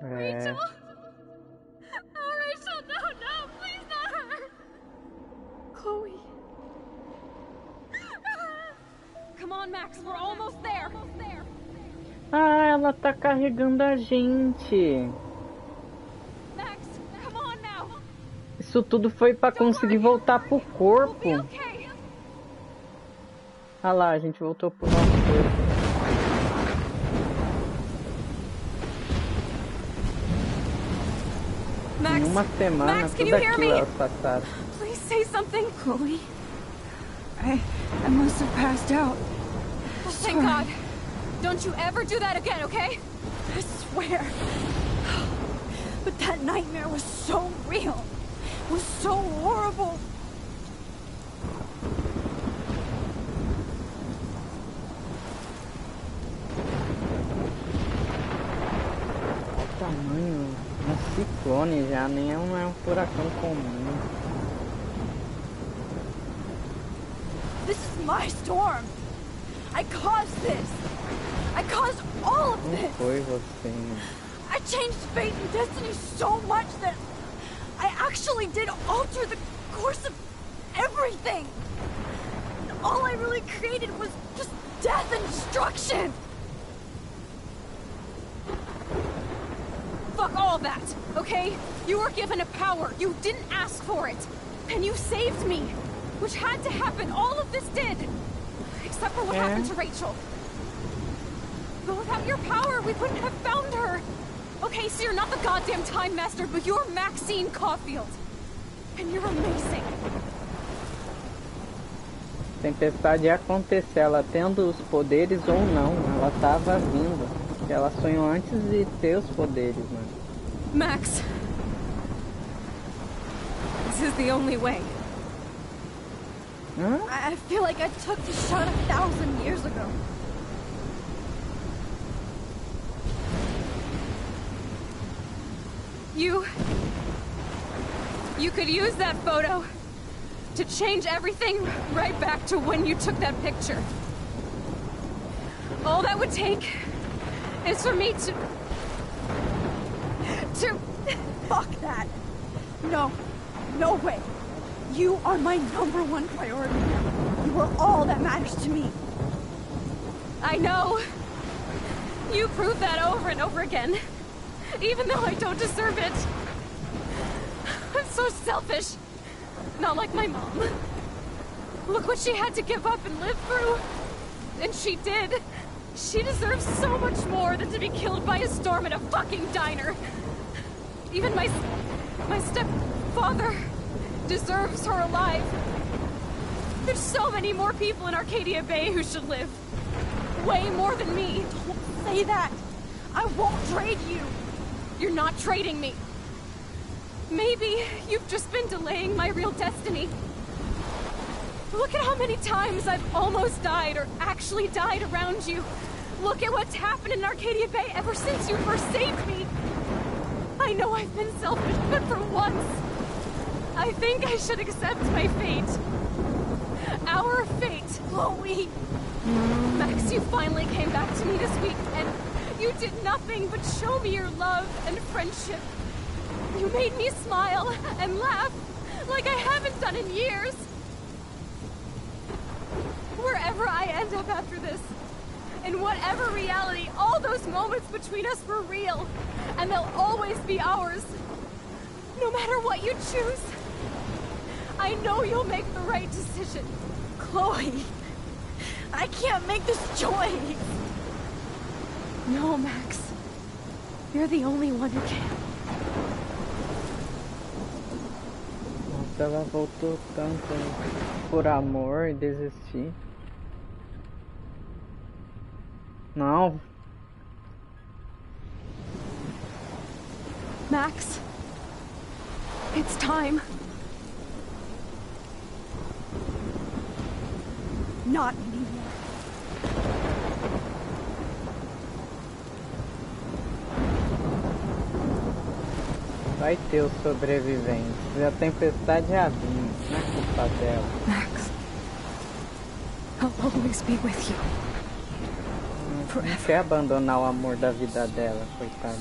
Rachel? Oh, Rachel, no, please not her. Chloe. Come on, Max, we're almost there. Ah, ela tá carregando a gente. Max, come on now. Isso tudo foi pra conseguir voltar pro corpo. Ah lá, a gente voltou pro nosso corpo. Max, em uma semana, Max, tudo aquilo elas passaram. Please say something. Chloe, I must have passed out. Thank God. Don't you ever do that again, okay? I swear. But that nightmare was so real. It was so horrible. Olha o tamanho, um ciclone já, nem é um furacão comum. This is my storm. I caused this. I caused all of this. Não foi você, né? I changed fate and destiny so much that I actually did alter the course of everything. And all I really created was just death and destruction. Fuck all that, okay? You were given a power. You didn't ask for it. And you saved me. Which had to happen. All of this did. Except for what happened to Rachel. But without your power, we wouldn't have found her. Okay, so you're not the goddamn Time Master, but you're Maxine Caulfield. And you're amazing. Tempestade ia acontecer, ela tendo os poderes ou não, ela tava vindo. Ela sonhou antes de ter os poderes, mano. Max. This is the only way. Huh? I feel like I took the shot 1,000 years ago. You could use that photo to change everything right back to when you took that picture. All that would take is for me to... Fuck that. No. No way. You are my #1 priority now. You are all that matters to me. I know. You proved that over and over again. Even though I don't deserve it. I'm so selfish. Not like my mom. Look what she had to give up and live through. And she did. She deserves so much more than to be killed by a storm at a fucking diner. Even my stepfather deserves her alive. There's so many more people in Arcadia Bay who should live. Way more than me. Don't say that. I won't trade you. You're not trading me. Maybe you've just been delaying my real destiny. Look at how many times I've almost died or actually died around you. Look at what's happened in Arcadia Bay ever since you first saved me. I know I've been selfish, but for once, I think I should accept my fate. Our fate. Chloe. Max, you finally came back to me this week, and you did nothing but show me your love and friendship. You made me smile and laugh like I haven't done in years. Wherever I end up after this, in whatever reality, all those moments between us were real, and they'll always be ours. No matter what you choose, I know you'll make the right decision. Chloe, I can't make this choice. No, Max. You're the only one who can. Nossa, ela voltou tanto por amor e desistir. Não. Max, it's time. Not anymore. Vai ter os sobreviventes. E a tempestade já vinha. Não é culpa dela. Max, I'll always be with you. Não quer abandonar o amor da vida dela, coitada.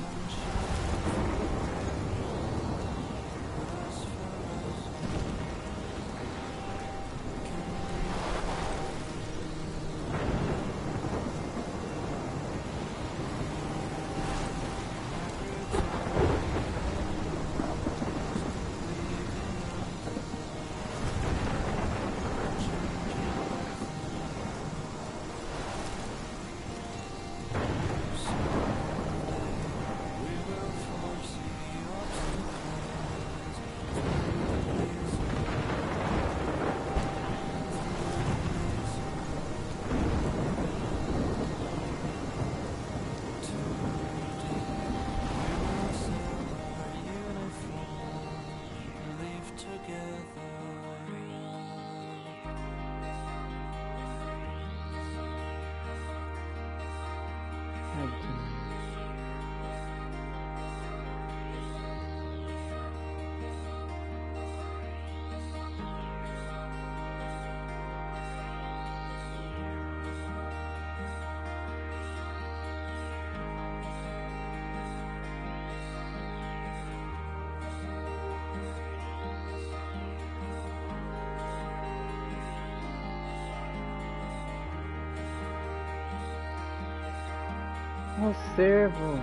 O cervo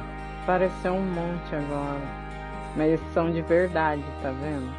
pareceu um monte agora, mas eles são de verdade, tá vendo?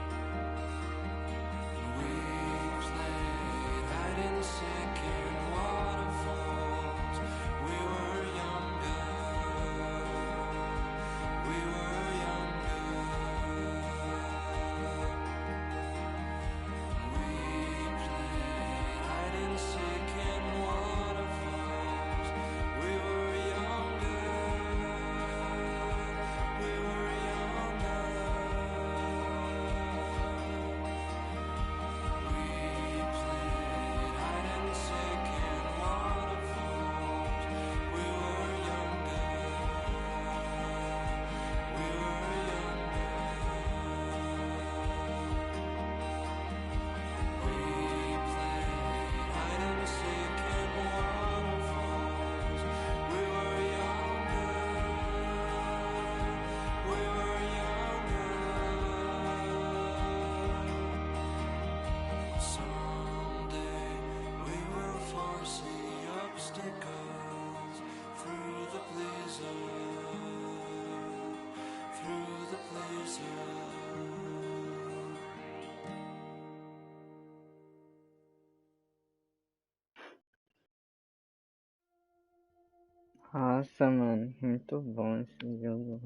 Nossa, mano, muito bom esse jogo.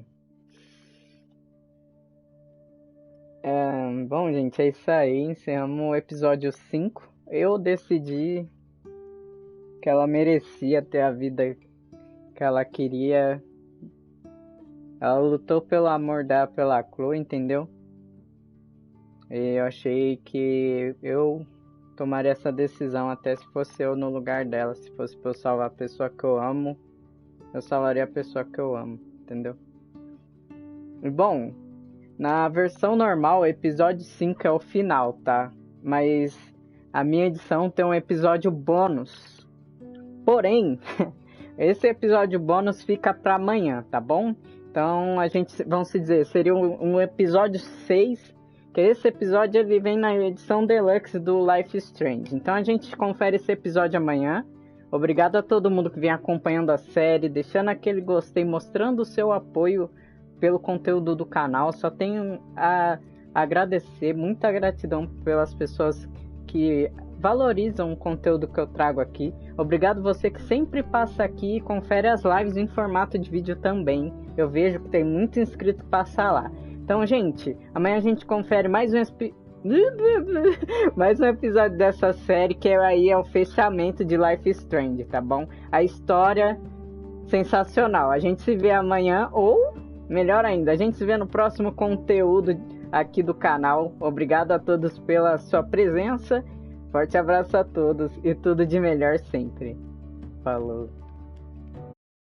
Bom, gente, é isso aí. Encerramos o episódio 5. Eu decidi que ela merecia ter a vida que ela queria. Ela lutou pelo amor dela pela Chloe, entendeu? E eu achei que eu tomaria essa decisão até se fosse eu no lugar dela. Se fosse pra eu salvar a pessoa que eu amo, eu salvaria a pessoa que eu amo, entendeu? E bom, na versão normal, o episódio 5 é o final, tá? Mas a minha edição tem um episódio bônus. Porém, esse episódio bônus fica pra amanhã, tá bom? Então, a gente, vamos dizer, seria um episódio 6, que esse episódio ele vem na edição deluxe do Life is Strange. Então, a gente confere esse episódio amanhã. Obrigado a todo mundo que vem acompanhando a série, deixando aquele gostei, mostrando o seu apoio pelo conteúdo do canal. Só tenho a agradecer, muita gratidão pelas pessoas que valorizam o conteúdo que eu trago aqui. Obrigado você que sempre passa aqui e confere as lives em formato de vídeo também. Eu vejo que tem muito inscrito que passa lá. Então, gente, amanhã a gente confere mais um episódio dessa série, que aí é o fechamento de Life is Strange, tá bom? A história sensacional. A gente se vê amanhã, ou melhor ainda, a gente se vê no próximo conteúdo aqui do canal. Obrigado a todos pela sua presença. Forte abraço a todos e tudo de melhor sempre. Falou.